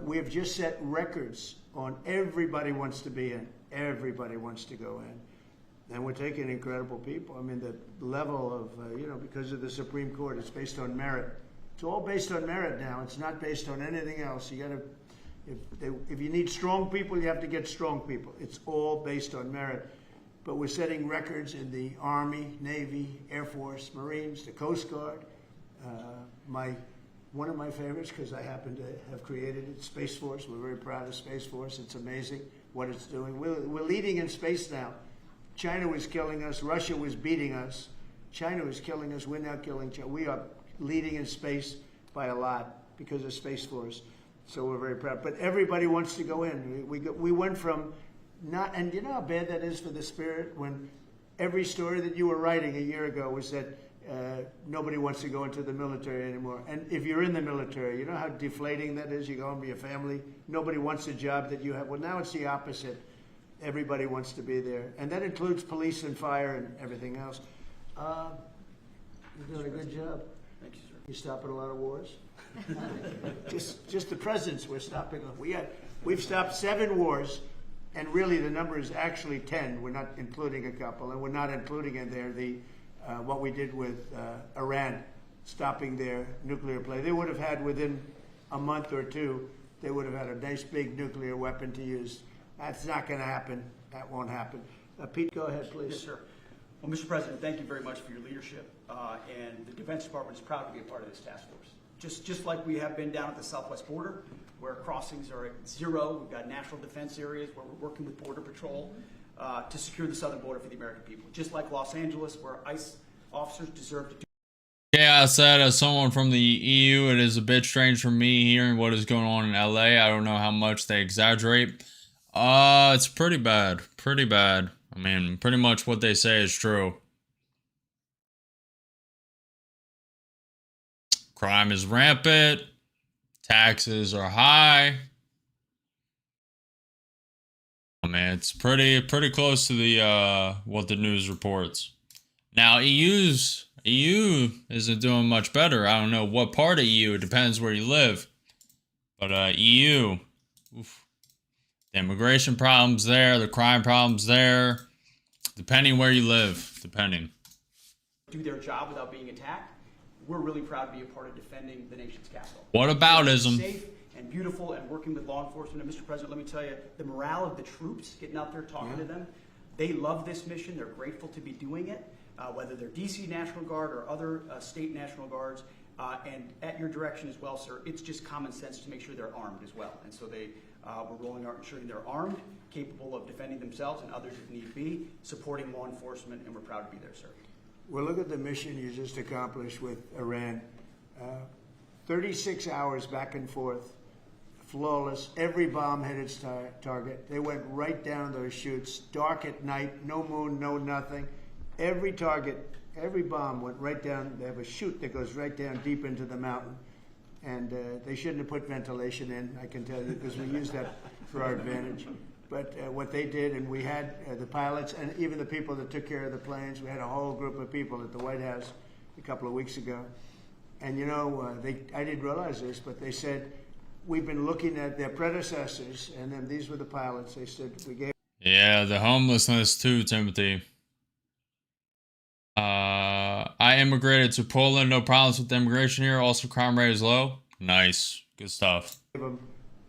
Speaker 2: We have just set records on everybody wants to be in. Everybody wants to go in. And we're taking incredible people. I mean, the level of, because of the Supreme Court, it's based on merit. It's all based on merit now. It's not based on anything else. You got to, if you need strong people, you have to get strong people. It's all based on merit. But we're setting records in the Army, Navy, Air Force, Marines, the Coast Guard. One of my favorites, because I happen to have created it, Space Force. We're very proud of Space Force. It's amazing what it's doing. We're leading in space now. China was killing us. Russia was beating us. China was killing us. We're now killing China. We are leading in space by a lot because of Space Force. So we're very proud. But everybody wants to go in. We went from not, and you know how bad that is for the spirit when every story that you were writing a year ago was that nobody wants to go into the military anymore. And if you're in the military, you know how deflating that is? You go and be a family. Nobody wants a job that you have. Well, now it's the opposite. Everybody wants to be there. And that includes police and fire and everything else. You're doing a good job.
Speaker 3: Thank you, sir.
Speaker 2: You're stopping a lot of wars. just the presidents we're stopping. We've stopped 7 wars, and really the number is actually 10. We're not including a couple, and we're not including in there what we did with Iran, stopping their nuclear play. They would have had within a month or two, they would have had a nice big nuclear weapon to use. That's not going to happen. That won't happen. Pete, go ahead, please.
Speaker 12: Yes, sir. Well, Mr. President, thank you very much for your leadership. And the Defense Department is proud to be a part of this task force. Just like we have been down at the southwest border, where crossings are at 0. We've got national defense areas where we're working with Border Patrol to secure the southern border for the American people. Just like Los Angeles, where ICE officers deserve to do.
Speaker 1: Yeah, I said as someone from the EU, it is a bit strange for me hearing what is going on in LA. I don't know how much they exaggerate. It's pretty bad. Pretty bad. I mean, pretty much what they say is true. Crime is rampant. Taxes are high. I mean, it's pretty close to the what the news reports. Now, EU isn't doing much better. I don't know what part of EU. It depends where you live. But EU, oof. The immigration problems there, the crime problems there, depending where you live, depending.
Speaker 12: Do their job without being attacked. We're really proud to be a part of defending the nation's capital.
Speaker 1: What aboutism?
Speaker 12: Safe and beautiful and working with law enforcement. And Mr. President, let me tell you, the morale of the troops, getting out there talking to them, they love this mission. They're grateful to be doing it, whether they're DC National Guard or other state National Guards. And at your direction as well, sir, it's just common sense to make sure they're armed as well. And so we're rolling out ensuring they're armed, capable of defending themselves and others if need be, supporting law enforcement, and we're proud to be there, sir.
Speaker 2: Well, look at the mission you just accomplished with Iran. 36 hours back and forth, flawless. Every bomb hit its target. They went right down those chutes, dark at night, no moon, no nothing. Every target, every bomb went right down. They have a chute that goes right down deep into the mountain. and they shouldn't have put ventilation in, I can tell you, because we used that for our advantage. But what they did, and we had the pilots and even the people that took care of the planes, we had a whole group of people at the White House a couple of weeks ago. And you know, I didn't realize this, but they said, we've been looking at their predecessors, and then these were the pilots. They said, we gave...
Speaker 1: Yeah, the homelessness too, Timothy. I immigrated to Poland, no problems with immigration here. Also, crime rate is low. Nice. Good stuff.
Speaker 2: Gave them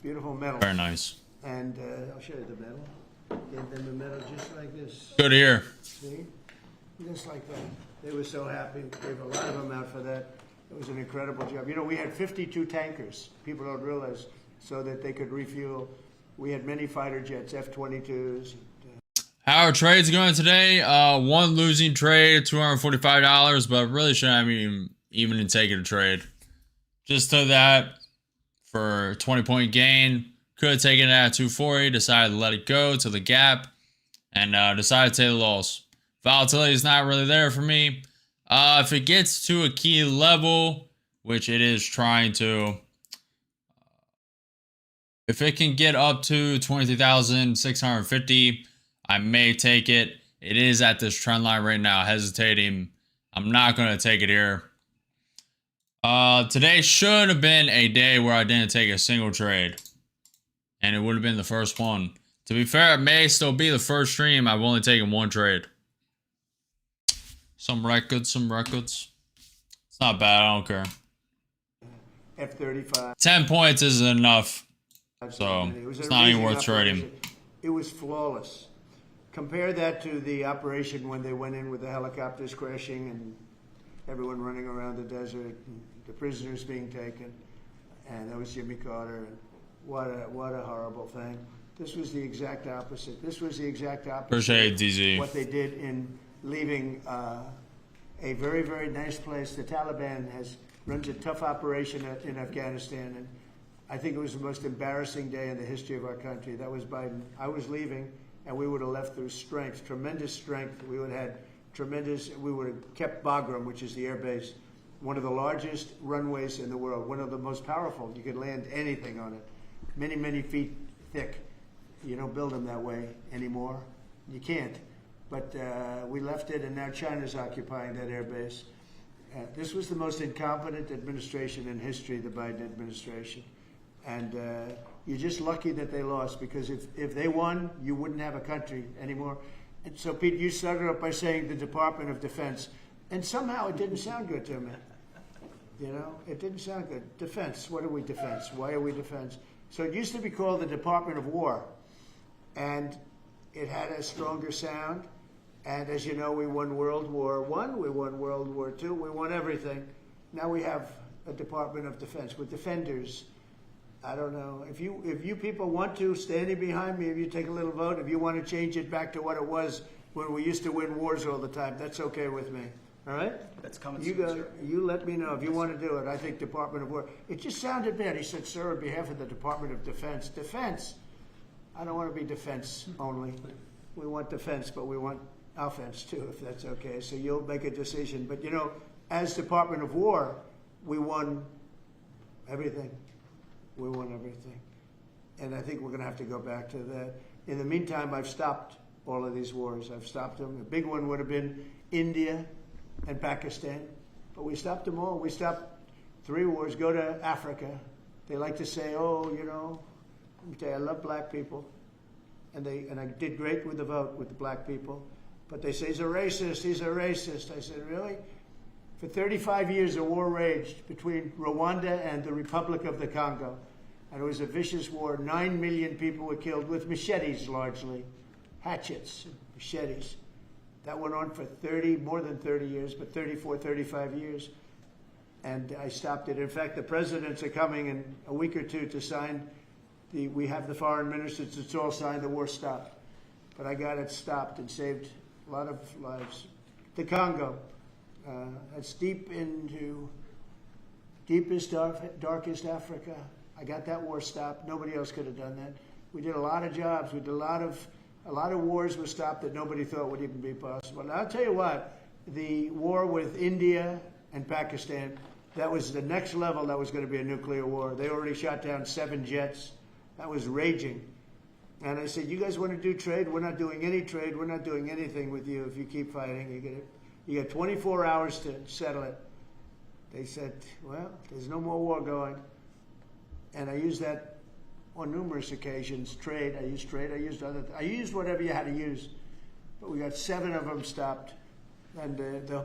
Speaker 2: beautiful medals.
Speaker 1: Very nice.
Speaker 2: And I'll show you the medal. Gave them a medal just like this.
Speaker 1: Good to hear.
Speaker 2: See? Just like that. They were so happy. Gave a lot of them out for that. It was an incredible job. You know, we had 52 tankers. People don't realize, so that they could refuel. We had many fighter jets, F-22s.
Speaker 1: How are trades going today? One losing trade, $245, but really shouldn't have even taken a trade. Just to that for 20-point gain. Could have taken it at 240, decided to let it go to the gap, and decided to take the loss. Volatility is not really there for me. If it gets to a key level, which it is trying to, if it can get up to 23,650, I may take it. It is at this trend line right now, hesitating. I'm not going to take it here. Today should have been a day where I didn't take a single trade. And it would have been the first one. To be fair, it may still be the first stream. I've only taken one trade. Some records. It's not bad. I don't care.
Speaker 2: F-35.
Speaker 1: 10 points isn't enough. So it's not even worth trading.
Speaker 2: It was flawless. Compare that to the operation when they went in with the helicopters crashing and everyone running around the desert, and the prisoners being taken, and that was Jimmy Carter. And what a horrible thing. This was the exact opposite. This was the exact opposite.
Speaker 1: Appreciate it, DZ.
Speaker 2: What they did in leaving a very, very nice place. The Taliban runs a tough operation in Afghanistan, and I think it was the most embarrassing day in the history of our country. That was Biden. I was leaving, and we would have left through strength, tremendous strength. We would have kept Bagram, which is the air base, one of the largest runways in the world, one of the most powerful. You could land anything on it, many, many feet thick. You don't build them that way anymore. You can't. But we left it, and now China's occupying that air base. This was the most incompetent administration in history, the Biden administration. And you're just lucky that they lost, because if they won, you wouldn't have a country anymore. And so, Pete, you started up by saying the Department of Defense, and somehow it didn't sound good to me. You know, it didn't sound good. Defense, what are we defense? Why are we defense? So it used to be called the Department of War, and it had a stronger sound. And as you know, we won World War I, we won World War II, we won everything. Now we have a Department of Defense with defenders. I don't know. If you people want to, standing behind me, if you take a little vote, if you want to change it back to what it was when we used to win wars all the time, that's okay with me. All right?
Speaker 12: That's coming soon, sir.
Speaker 2: You let me know if you want to do it. I think Department of War. It just sounded bad. He said, sir, on behalf of the Department of Defense. Defense. I don't want to be defense only. We want defense, but we want offense too, if that's okay. So you'll make a decision. But you know, as Department of War, we won everything. We won everything. And I think we're going to have to go back to that. In the meantime, I've stopped all of these wars. I've stopped them. The big one would have been India and Pakistan. But we stopped them all. We stopped 3 wars. Go to Africa. They like to say, oh, you know, let me tell you, I love black people. And I did great with the vote with the black people. But they say he's a racist, he's a racist. I said, really? For 35 years, a war raged between Rwanda and the Republic of the Congo. And it was a vicious war. 9 million people were killed with machetes, largely. Hatchets, machetes. That went on for more than 30 years, but 34, 35 years. And I stopped it. In fact, the presidents are coming in a week or two to sign we have the foreign ministers, it's all signed, the war stopped. But I got it stopped and saved a lot of lives. The Congo, that's deepest, darkest Africa. I got that war stopped. Nobody else could have done that. We did a lot of jobs. We did a lot of wars were stopped that nobody thought would even be possible. Now, I'll tell you what, the war with India and Pakistan That was the next level. That was going to be a nuclear war. They already shot down 7 jets. That was raging. And I said, you guys want to do trade? We're not doing any trade. We're not doing anything with you if you keep fighting. You got 24 hours to settle it. They said, well, there's no more war going. And I used that on numerous occasions. Trade. I used whatever you had to use. But we got 7 of them stopped. And the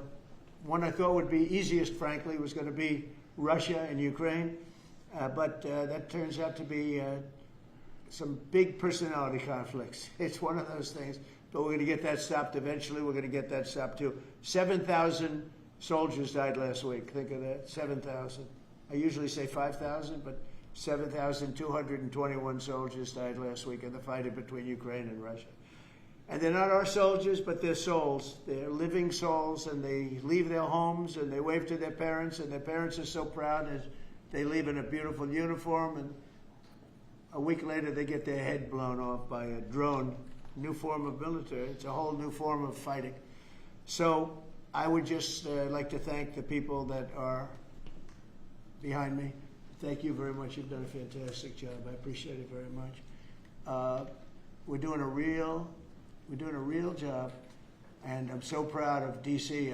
Speaker 2: one I thought would be easiest, frankly, was going to be Russia and Ukraine. But that turns out to be some big personality conflicts. It's one of those things. But we're going to get that stopped eventually. We're going to get that stopped too. 7,000 soldiers died last week. Think of that, 7,000. I usually say 5,000, but 7,221 soldiers died last week in the fighting between Ukraine and Russia. And they're not our soldiers, but they're souls. They're living souls, and they leave their homes, and they wave to their parents, and their parents are so proud as they leave in a beautiful uniform, and a week later they get their head blown off by a drone. New form of military. It's a whole new form of fighting. So I would just like to thank the people that are behind me. Thank you very much. You've done a fantastic job. I appreciate it very much. We're doing a real job, and I'm so proud of DC.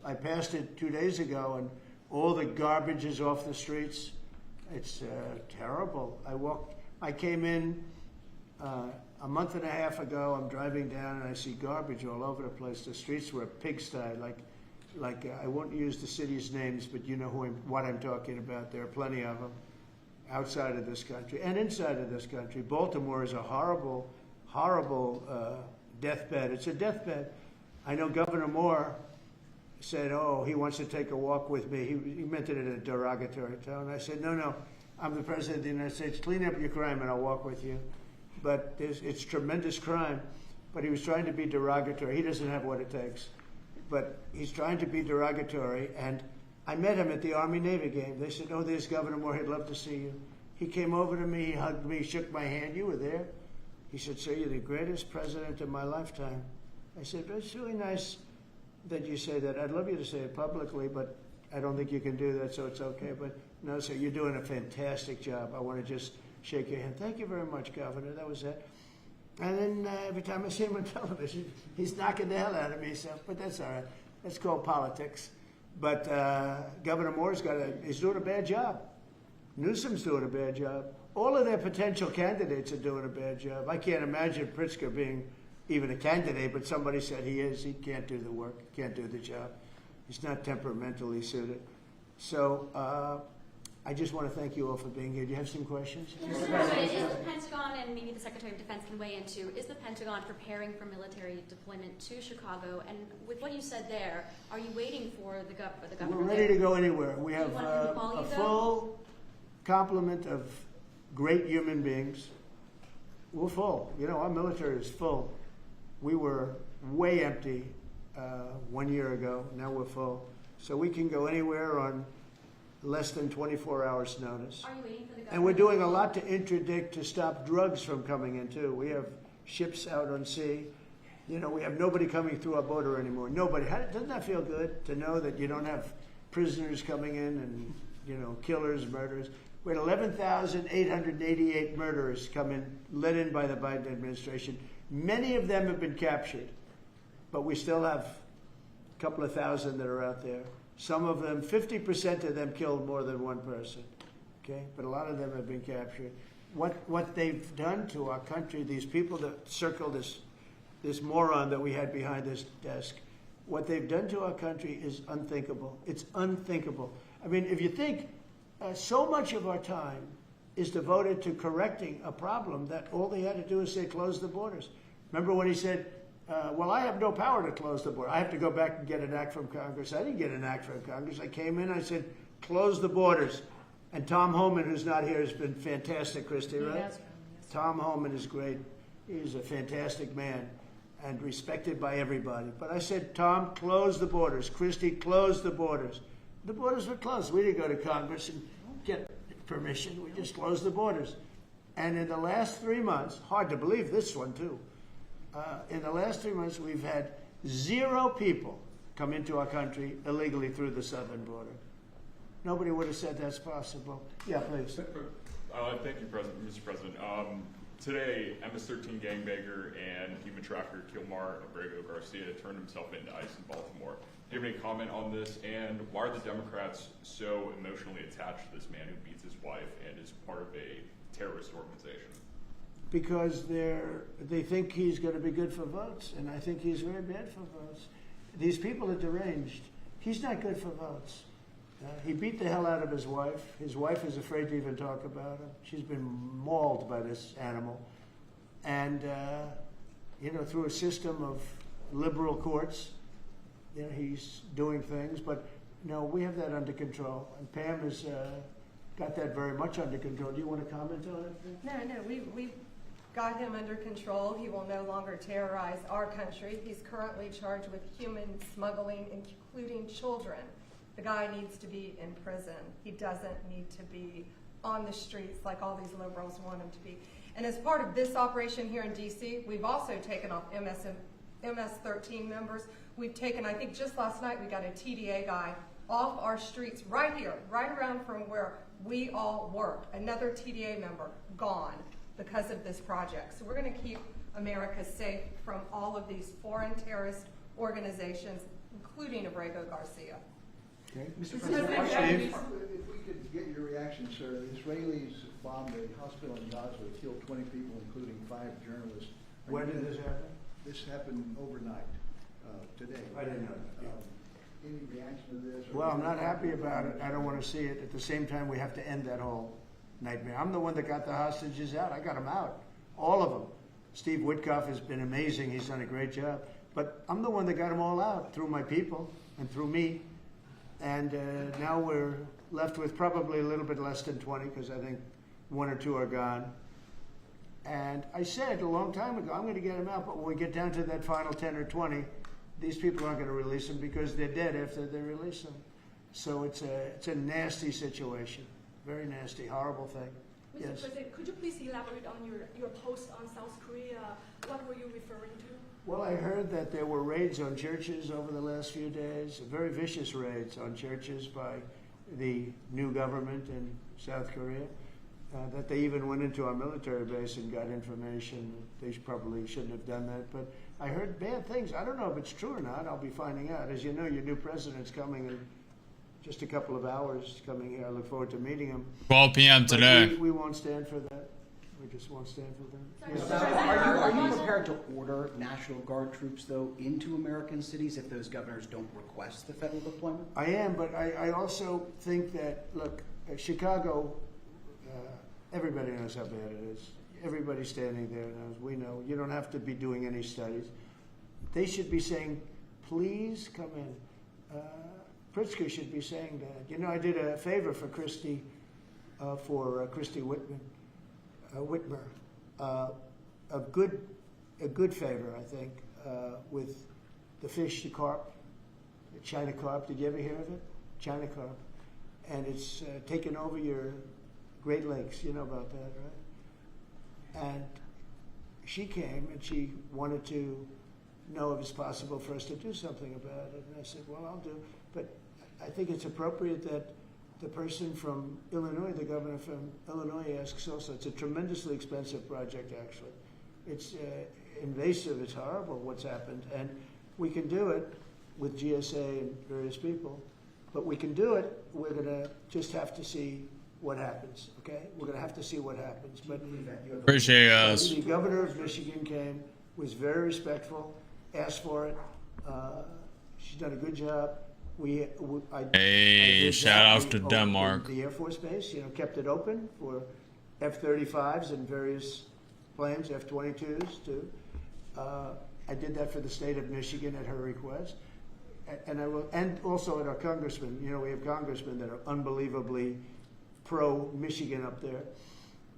Speaker 2: I passed it 2 days ago, and all the garbage is off the streets. It's terrible. I came in a month and a half ago. I'm driving down, and I see garbage all over the place. The streets were a pigsty. Like I won't use the city's names, but you know what I'm talking about. There are plenty of them outside of this country and inside of this country. Baltimore is a horrible, horrible deathbed. It's a deathbed. I know Governor Moore said, oh, he wants to take a walk with me. He meant it in a derogatory tone. I said, no, I'm the President of the United States. Clean up your crime and I'll walk with you. But it's tremendous crime. But he was trying to be derogatory. He doesn't have what it takes. But he's trying to be derogatory. And I met him at the Army-Navy game. They said, oh, there's Governor Moore. He'd love to see you. He came over to me. He hugged me, shook my hand. You were there. He said, sir, you're the greatest president of my lifetime. I said, it's really nice that you say that. I'd love you to say it publicly, but I don't think you can do that, so it's okay. But no, sir, you're doing a fantastic job. I want to just shake your hand. Thank you very much, Governor. That was it. And then every time I see him on television, he's knocking the hell out of me. So, but that's all right. That's called politics. But Governor Moore's he's doing a bad job. Newsom's doing a bad job. All of their potential candidates are doing a bad job. I can't imagine Pritzker being even a candidate, but somebody said he is. He can't do the work, can't do the job. He's not temperamentally suited. So I just want to thank you all for being here. Do you have some questions?
Speaker 13: Mr. President, is the Pentagon, and maybe the Secretary of Defense can weigh into, is the Pentagon preparing for military deployment to Chicago? And with what you said there, are you waiting for the government?
Speaker 2: We're ready to go anywhere. We have a full complement of great human beings. We're full. You know, our military is full. We were way empty 1 year ago. Now we're full. So we can go anywhere on less than 24 hours notice.
Speaker 13: Are you waiting for the government?
Speaker 2: And we're doing a lot to interdict to stop drugs from coming in too. We have ships out on sea. You know, we have nobody coming through our border anymore. Nobody. Doesn't that feel good to know that you don't have prisoners coming in and, you know, killers, murderers? We had 11,888 murderers come in, let in by the Biden administration. Many of them have been captured, but we still have a couple of thousand that are out there. Some of them, 50% of them killed more than one person, okay? But a lot of them have been captured. What they've done to our country, these people that circle this moron that we had behind this desk, what they've done to our country is unthinkable. It's unthinkable. I mean, if you think so much of our time is devoted to correcting a problem that all they had to do is say, close the borders. Remember when he said, well, I have no power to close the border. I have to go back and get an act from Congress. I didn't get an act from Congress. I came in, I said, close the borders. And Tom Homan, who's not here, has been fantastic, Christy, right? Yes. Tom Homan is great. He's a fantastic man and respected by everybody. But I said, Tom, close the borders. Christy, close the borders. The borders were closed. We didn't go to Congress and get permission. We just closed the borders. And in the last 3 months, hard to believe this one too, in the last 3 months we've had 0 people come into our country illegally through the southern border. nobody would have said that's possible. Yeah, please.
Speaker 14: Thank you, Mr. President. Today, MS-13 gangbanger and human trafficker Kilmar Abrego Garcia turned himself into ICE in Baltimore. Do you have any comment on this? And why are the Democrats so emotionally attached to this man who beats his wife and is part of a terrorist organization?
Speaker 2: Because they think he's going to be good for votes, and I think he's very bad for votes. These people are deranged. He's not good for votes. He beat the hell out of his wife. His wife is afraid to even talk about him. She's been mauled by this animal. And, through a system of liberal courts, he's doing things. But, no, we have that under control. And Pam has got that very much under control. Do you want to comment on it?
Speaker 7: No, we've got him under control. He will no longer terrorize our country. He's currently charged with human smuggling, including children. The guy needs to be in prison. He doesn't need to be on the streets like all these liberals want him to be. And as part of this operation here in D.C., we've also taken off MS-13 members. We've taken, I think just last night, we got a TDA guy off our streets right here, right around from where we all work. Another TDA member gone because of this project. So we're going to keep America safe from all of these foreign terrorist organizations, including Abrego Garcia.
Speaker 2: Okay.
Speaker 15: Mr. President, if we could get your reaction, sir. The Israelis bombed a hospital in Gaza, killed 20 people, including 5 journalists.
Speaker 2: When did this happen?
Speaker 15: This happened overnight, today.
Speaker 2: I didn't know that.
Speaker 15: Any reaction to this?
Speaker 2: Well, I'm not happy about it. I don't want to see it. At the same time, we have to end that whole nightmare. I'm the one that got the hostages out. I got them out. All of them. Steve Witkoff has been amazing. He's done a great job. But I'm the one that got them all out through my people and through me. And now we're left with probably a little bit less than 20 because I think 1 or 2 are gone. And I said a long time ago, I'm going to get them out, but when we get down to that final 10 or 20, these people aren't going to release them because they're dead after they release them. So it's a nasty situation, very nasty, horrible thing.
Speaker 16: Mr.
Speaker 2: Yes.
Speaker 16: President, could you please elaborate on your post on South Korea? What were you referring to?
Speaker 2: Well, I heard that there were raids on churches over the last few days, very vicious raids on churches by the new government in South Korea, that they even went into our military base and got information. They probably shouldn't have done that, but I heard bad things. I don't know if it's true or not. I'll be finding out. As you know, your new president's coming in just a couple of hours coming here. I look forward to meeting him.
Speaker 1: 12 p.m. today.
Speaker 2: We won't stand for that. We just won't stand for that.
Speaker 17: Are you prepared to order National Guard troops, though, into American cities if those governors don't request the federal deployment?
Speaker 2: I am, but I also think that, look, Chicago, everybody knows how bad it is. Everybody standing there knows. We know. You don't have to be doing any studies. They should be saying, please come in. Pritzker should be saying that. You know, I did a favor for Christy Whitmer, a good favor, I think, with the fish, the carp, the China carp. Did you ever hear of it? China carp. And it's taken over your Great Lakes. You know about that, right? And she came and she wanted to know if it's possible for us to do something about it. And I said, well, I'll do. But I think it's appropriate that the person from Illinois, the governor from Illinois, asks also. It's a tremendously expensive project, actually. It's invasive. It's horrible what's happened. And we can do it with GSA and various people. But we can do it. We're going to just have to see what happens, okay? We're going to have to see what happens. But
Speaker 1: Appreciate us.
Speaker 2: The governor of Michigan came, was very respectful, asked for it. She's done a good job.
Speaker 1: Hey, shout out to Denmark.
Speaker 2: The Air Force Base, kept it open for F-35s and various planes, F-22s too. I did that for the state of Michigan at her request, and I will, and also at our congressmen. We have congressmen that are unbelievably pro-Michigan up there.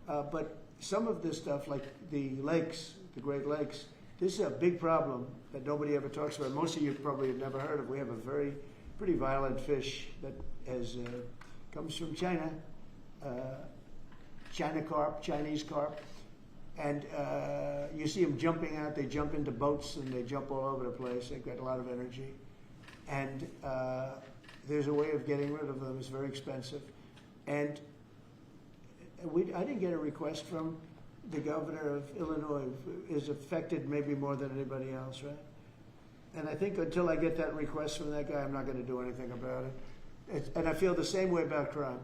Speaker 2: But some of this stuff, like the lakes, the Great Lakes, this is a big problem that nobody ever talks about. Most of you probably have never heard of. We have a pretty violent fish that comes from China, China carp, Chinese carp, and you see them jumping out. They jump into boats and they jump all over the place. They've got a lot of energy, and there's a way of getting rid of them. It's very expensive. And I didn't get a request from the governor of Illinois, who is affected maybe more than anybody else, right? And I think until I get that request from that guy, I'm not going to do anything about it. And I feel the same way about crime.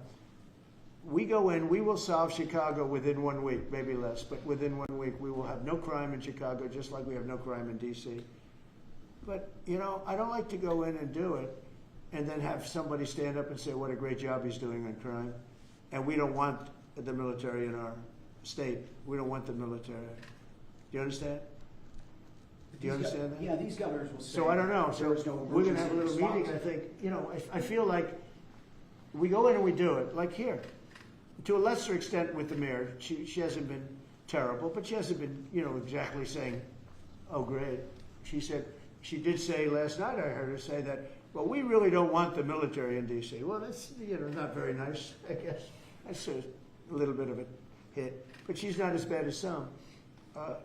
Speaker 2: We go in, we will solve Chicago within 1 week, maybe less, but within 1 week we will have no crime in Chicago, just like we have no crime in D.C. But, you know, I don't like to go in and do it and then have somebody stand up and say what a great job he's doing on crime. And we don't want the military in our state. We don't want the military. Do you understand? Do you understand that?
Speaker 17: Yeah, these governors will say.
Speaker 2: So I don't know. So we're going to have a little meeting. I think, you know, I feel like we go in and we do it, like here. To a lesser extent with the mayor, she hasn't been terrible, but she hasn't been, you know, exactly saying, oh, great. She did say last night, I heard her say that, well, we really don't want the military in D.C. Well, that's, you know, not very nice, I guess. That's a little bit of a hit. But she's not as bad as some.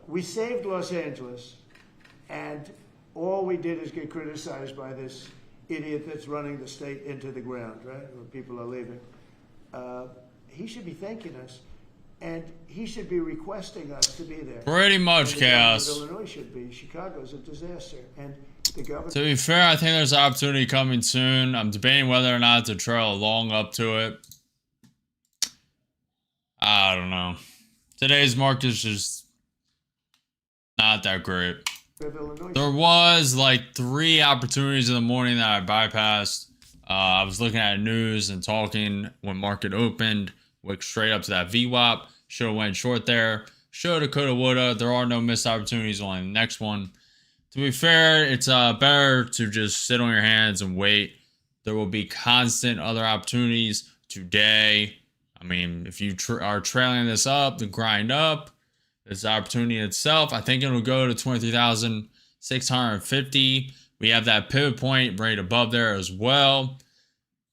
Speaker 2: We saved Los Angeles, and all we did is get criticized by this idiot that's running the state into the ground, right, where people are leaving. He should be thanking us, and he should be requesting us to be there.
Speaker 1: Pretty much chaos.
Speaker 2: Illinois should be. Chicago's a disaster, and the governor.
Speaker 1: To be fair, I think there's an opportunity coming soon. I'm debating whether or not to trail along up to it. I don't know. Today's market's just not that great. There was like 3 opportunities in the morning that I bypassed. I was looking at news and talking when market opened. Went straight up to that VWAP. Should have went short there. Shoulda, coulda, woulda. There are no missed opportunities on the next one. To be fair, it's better to just sit on your hands and wait. There will be constant other opportunities today. I mean, if you are trailing this up, the grind up, this opportunity itself, I think it'll go to 23,650. We have that pivot point right above there as well.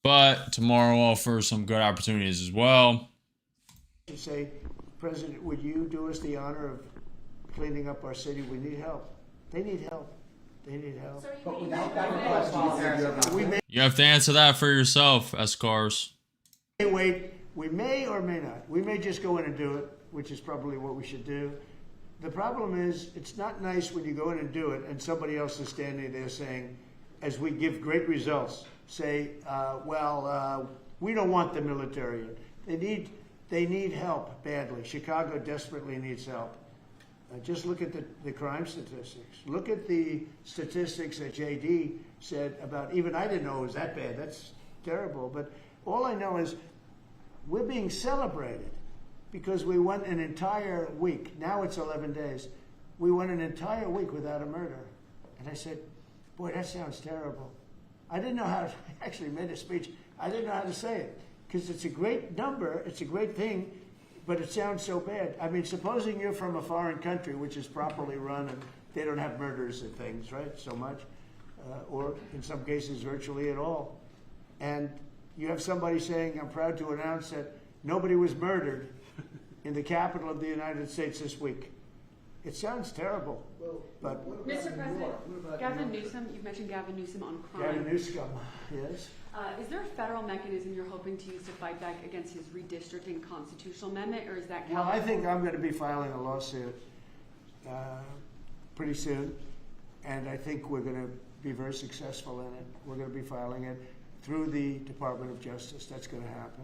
Speaker 1: But tomorrow will offer some good opportunities as well.
Speaker 2: You say, President, would you do us the honor of cleaning up our city? We need help. They need help. They need help.
Speaker 17: But without that request,
Speaker 1: you have to answer that for yourself, Escars.
Speaker 2: Wait, we may or may not. We may just go in and do it, which is probably what we should do. The problem is, it's not nice when you go in and do it and somebody else is standing there saying, as we give great results, say, we don't want the military in. They need help badly. Chicago desperately needs help. Just look at the crime statistics. Look at the statistics that JD said about, even I didn't know it was that bad. That's terrible. But all I know is we're being celebrated because we went an entire week. Now it's 11 days. We went an entire week without a murder. And I said, boy, that sounds terrible. I didn't know how to, I actually made a speech. I didn't know how to say it because it's a great number. It's a great thing, but it sounds so bad. I mean, supposing you're from a foreign country, which is properly run and they don't have murders and things, right, so much, or in some cases virtually at all. And you have somebody saying, I'm proud to announce that nobody was murdered in the capital of the United States this week. It sounds terrible, but...
Speaker 18: Mr. President, Gavin Newsom, you've mentioned Gavin Newsom on crime.
Speaker 2: Gavin Newsom, yes.
Speaker 18: Is there a federal mechanism you're hoping to use to fight back against his redistricting constitutional amendment, or is that...
Speaker 2: Well, I think I'm going to be filing a lawsuit pretty soon, and I think we're going to be very successful in it. We're going to be filing it through the Department of Justice. That's going to happen.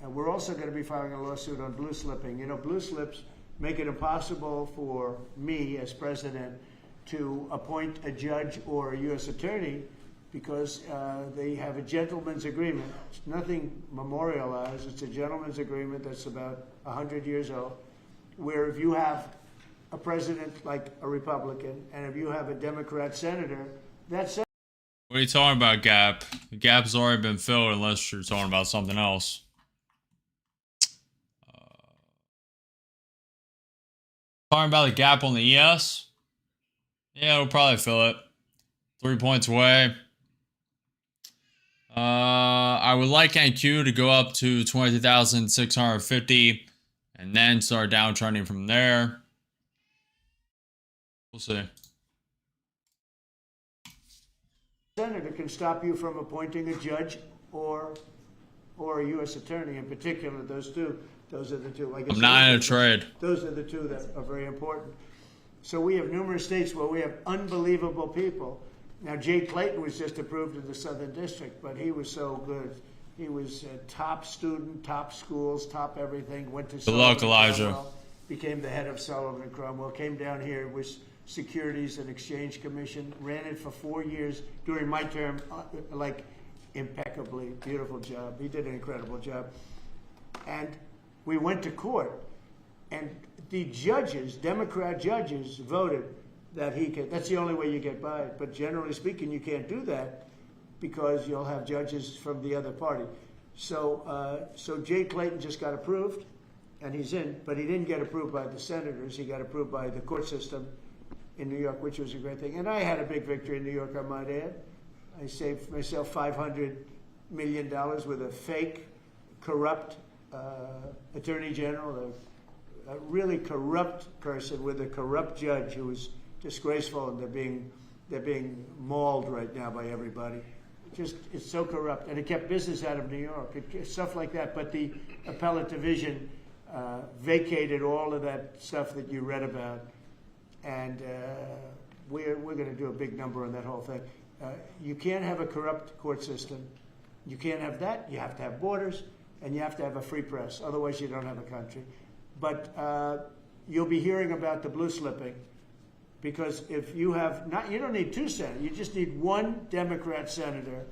Speaker 2: And we're also going to be filing a lawsuit on blue slipping. You know, blue slips make it impossible for me as president to appoint a judge or a U.S. attorney because they have a gentleman's agreement. It's nothing memorialized. It's a gentleman's agreement that's about 100 years old, where if you have a president like a Republican and if you have a Democrat senator, that's it.
Speaker 1: What are you talking about, Gap? The Gap's already been filled unless you're talking about something else. Talking about the gap on the ES? Yeah, it'll probably fill it. 3 points away. I would like NQ to go up to 22,650 and then start downtrending from there. We'll see.
Speaker 2: senator can stop you from appointing a judge or a U.S. attorney in particular. Those are the two. Like
Speaker 1: I'm not in a trade.
Speaker 2: Those are the two that are very important. So we have numerous states where we have unbelievable people. Now, Jay Clayton was just approved in the Southern District, but he was so good. He was a top student, top schools, top everything. Went to
Speaker 1: Good luck, Elijah.
Speaker 2: Cromwell, became the head of Sullivan and Cromwell. Came down here, was Securities and Exchange Commission. Ran it for 4 years during my term, like impeccably. Beautiful job. He did an incredible job. And we went to court, and the judges, Democrat judges, voted that he could. That's the only way you get by it. But generally speaking, you can't do that because you'll have judges from the other party. So Jay Clayton just got approved, and he's in, but he didn't get approved by the senators. He got approved by the court system in New York, which was a great thing. And I had a big victory in New York, I might add. I saved myself $500 million with a fake, corrupt attorney general, a really corrupt person with a corrupt judge who was disgraceful, and they're being mauled right now by everybody. It's so corrupt, and it kept business out of New York, stuff like that. But the appellate division vacated all of that stuff that you read about, and we're going to do a big number on that whole thing. You can't have a corrupt court system. You can't have that. You have to have borders, and you have to have a free press. Otherwise, you don't have a country. But you'll be hearing about the blue slipping, because if you have not, you don't need two senators. You just need one Democrat senator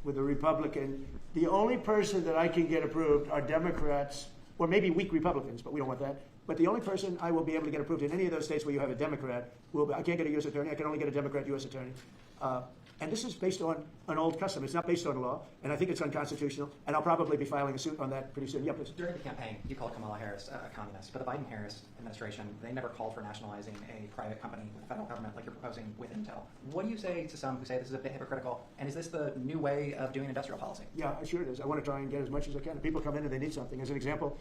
Speaker 2: with a Republican. The only person that I can get approved are Democrats, or maybe weak Republicans, but we don't want that. But the only person I will be able to get approved in any of those states where you have a Democrat I can't get a U.S. attorney. I can only get a Democrat U.S. attorney. And this is based on an old custom. It's not based on law, and I think it's unconstitutional, and I'll probably be filing a suit on that pretty soon. Yeah, please.
Speaker 19: During the campaign, you called Kamala Harris a communist, but the Biden-Harris administration, they never called for nationalizing a private company with the federal government like you're proposing with Intel. What do you say to some who say this is a bit hypocritical, and is this the new way of doing industrial policy?
Speaker 2: Yeah, sure it is. I want to try and get as much as I can. If people come in and they need something, as an example,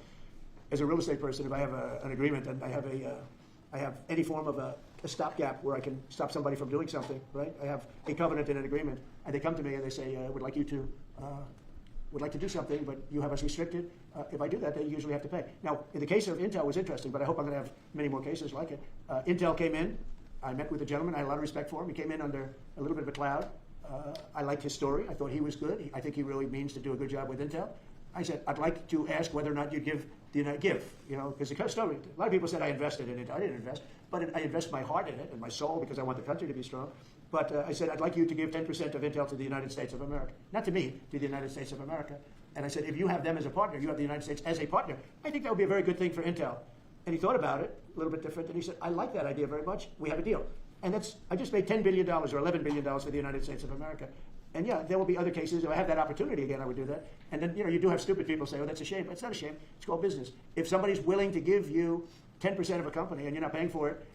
Speaker 2: as a real estate person, if I have an agreement and I have any form of a stopgap where I can stop somebody from doing something, right? I have a covenant and an agreement, and they come to me and they say, would like to do something, but you have us restricted. If I do that, they usually have to pay. Now, in the case of Intel, it was interesting, but I hope I'm going to have many more cases like it. Intel came in. I met with the gentleman. I had a lot of respect for him. He came in under a little bit of a cloud. I liked his story. I thought he was good. I think he really means to do a good job with Intel. I said, I'd like to ask whether or not you'd give, because the story, a lot of people said I invested in it. I didn't invest, but I invest my heart in it and my soul because I want the country to be strong. But I said, I'd like you to give 10% of Intel to the United States of America. Not to me, to the United States of America. And I said, if you have them as a partner, you have the United States as a partner, I think that would be a very good thing for Intel. And he thought about it, a little bit different, and he said, I like that idea very much. We have a deal. And I just made $10 billion or $11 billion for the United States of America. And yeah, there will be other cases. If I had that opportunity again, I would do that. And then, you do have stupid people say, oh, that's a shame. It's not a shame. It's called business. If somebody's willing to give you 10% of a company and you're not paying for it,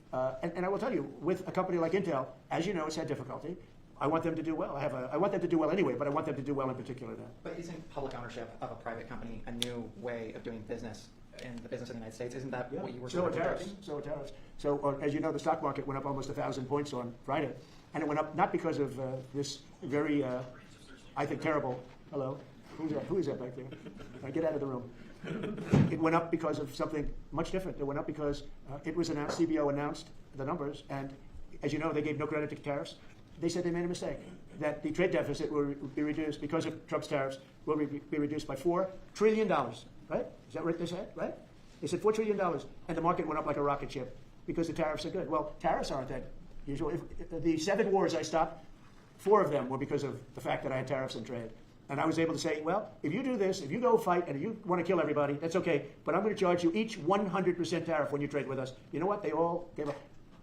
Speaker 2: and I will tell you, with a company like Intel, as you know, it's had difficulty. I want them to do well. I want them to do well anyway, but I want them to do well in particular now.
Speaker 19: But isn't public ownership of a private company a new way of doing business in the business of the United States? Isn't that what you were
Speaker 2: So are tariffs. So as you know, the stock market went up almost 1,000 points on Friday. And it went up not because of this very, I think, terrible, hello, who is that back there? Get out of the room. It went up because of something much different. It went up because it was announced, CBO announced the numbers, and as you know, they gave no credit to tariffs. They said they made a mistake, that the trade deficit will be reduced because of Trump's tariffs, will be reduced by $4 trillion, right? Is that what they said, right? They said $4 trillion, and the market went up like a rocket ship because the tariffs are good. Well, tariffs aren't that usual. If the 7 wars I stopped, 4 of them were because of the fact that I had tariffs and trade. And I was able to say, well, if you do this, if you go fight and if you want to kill everybody, that's okay, but I'm going to charge you each 100% tariff when you trade with us. You know what? They all gave up.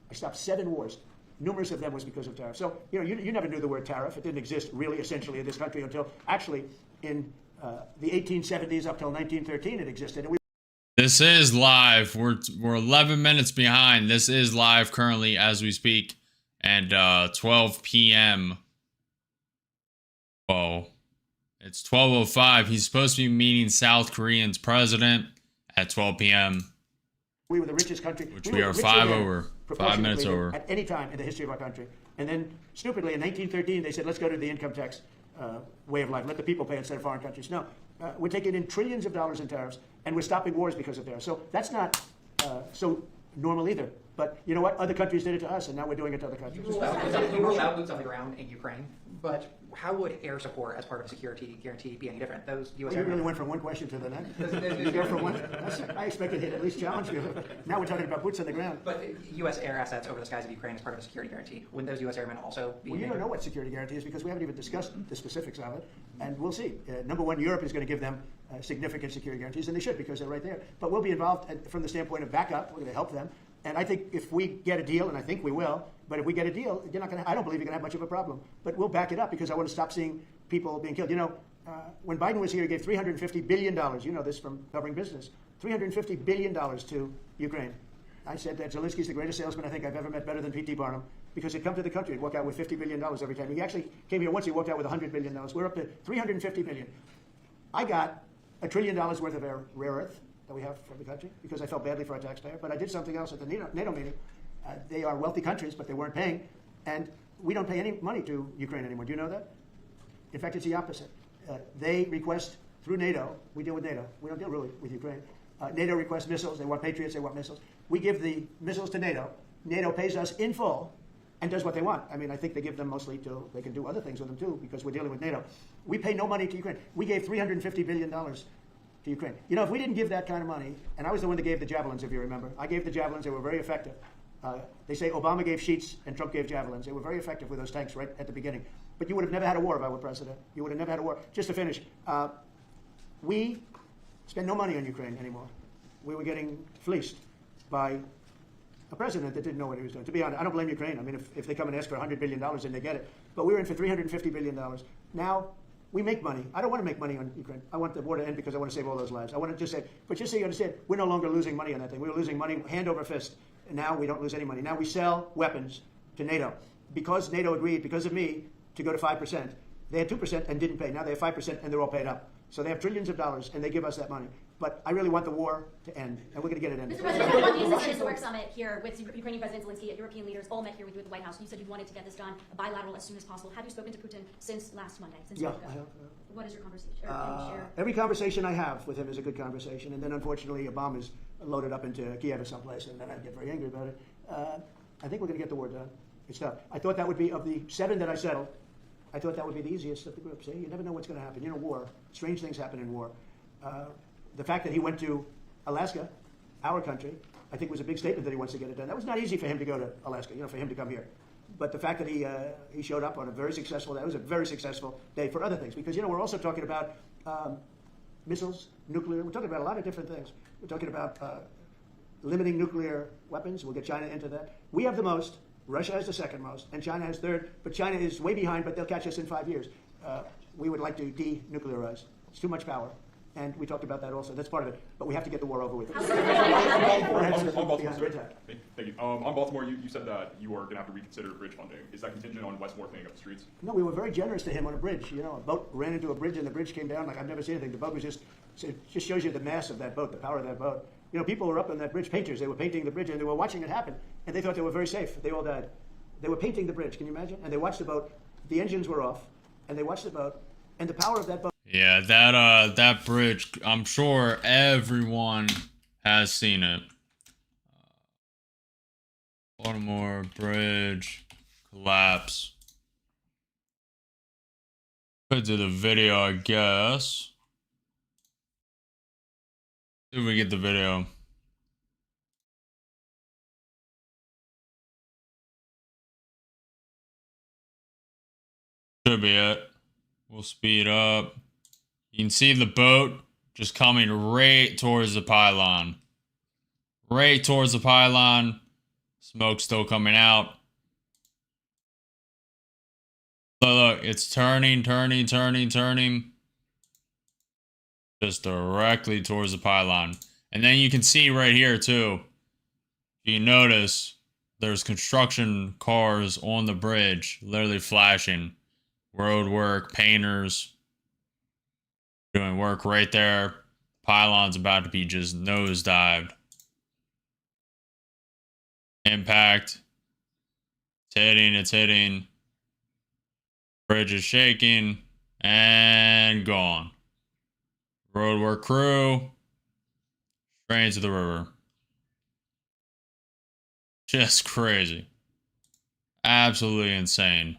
Speaker 2: I stopped 7 wars. Numerous of them was because of tariffs. So, you never knew the word tariff. It didn't exist really essentially in this country until actually in the 1870s up till 1913 it existed. And
Speaker 1: this is live. We're 11 minutes behind. This is live currently as we speak, and 12 p.m. Whoa, it's 12:05. He's supposed to be meeting South Korean's president at 12 p.m.
Speaker 2: We were the richest country.
Speaker 1: Which we are 5 over, 5 minutes over.
Speaker 2: At any time in the history of our country. And then, stupidly, in 1913, they said, let's go to the income tax way of life. Let the people pay instead of foreign countries. No, we're taking in trillions of dollars in tariffs, and we're stopping wars because of tariffs. So that's not so normal either. But you know what? Other countries did it to us, and now we're doing it to other countries.
Speaker 19: You ruled out boots on the ground in Ukraine, but how would air support as part of a security guarantee be any different? Those U.S.
Speaker 2: Well, you really went from one question to the next. You go from one. I expected he'd at least challenge you. Now we're talking about boots on the ground.
Speaker 19: But U.S. air assets over the skies of Ukraine as part of a security guarantee. Wouldn't those U.S. airmen also be?
Speaker 2: Well, you don't know what security guarantee is because we haven't even discussed the specifics of it, and we'll see. Number one, Europe is going to give them significant security guarantees, and they should because they're right there. But we'll be involved from the standpoint of backup. We're going to help them. And I think if we get a deal, and I think we will, but if we get a deal, you're not going to, I don't believe you're going to have much of a problem. But we'll back it up because I want to stop seeing people being killed. You know, when Biden was here, he gave $350 billion. You know this from covering business. $350 billion to Ukraine. I said that Zelensky's the greatest salesman I think I've ever met, better than P.T. Barnum, because he'd come to the country and walk out with $50 billion every time. He actually came here once, he walked out with $100 billion. We're up to $350 billion. I got $1 trillion worth of rare earth that we have from the country because I felt badly for our taxpayer. But I did something else at the NATO meeting. They are wealthy countries, but they weren't paying. And we don't pay any money to Ukraine anymore. Do you know that? In fact, it's the opposite. They request through NATO. We deal with NATO. We don't deal really with Ukraine. NATO requests missiles. They want Patriots. They want missiles. We give the missiles to NATO. NATO pays us in full and does what they want. I mean, I think they give them mostly to, they can do other things with them too because we're dealing with NATO. We pay no money to Ukraine. We gave $350 billion to Ukraine. You know, if we didn't give that kind of money, and I was the one that gave the javelins, if you remember. I gave the javelins. They were very effective. They say Obama gave sheets and Trump gave javelins. They were very effective with those tanks right at the beginning. But you would have never had a war if I were president. You would have never had a war. Just to finish, we spend no money on Ukraine anymore. We were getting fleeced by a president that didn't know what he was doing. To be honest, I don't blame Ukraine. I mean, if they come and ask for $100 billion, then they get it. But we were in for $350 billion. Now, we make money. I don't want to make money on Ukraine. I want the war to end because I want to save all those lives. I want to just say, but just so you understand, we're no longer losing money on that thing. We were losing money hand over fist. And now we don't lose any money. Now we sell weapons to NATO. Because NATO agreed, because of me, to go to 5%. They had 2% and didn't pay. Now they have 5% and they're all paid up. So they have trillions of dollars and they give us that money. But I really want the war to end, and we're going to get it ended.
Speaker 13: Mr. President, one news is the work summit here with Ukrainian President Zelensky, European leaders all met here with you at the White House. You said you wanted to get this done bilateral as soon as possible. Have you spoken to Putin since last Monday? Since
Speaker 2: yeah, I have.
Speaker 13: What is your conversation? Can you share?
Speaker 2: Every conversation I have with him is a good conversation, and then unfortunately a bomb is loaded up into Kiev or someplace, and then I get very angry about it. I think we're going to get the war done. It's tough. I thought that would be, of the 7 that I settled, I thought that would be the easiest of the group. See, you never know what's going to happen. You know, war. Strange things happen in war. The fact that he went to Alaska, our country, I think was a big statement that he wants to get it done. That was not easy for him to go to Alaska, you know, for him to come here. But the fact that he showed up on a very successful day, it was a very successful day for other things. Because, you know, we're also talking about missiles, nuclear. We're talking about a lot of different things. We're talking about limiting nuclear weapons. We'll get China into that. We have the most. Russia has the second most, and China has third. But China is way behind, but they'll catch us in 5 years. We would like to denuclearize. It's too much power. And we talked about that also. That's part of it. But we have to get the war over with.
Speaker 14: Thank you. On Baltimore, you said that you are going to have to reconsider bridge funding. Is that contingent on Westmore cleaning up the streets?
Speaker 2: No, we were very generous to him on a bridge. You know, a boat ran into a bridge and the bridge came down like I've never seen anything. The boat was just shows you the mass of that boat, the power of that boat. You know, people were up on that bridge, painters. They were painting the bridge and they were watching it happen. And they thought they were very safe. They all died. They were painting the bridge. Can you imagine? And they watched the boat. The engines were off. And they watched the boat. And the power of that boat.
Speaker 1: Yeah, that bridge, I'm sure everyone has seen it. Baltimore Bridge collapse. Put to the video, I guess. See if we get the video. Should be it. We'll speed up. You can see the boat just coming right towards the pylon. Right towards the pylon. Smoke still coming out. Look, it's turning. Just directly towards the pylon. And then you can see right here too. You notice there's construction cars on the bridge, literally flashing. Road work, painters doing work right there. Pylon's about to be just nosedived. Impact. It's hitting. Bridge is shaking. And gone. Roadwork crew. Straight into the river. Just crazy. Absolutely insane.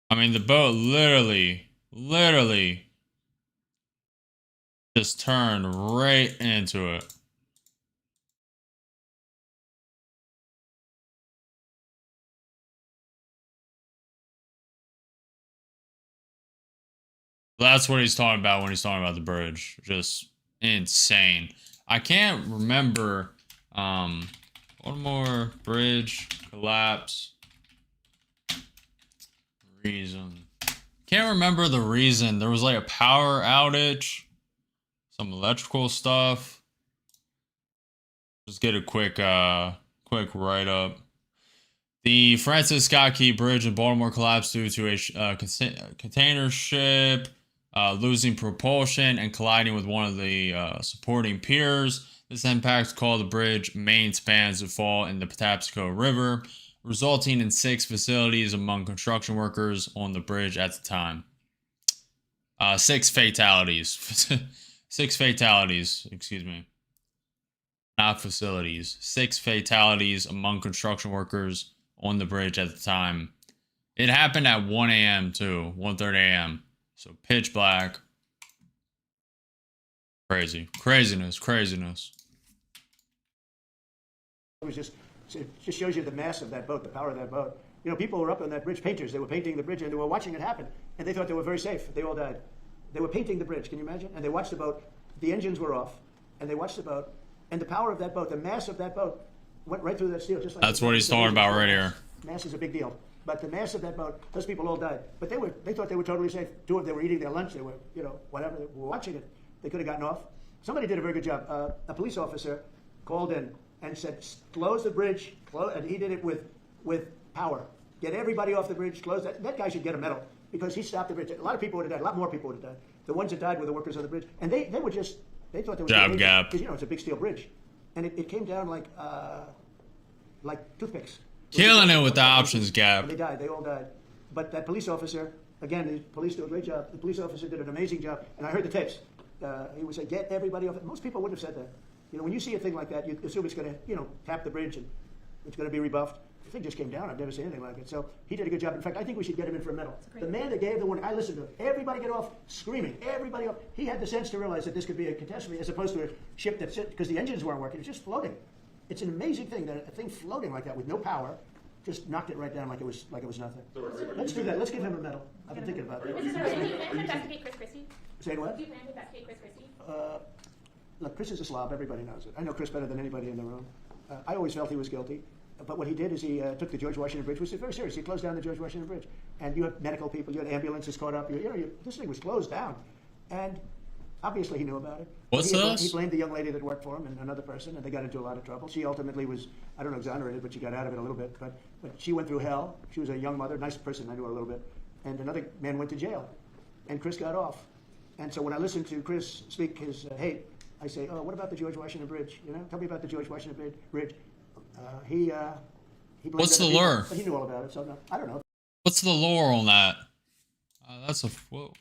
Speaker 1: I mean, the boat literally just turned right into it. That's what he's talking about when he's talking about the bridge. Just insane. I can't remember. One more bridge collapse. Reason. Can't remember the reason. There was like a power outage. Some electrical stuff. Just get a quick write-up. The Francis Scott Key Bridge in Baltimore collapsed due to a container ship losing propulsion and colliding with one of the supporting piers. This impact caused the bridge main spans to fall in the Patapsco River, resulting in 6 fatalities among construction workers on the bridge at the time. 6 fatalities. 6 fatalities, excuse me. Not facilities. 6 fatalities among construction workers on the bridge at the time. It happened at 1 a.m. too, 1:30 a.m. So pitch black. Crazy. Craziness.
Speaker 2: It just shows you the mass of that boat, the power of that boat. You know, people were up on that bridge, painters. They were painting the bridge and they were watching it happen. And they thought they were very safe. They all died. They were painting the bridge, can you imagine? And they watched the boat. The engines were off. And they watched the boat. And the power of that boat, the mass of that boat, went right through that steel. Just like
Speaker 1: that's what he's talking about right here.
Speaker 2: Mass is a big deal. But the mass of that boat, those people all died. But they thought they were totally safe. They were eating their lunch. They were, whatever. They were watching it. They could have gotten off. Somebody did a very good job. A police officer called in and said, close the bridge. And he did it with power. Get everybody off the bridge. Close that. That guy should get a medal because he stopped the bridge. A lot of people would have died. A lot more people would have died. The ones that died were the workers on the bridge. And they thought they were
Speaker 1: job gap.
Speaker 2: Because, it's a big steel bridge. And it came down like toothpicks.
Speaker 1: Killing it with the options gap.
Speaker 2: And they died. They all died. But that police officer, again, the police do a great job. The police officer did an amazing job. And I heard the tapes. He would say, get everybody off. Most people wouldn't have said that. When you see a thing like that, you assume it's going to, tap the bridge and it's going to be rebuffed. The thing just came down. I've never seen anything like it. So he did a good job. In fact, I think we should get him in for a medal. The man that gave the warning, I listened to him. Everybody get off, screaming. Everybody off. He had the sense to realize that this could be a catastrophe as opposed to a ship that's because the engines weren't working. It was just floating. It's an amazing thing that a thing floating like that with no power just knocked it right down like it was nothing. Let's do that. Let's give him a medal. I've been thinking about that.
Speaker 13: Do you plan to investigate Chris Christie?
Speaker 2: Say what?
Speaker 13: Do you plan to investigate Chris Christie?
Speaker 2: Look, Chris is a slob. Everybody knows it. I know Chris better than anybody in the room. I always felt he was guilty. But what he did is he took the George Washington Bridge, which was very serious. He closed down the George Washington Bridge. And you had medical people, you had ambulances caught up. This thing was closed down. And obviously he knew about it.
Speaker 1: What's this?
Speaker 2: He blamed the young lady that worked for him and another person, and they got into a lot of trouble. She ultimately was, I don't know, exonerated, but she got out of it a little bit. But she went through hell. She was a young mother, nice person, I knew her a little bit. And another man went to jail. And Chris got off. And so when I listened to Chris speak his hate, I say, what about the George Washington Bridge? Tell me about the George Washington Bridge. He
Speaker 1: what's the lure?
Speaker 2: He knew all about it, so no, I don't know.
Speaker 1: What's the lure on that? What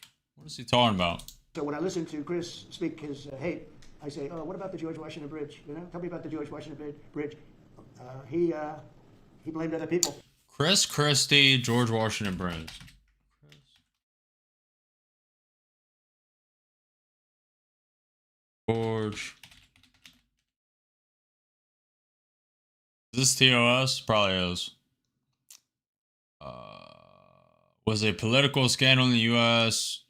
Speaker 1: is he talking about?
Speaker 2: So when I listen to Chris speak his hate, I say, what about the George Washington Bridge? Tell me about the George Washington Bridge. He blamed other people.
Speaker 1: Chris Christie, George Washington Bridge. George. Is this TOS? Probably is. Was a political scandal in the U.S.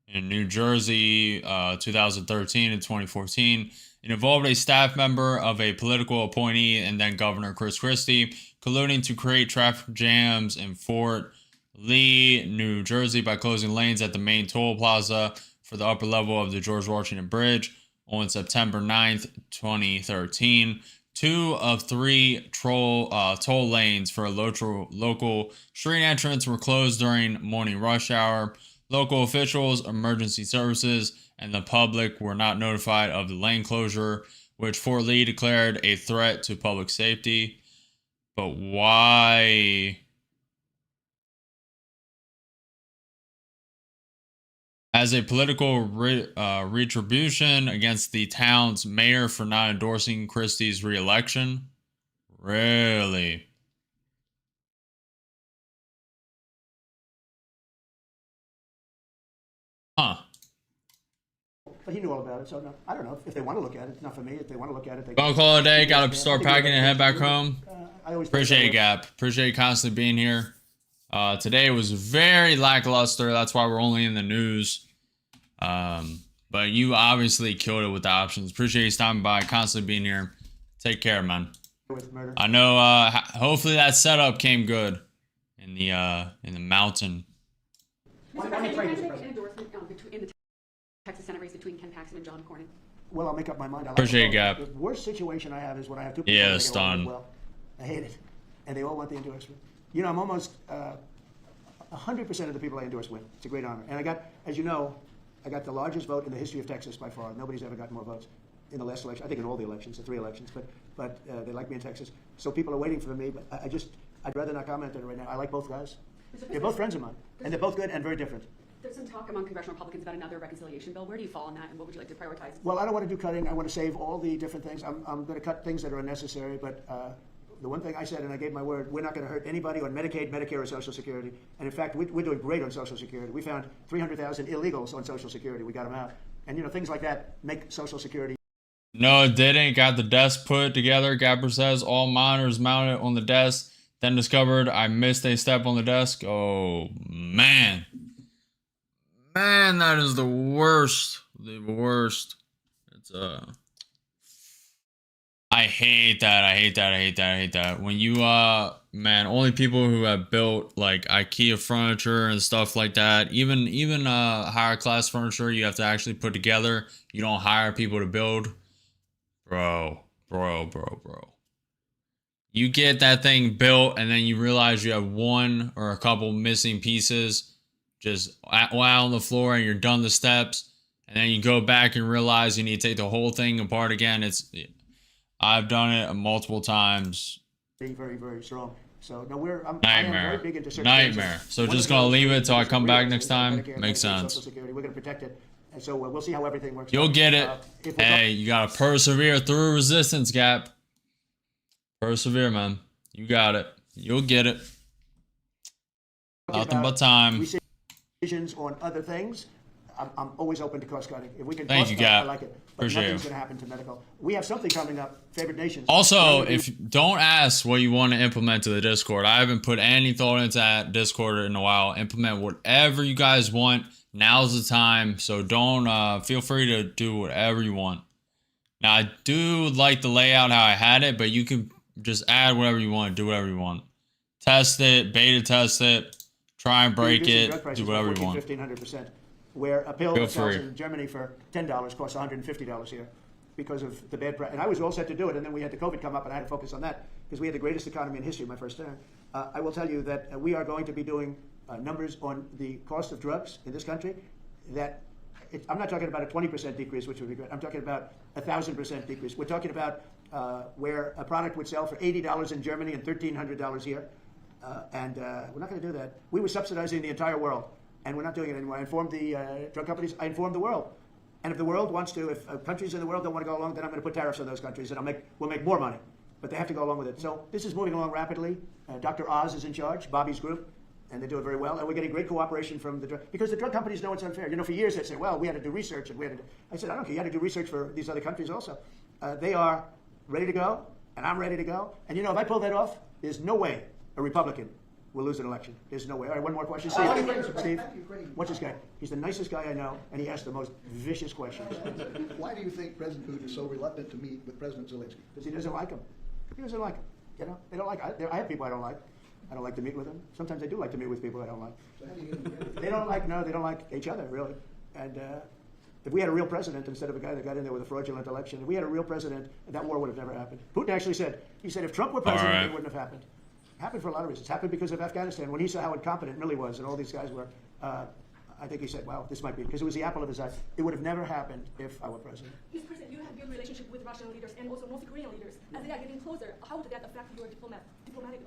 Speaker 1: in New Jersey, 2013 and 2014. It involved a staff member of a political appointee and then Governor Chris Christie colluding to create traffic jams in Fort Lee, New Jersey by closing lanes at the main toll plaza for the upper level of the George Washington Bridge on September 9th, 2013. 2 of 3 toll lanes for a local street entrance were closed during morning rush hour. Local officials, emergency services, and the public were not notified of the lane closure, which Fort Lee declared a threat to public safety. But why? As a political retribution against the town's mayor for not endorsing Christie's re-election? Really? Huh.
Speaker 2: But he knew all about it, so no, I don't know. If they want to look at it, it's not for me. If they want to look at it, they
Speaker 1: Gonna call it a day. Gotta start packing and head back home.
Speaker 2: I always
Speaker 1: Appreciate you, Gap. Appreciate you constantly being here. Today was very lackluster. That's why we're only in the news. But you obviously killed it with the options. Appreciate you stopping by, constantly being here. Take care, man. I know. Hopefully that setup came good in the mountain.
Speaker 18: Mr. President, can you make an endorsement in the Texas Senate race between Ken Paxton and John Cornyn?
Speaker 2: Well, I'll make up my mind.
Speaker 1: Appreciate you, Gap.
Speaker 2: The worst situation I have is when I have two people
Speaker 1: Yeah,
Speaker 2: that get along
Speaker 1: stunned.
Speaker 2: well. I hate it, and they all want the endorsement. You know, I'm almost 100% of the people I endorse win. It's a great honor, and I got, as you know, I got the largest vote in the history of Texas by far. Nobody's ever gotten more votes in the last election. I think in all the elections, the 3 elections, but they like me in Texas. So people are waiting for me, but I'd rather not comment on it right now. I like both guys. They're both friends of mine, and they're both good and very different.
Speaker 18: There's some talk among congressional Republicans about another reconciliation bill. Where do you fall on that, and what would you like to prioritize?
Speaker 2: Well, I don't want to do cutting. I want to save all the different things. I'm going to cut things that are unnecessary, but the one thing I said, and I gave my word, we're not going to hurt anybody on Medicaid, Medicare, or Social Security. And in fact, we're doing great on Social Security. We found 300,000 illegals on Social Security. We got them out. And, you know, things like that make Social Security.
Speaker 1: No, it didn't. Got the desk put together. Gapper says all monitors mounted on the desk. Then discovered I missed a step on the desk. Oh, man. Man, that is the worst. The worst. It's, I hate that. I hate that. I hate that. I hate that. When you, man, only people who have built like IKEA furniture and stuff like that, even higher class furniture, you have to actually put together. You don't hire people to build. Bro. You get that thing built and then you realize you have one or a couple missing pieces just out on the floor and you're done the steps. And then you go back and realize you need to take the whole thing apart again. I've done it multiple times.
Speaker 2: Very, very strong. So no, I am very big into certain
Speaker 1: Nightmare.
Speaker 2: things.
Speaker 1: So
Speaker 2: One
Speaker 1: just
Speaker 2: of
Speaker 1: gonna
Speaker 2: those
Speaker 1: leave it
Speaker 2: is
Speaker 1: till I come back next time.
Speaker 2: Medicare,
Speaker 1: Makes
Speaker 2: Medicaid,
Speaker 1: sense.
Speaker 2: Social Security. We're going to protect it, and so we'll see how everything works.
Speaker 1: You'll get it. Hey, you gotta persevere through resistance, Gap. Persevere, man. You got it. You'll get it. Nothing but time.
Speaker 2: We see decisions on other things. I'm always open to cost cutting. If we can
Speaker 1: Thank
Speaker 2: cost
Speaker 1: you,
Speaker 2: cut,
Speaker 1: Gap.
Speaker 2: I like it. But
Speaker 1: Appreciate
Speaker 2: nothing's
Speaker 1: you.
Speaker 2: going to happen to medical. We have something coming up. Favored nations.
Speaker 1: Also, don't ask what you want to implement to the Discord. I haven't put any thought into that Discord in a while. Implement whatever you guys want. Now's the time. So don't feel free to do whatever you want. Now I do like the layout how I had it, but you can just add whatever you want, do whatever you want. Test it, beta test it, try and break it, do whatever you want.
Speaker 2: 1,500%. Where a pill
Speaker 1: Feel
Speaker 2: that sells
Speaker 1: free.
Speaker 2: in Germany for $10 costs $150 here because of the bad price. And I was all set to do it, and then we had the COVID come up, and I had to focus on that because we had the greatest economy in history my first term. I will tell you that we are going to be doing numbers on the cost of drugs in this country that I'm not talking about a 20% decrease, which would be great. I'm talking about 1,000% decrease. We're talking about where a product would sell for $80 in Germany and $1,300 here. And we're not going to do that. We were subsidizing the entire world, and we're not doing it anymore. I informed the drug companies. I informed the world. And if the world wants to, if countries in the world don't want to go along, then I'm going to put tariffs on those countries, and we'll make more money. But they have to go along with it. So this is moving along rapidly. Dr. Oz is in charge, Bobby's group, and they do it very well. And we're getting great cooperation from the drug, because the drug companies know it's unfair. You know, for years they said, well, we had to do research, and I said, I don't care. You had to do research for these other countries also. They are ready to go, and I'm ready to go. And you know, if I pull that off, there's no way a Republican will lose an election. There's no way. All right, one more question. Steve, what's this guy? He's the nicest guy I know, and he asks the most vicious questions.
Speaker 15: Why do you think President Putin is so reluctant to meet with President Zelensky?
Speaker 2: Because he doesn't like him. He doesn't like him. You know, they don't like. I have people I don't like. I don't like to meet with them. Sometimes I do like to meet with people I don't like.
Speaker 15: So how do you get them together?
Speaker 2: They don't like. No, they don't like each other really. And if we had a real president instead of a guy that got in there with a fraudulent election, if we had a real president, that war would have never happened. Putin actually said, if Trump were president, it wouldn't have happened. It happened for a lot of reasons. It happened because of Afghanistan. When he saw how incompetent Milley was and all these guys were, I think he said, well, this might be, because it was the apple of his eye. It would have never happened if I were president.
Speaker 16: Mr. President, you have good relationship with Russian leaders and also North Korean leaders. As they are getting closer, how would that affect your diplomatic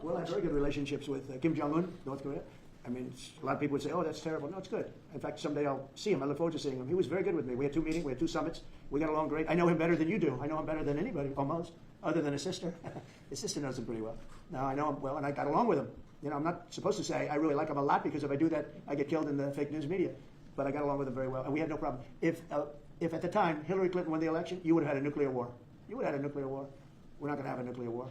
Speaker 2: Well, I have very good relationships with Kim Jong-un, North Korea. I mean, a lot of people would say, oh, that's terrible. No, it's good. In fact, someday I'll see him. I look forward to seeing him. He was very good with me. We had 2 meetings. We had 2 summits. We got along great. I know him better than you do. I know him better than anybody, almost, other than his sister. His sister knows him pretty well. No, I know him well, and I got along with him. You know, I'm not supposed to say I really like him a lot, because if I do that, I get killed in the fake news media. But I got along with him very well, and we had no problem. If at the time Hillary Clinton won the election, you would have had a nuclear war. You would have had a nuclear war. We're not going to have a nuclear war.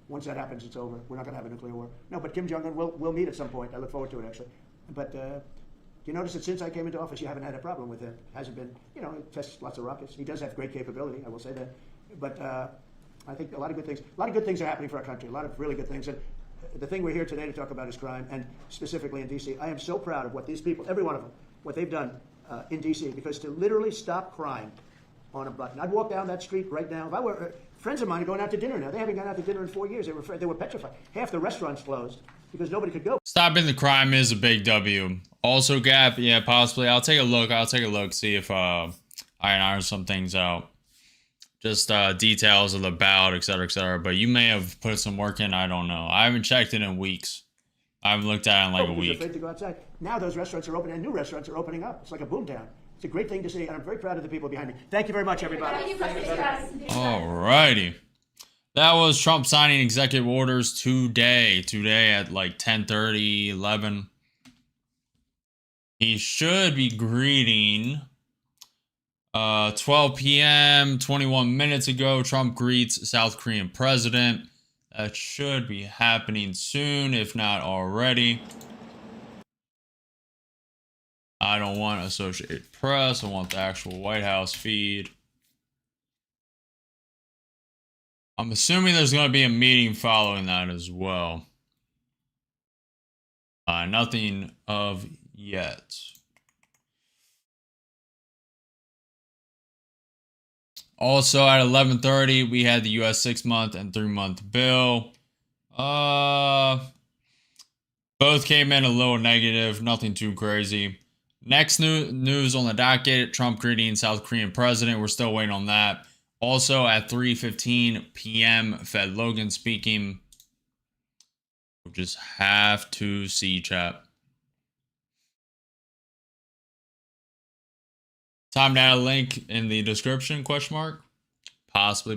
Speaker 2: Once that happens, it's over. We're not going to have a nuclear war. No, but Kim Jong-un will meet at some point. I look forward to it, actually. But you notice that since I came into office, you haven't had a problem with him. Hasn't been, you know, he tests lots of rockets. He does have great capability, I will say that. But I think a lot of good things are happening for our country. A lot of really good things. And the thing we're here today to talk about is crime, and specifically in D.C. I am so proud of what these people, every one of them, what they've done in D.C. Because to literally stop crime on a button. I'd walk down that street right now. If I were friends of mine are going out to dinner now. They haven't gone out to dinner in 4 years. They were petrified. Half the restaurants closed because nobody could go.
Speaker 1: Stopping the crime is a big W. Also, Gap, yeah, possibly. I'll take a look. See if I can iron some things out. Just details of the bout, etc., etc. But you may have put some work in. I don't know. I haven't checked it in weeks. I haven't looked at it in like a week.
Speaker 2: Afraid to go outside. Now those restaurants are open, and new restaurants are opening up. It's like a boomtown. It's a great thing to see, and I'm very proud of the people behind me. Thank you very much, everybody.
Speaker 1: Alrighty. That was Trump signing executive orders today at like 10:30, 11. He should be greeting 12 p.m., 21 minutes ago. Trump greets South Korean president. That should be happening soon, if not already. I don't want Associated Press. I want the actual White House feed. I'm assuming there's going to be a meeting following that as well. Nothing of yet. Also at 11:30, we had the U.S. 6-month and 3-month bill. Both came in a little negative, nothing too crazy. Next news on the docket, Trump greeting South Korean president. We're still waiting on that. Also at 3:15 p.m., Fed Logan speaking. We'll just have to see, chat. Time to add a link in the description, question mark. Possibly.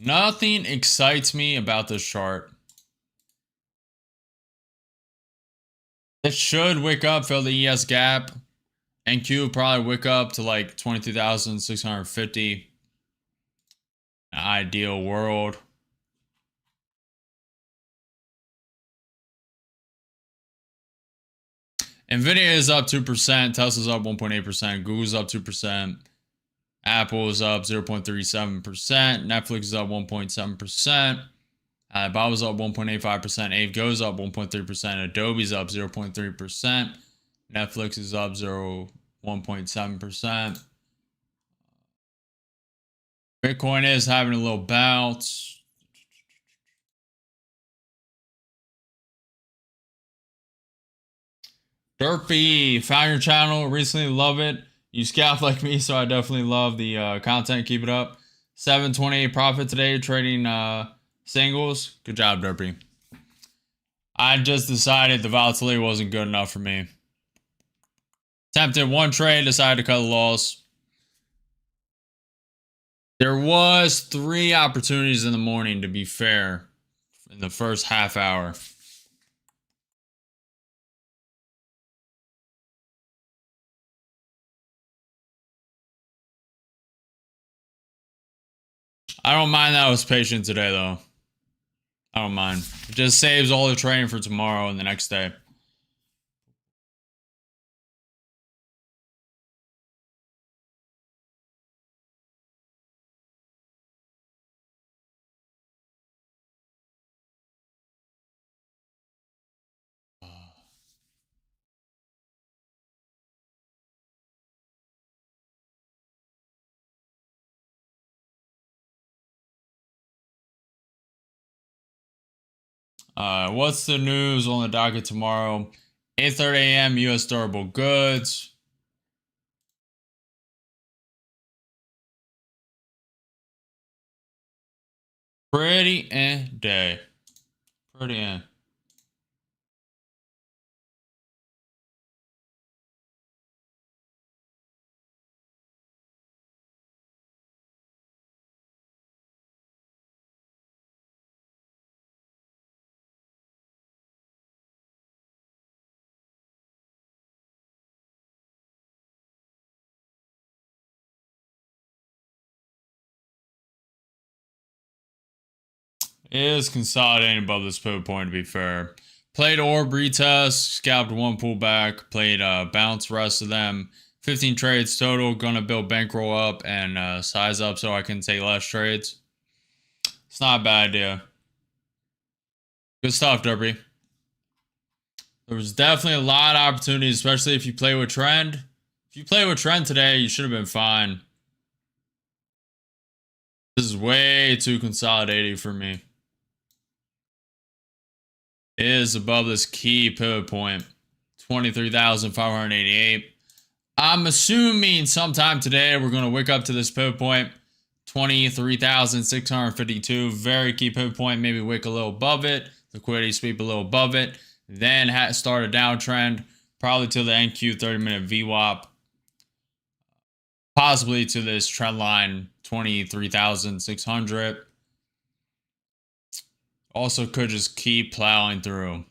Speaker 1: Nothing excites me about this chart. It should wick up, fill the ES gap. NQ probably wick up to like 22,650. Ideal world. Nvidia is up 2%. Tesla's up 1.8%. Google's up 2%. Apple is up 0.37%. Netflix is up 1.7%. Alibaba's up 1.85%. AveGo's up 1.3%. Adobe's up 0.3%. Netflix is up 1.7%. Bitcoin is having a little bounce. Derpy, found your channel recently, love it. You scalp like me, so I definitely love the content. Keep it up. 728 profit today, trading singles. Good job, Derpy. I just decided the volatility wasn't good enough for me. Attempted one trade, decided to cut a loss. There was 3 opportunities in the morning, to be fair, in the first half hour. I don't mind that I was patient today, though. I don't mind. It just saves all the trading for tomorrow and the next day. What's the news on the docket tomorrow? 8:30 a.m. U.S. durable goods. Pretty day. Pretty is consolidating above this pivot point, to be fair. Played orb retest, scalped one pullback, played bounce rest of them. 15 trades total, gonna build bankroll up and size up so I can take less trades. It's not a bad idea. Good stuff, Derby. There was definitely a lot of opportunities, especially if you play with trend. If you play with trend today, you should have been fine. This is way too consolidated for me. It is above this key pivot point, 23,588. I'm assuming sometime today we're going to wake up to this pivot point, 23,652. Very key pivot point. Maybe wick a little above it. Liquidity sweep a little above it. Then start a downtrend, probably to the NQ 30-minute VWAP. Possibly to this trend line, 23,600. Also could just keep plowing through.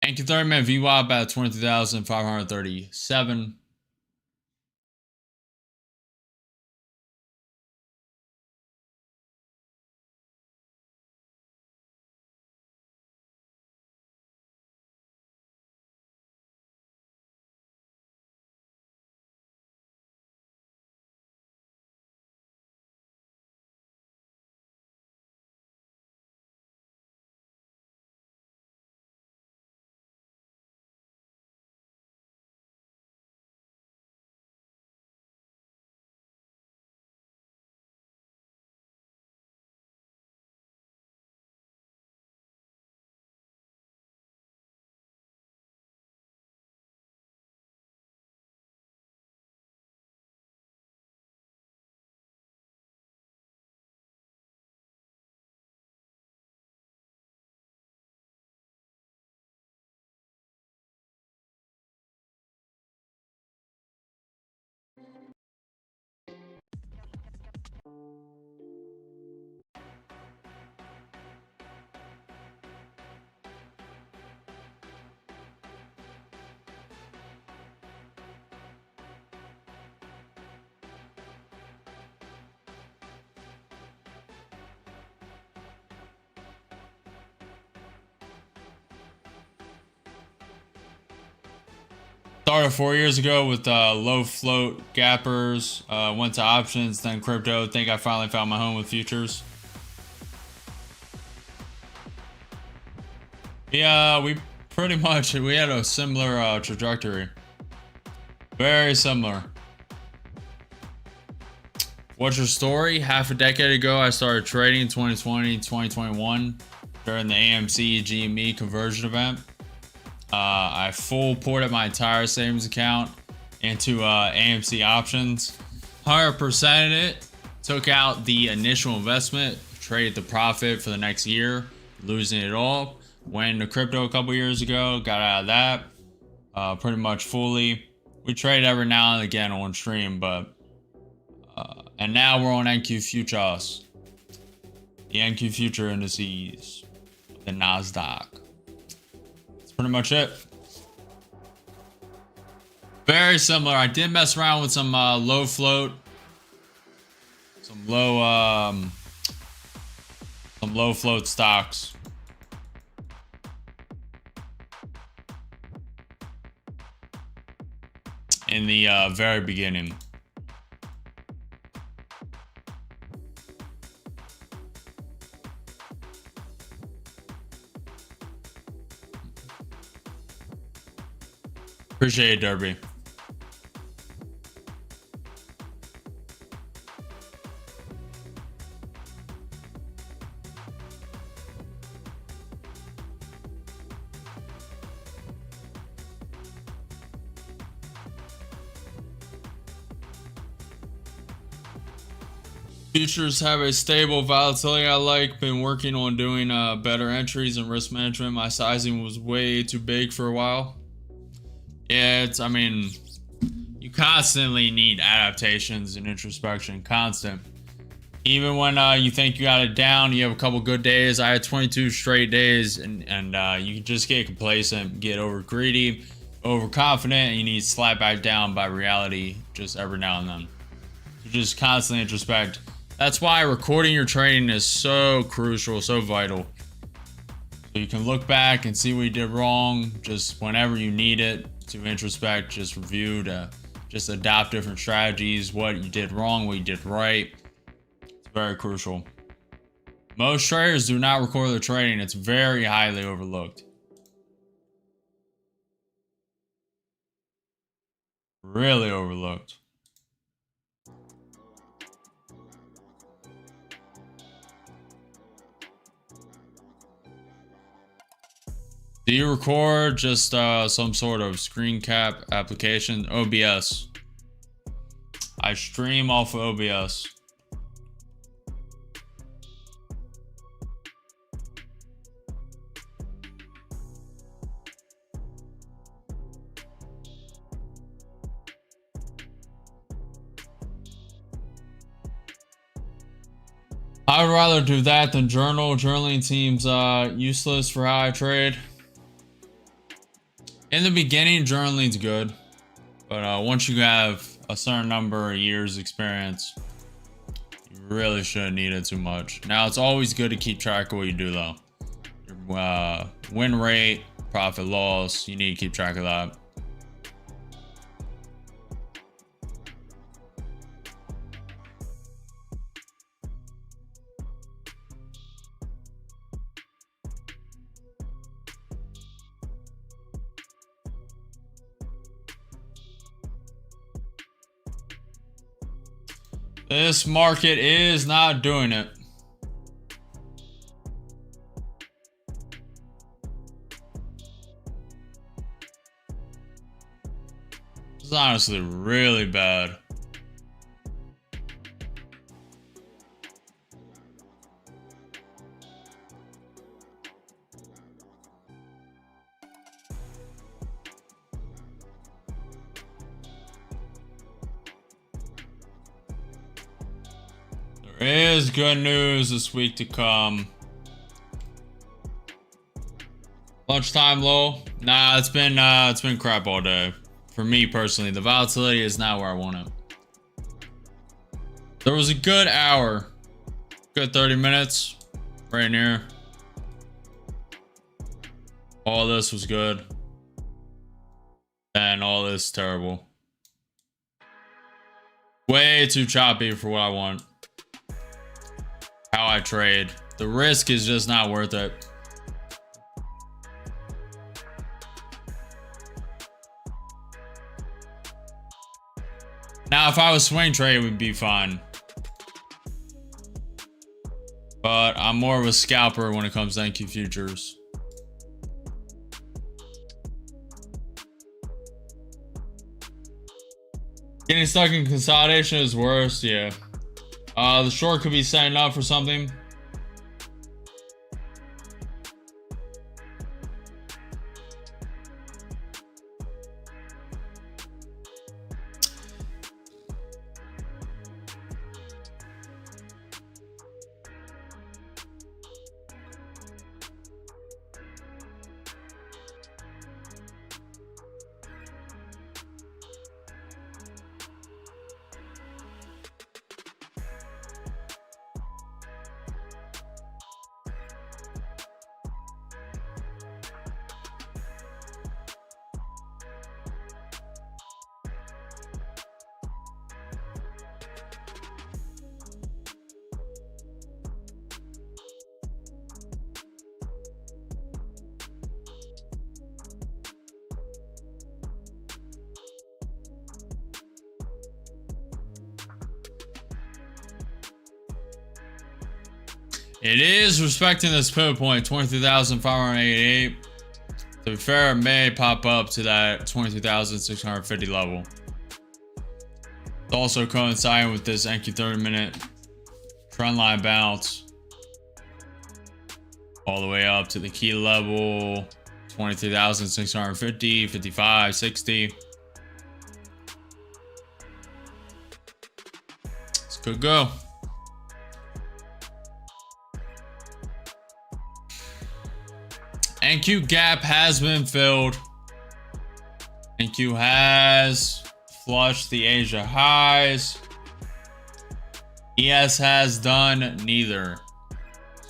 Speaker 1: NQ 30-minute VWAP at 22,537. Started 4 years ago with low float gappers, went to options, then crypto. Think I finally found my home with futures. Yeah, we pretty much, we had a similar trajectory. Very similar. What's your story? Half a decade ago, I started trading 2020, 2021 during the AMC GME conversion event. I full ported my entire savings account into AMC options. 100%ed it. Took out the initial investment, traded the profit for the next year, losing it all. Went into crypto a couple years ago, got out of that pretty much fully. We trade every now and again on stream, but and now we're on NQ futures, the NQ future indices, the Nasdaq. Pretty much it. Very similar. I did mess around with some low float, some low float stocks. In the very beginning. Appreciate it, Derby. Futures have a stable volatility I like. Been working on doing better entries and risk management. My sizing was way too big for a while. I mean, you constantly need adaptations and introspection, constant. Even when you think you got it down, you have a couple good days. I had 22 straight days, and you can just get complacent, get over greedy, overconfident, and you need to slap back down by reality just every now and then. So just constantly introspect. That's why recording your trading is so crucial, so vital. So you can look back and see what you did wrong just whenever you need it to introspect, just review, to just adopt different strategies, what you did wrong, what you did right. It's very crucial. Most traders do not record their trading. It's very highly overlooked. Really overlooked. Do you record just some sort of screen cap application? OBS. I stream off of OBS. I would rather do that than journal. Journaling seems useless for how I trade. In the beginning, journaling's good, but once you have a certain number of years experience, you really shouldn't need it too much. Now, it's always good to keep track of what you do though. Your win rate, profit loss, you need to keep track of that. This market is not doing it. This is honestly really bad. There is good news this week to come. Lunchtime low? Nah, it's been crap all day. For me personally, the volatility is not where I want it. There was a good hour, good 30 minutes, right near. All this was good, and all this terrible. Way too choppy for what I want. How I trade. The risk is just not worth it. Now, if I was swing trade, it would be fine. But I'm more of a scalper when it comes to NQ futures. Getting stuck in consolidation is worse, yeah. The short could be setting up for something. It is respecting this pivot point, 23,588. To be fair, it may pop up to that 22,650 level. It's also coinciding with this NQ 30-minute Trend line bounce all the way up to the key level 23,650, 55, 60. This could go. NQ gap has been filled. NQ has flushed the Asia highs. ES has done neither.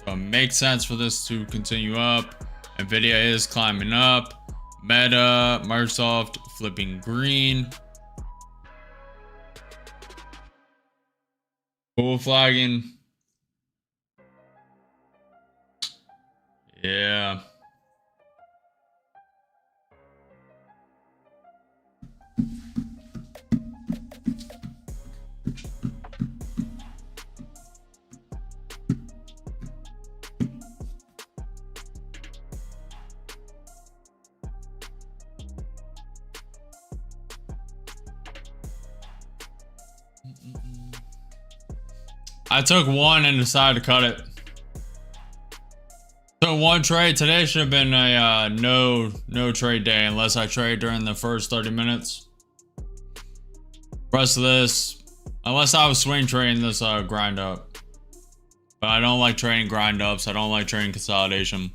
Speaker 1: So it makes sense for this to continue up. Nvidia is climbing up. Meta, Microsoft flipping green. Bull flagging. Yeah. I took one and decided to cut it. So one trade today should have been a no trade day unless I trade during the first 30 minutes. Rest of this, unless I was swing trading this grind up. But I don't like trading grind ups. I don't like trading consolidation.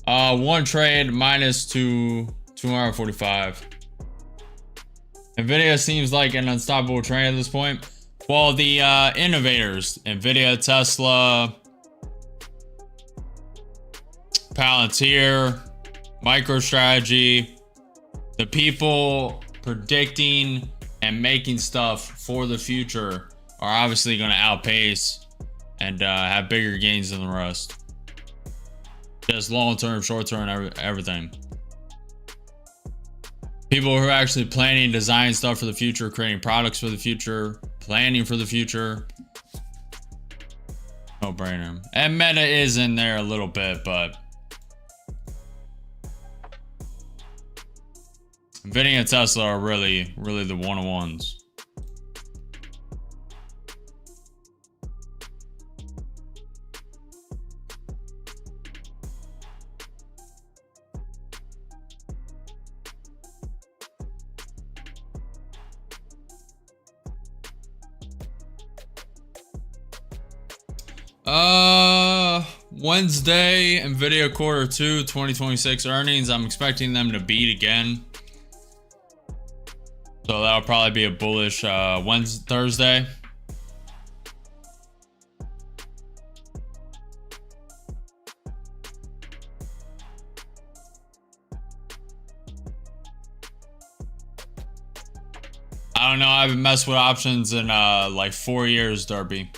Speaker 1: One trade minus 245. Nvidia seems like an unstoppable train at this point. Well, the innovators, Nvidia, Tesla, Palantir, MicroStrategy, the people predicting and making stuff for the future are obviously going to outpace and have bigger gains than the rest. Just long-term, short-term, everything. People who are actually planning, designing stuff for the future, creating products for the future, planning for the future. No brainer. And Meta is in there a little bit, but Nvidia and Tesla are really the one-on-ones. Wednesday, Nvidia quarter 2 2026 earnings. I'm expecting them to beat again. So that'll probably be a bullish Thursday. I don't know. I haven't messed with options in like 4 years, Derby.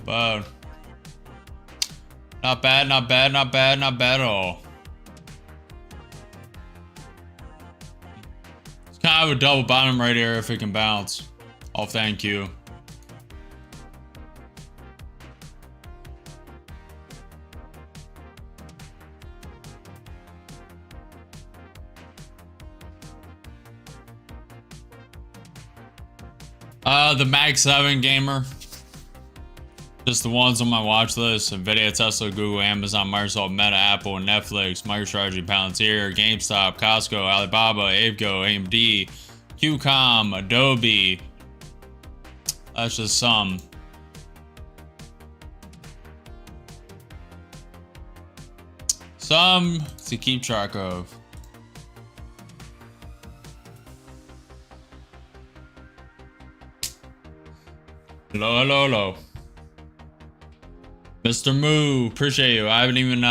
Speaker 1: But not bad, not bad, not bad, not bad at all. It's kind of a double bottom right here if it can bounce. Oh, thank you. The Mag 7 gamer. Just the ones on my watch list: Nvidia, Tesla, Google, Amazon, Microsoft, Meta, Apple, Netflix, MicroStrategy, Palantir, GameStop, Costco, Alibaba, Aveco, AMD, QCOM, Adobe. That's just some. Some to keep track of. Hello, hello, hello. Mr. Moo, appreciate you. I haven't even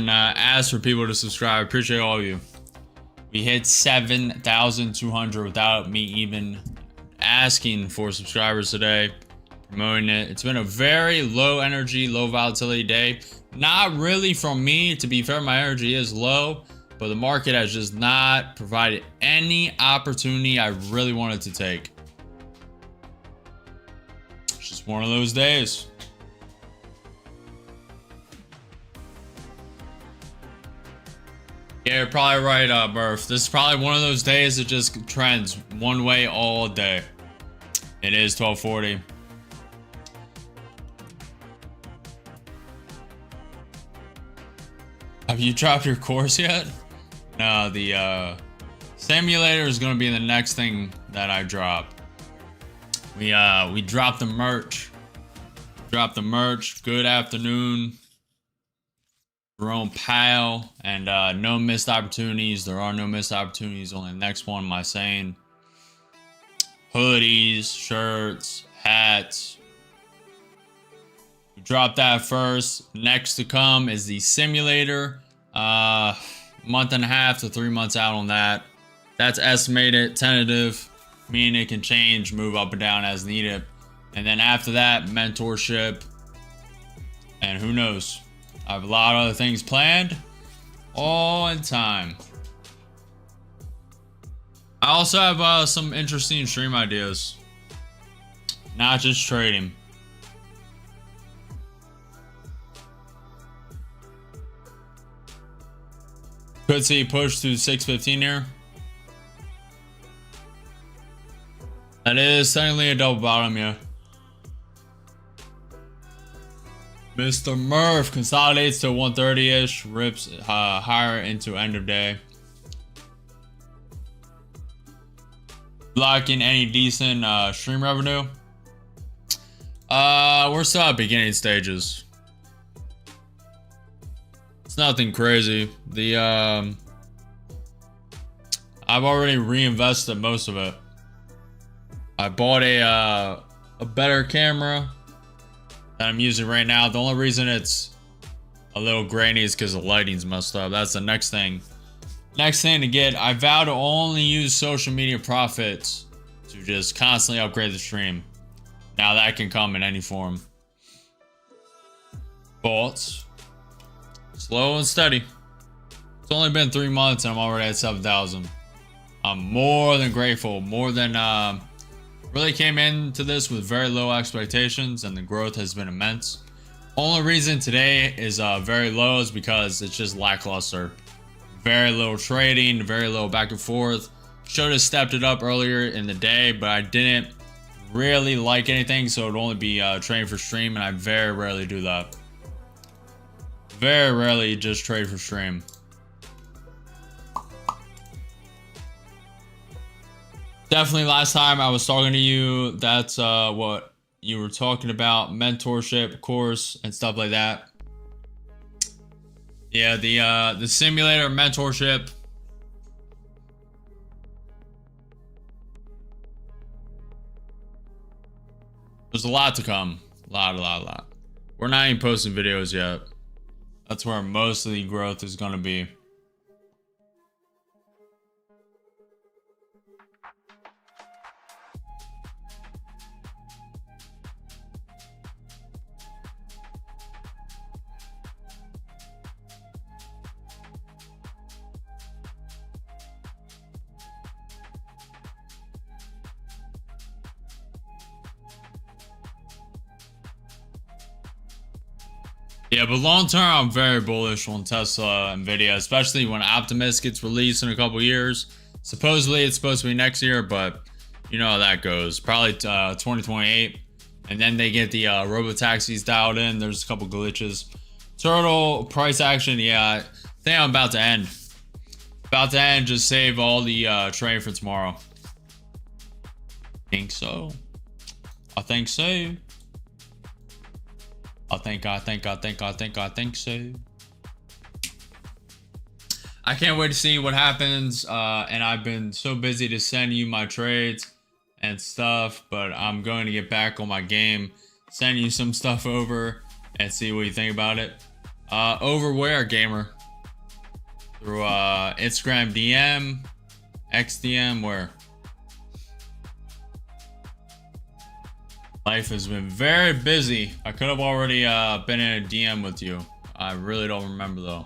Speaker 1: asked for people to subscribe. Appreciate all of you. We hit 7,200 without me even asking for subscribers today. promoting it. It's been a very low energy, low volatility day. Not really from me. To be fair, my energy is low, but the market has just not provided any opportunity I really wanted to take. It's just one of those days. Yeah, you're probably right, Murph. This is probably one of those days that just trends one way all day. It is 12:40. Have you dropped your course yet? No, the simulator is going to be the next thing that I drop. We dropped the merch. Good afternoon, Jerome, Powell, and no missed opportunities. There are no missed opportunities. Only the next one, my saying. Hoodies, shirts, hats. We dropped that first. Next to come is the simulator. Month and a half to 3 months out on that. That's estimated, tentative, meaning it can change, move up and down as needed. And then after that, mentorship. And who knows? I have a lot of other things planned, all in time. I also have some interesting stream ideas. Not just trading. Could see push to 615 here. That is technically a double bottom, yeah. Mr. Murph consolidates to 130-ish, rips higher into end of day. Blocking any decent stream revenue. We're still at beginning stages. It's nothing crazy. I've already reinvested most of it. I bought a better camera that I'm using right now. The only reason it's a little grainy is because the lighting's messed up. That's the next thing. Next thing to get, I vow to only use social media profits to just constantly upgrade the stream. Now that can come in any form. But slow and steady. It's only been 3 months and I'm already at 7,000. I'm more than grateful. More than really came into this with very low expectations and the growth has been immense. Only reason today is very low is because it's just lackluster. Very little trading, very little back and forth. Should have stepped it up earlier in the day, but I didn't really like anything, so it would only be trading for stream, and I very rarely do that. Very rarely just trade for stream. Definitely last time I was talking to you, that's what you were talking about, mentorship, course, and stuff like that. Yeah, the simulator mentorship. There's a lot to come. A lot. We're not even posting videos yet. That's where most of the growth is going to be. Yeah, but long term, I'm very bullish on Tesla and Nvidia, especially when Optimus gets released in a couple years. Supposedly, it's supposed to be next year, but you know how that goes. Probably 2028. And then they get the robo-taxis dialed in. There's a couple glitches. Total price action, yeah, I think I'm about to end. About to end, just save all the trade for tomorrow. Think so. I think so. I think so. I can't wait to see what happens. And I've been so busy to send you my trades and stuff, but I'm going to get back on my game, send you some stuff over and see what you think about it. Over where, gamer? Through Instagram DM, XDM, where? Life has been very busy. I could have already been in a DM with you. I really don't remember though.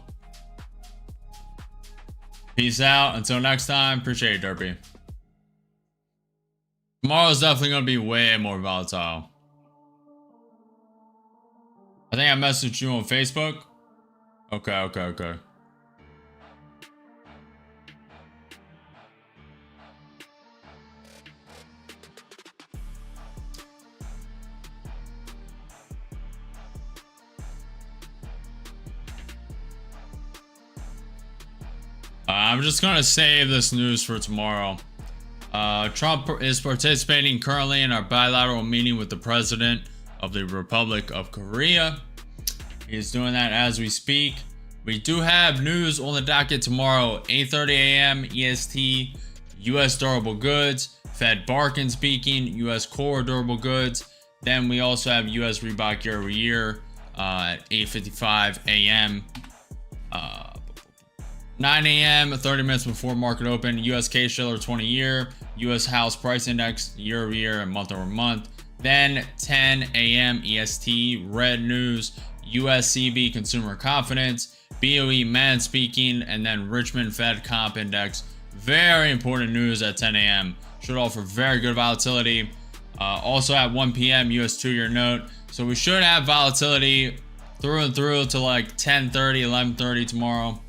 Speaker 1: Peace out. Until next time. Appreciate it, Derpy. Tomorrow's definitely going to be way more volatile. I think I messaged you on Facebook. Okay. I'm just going to save this news for tomorrow. Trump is participating currently in our bilateral meeting with the president of the Republic of Korea. He's doing that as we speak. We do have news on the docket tomorrow, 8:30 a.m. EST, U.S. durable goods, Fed Barkin speaking, U.S. core durable goods. Then we also have U.S. Reebok year over year at 8:55 a.m. 9 a.m. 30 minutes before market open, U.S. Case-Shiller 20-year, U.S. House Price Index year over year and month over month. Then 10 a.m. EST, red news, USCB consumer confidence, BOE man speaking, and then Richmond Fed Comp Index. Very important news at 10 a.m. Should offer very good volatility. Also at 1 p.m. US 2-year note. So we should have volatility through and through to like 10:30, 11:30 tomorrow.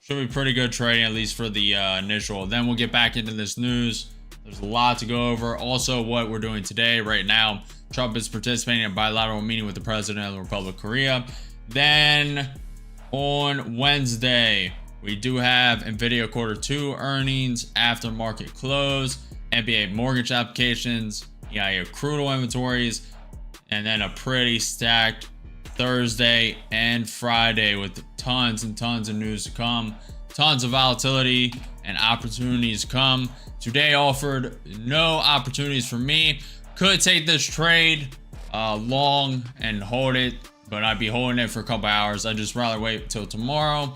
Speaker 1: Should be pretty good trading, at least for the initial. Then we'll get back into this news. There's a lot to go over. Also, what we're doing today, right now, Trump is participating in a bilateral meeting with the president of the Republic of Korea. Then on Wednesday, we do have NVIDIA Q2 earnings after market close, NBA mortgage applications, EIA crude oil inventories, and then a pretty stacked Thursday and Friday with tons and tons of news to come, tons of volatility and opportunities to come. Today offered no opportunities for me. Could take this trade long and hold it, but I'd be holding it for a couple hours. I'd just rather wait till tomorrow.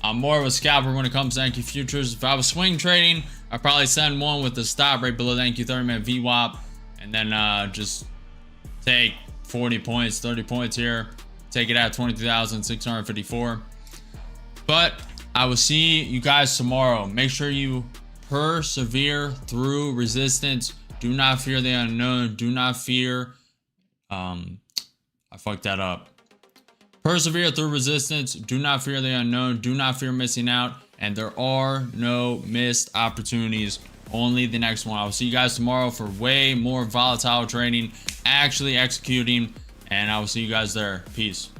Speaker 1: I'm more of a scalper when it comes to NQ futures. If I was swing trading, I'd probably send one with the stop right below the NQ 30-minute VWAP, and then just take 40 points, 30 points here. Take it at 22,654. But I will see you guys tomorrow. Make sure you persevere through resistance. Do not fear the unknown. Do not fear. I fucked that up. Persevere through resistance. Do not fear the unknown. Do not fear missing out. And there are no missed opportunities. Only the next one. I will see you guys tomorrow for way more volatile trading, actually executing. And I will see you guys there. Peace.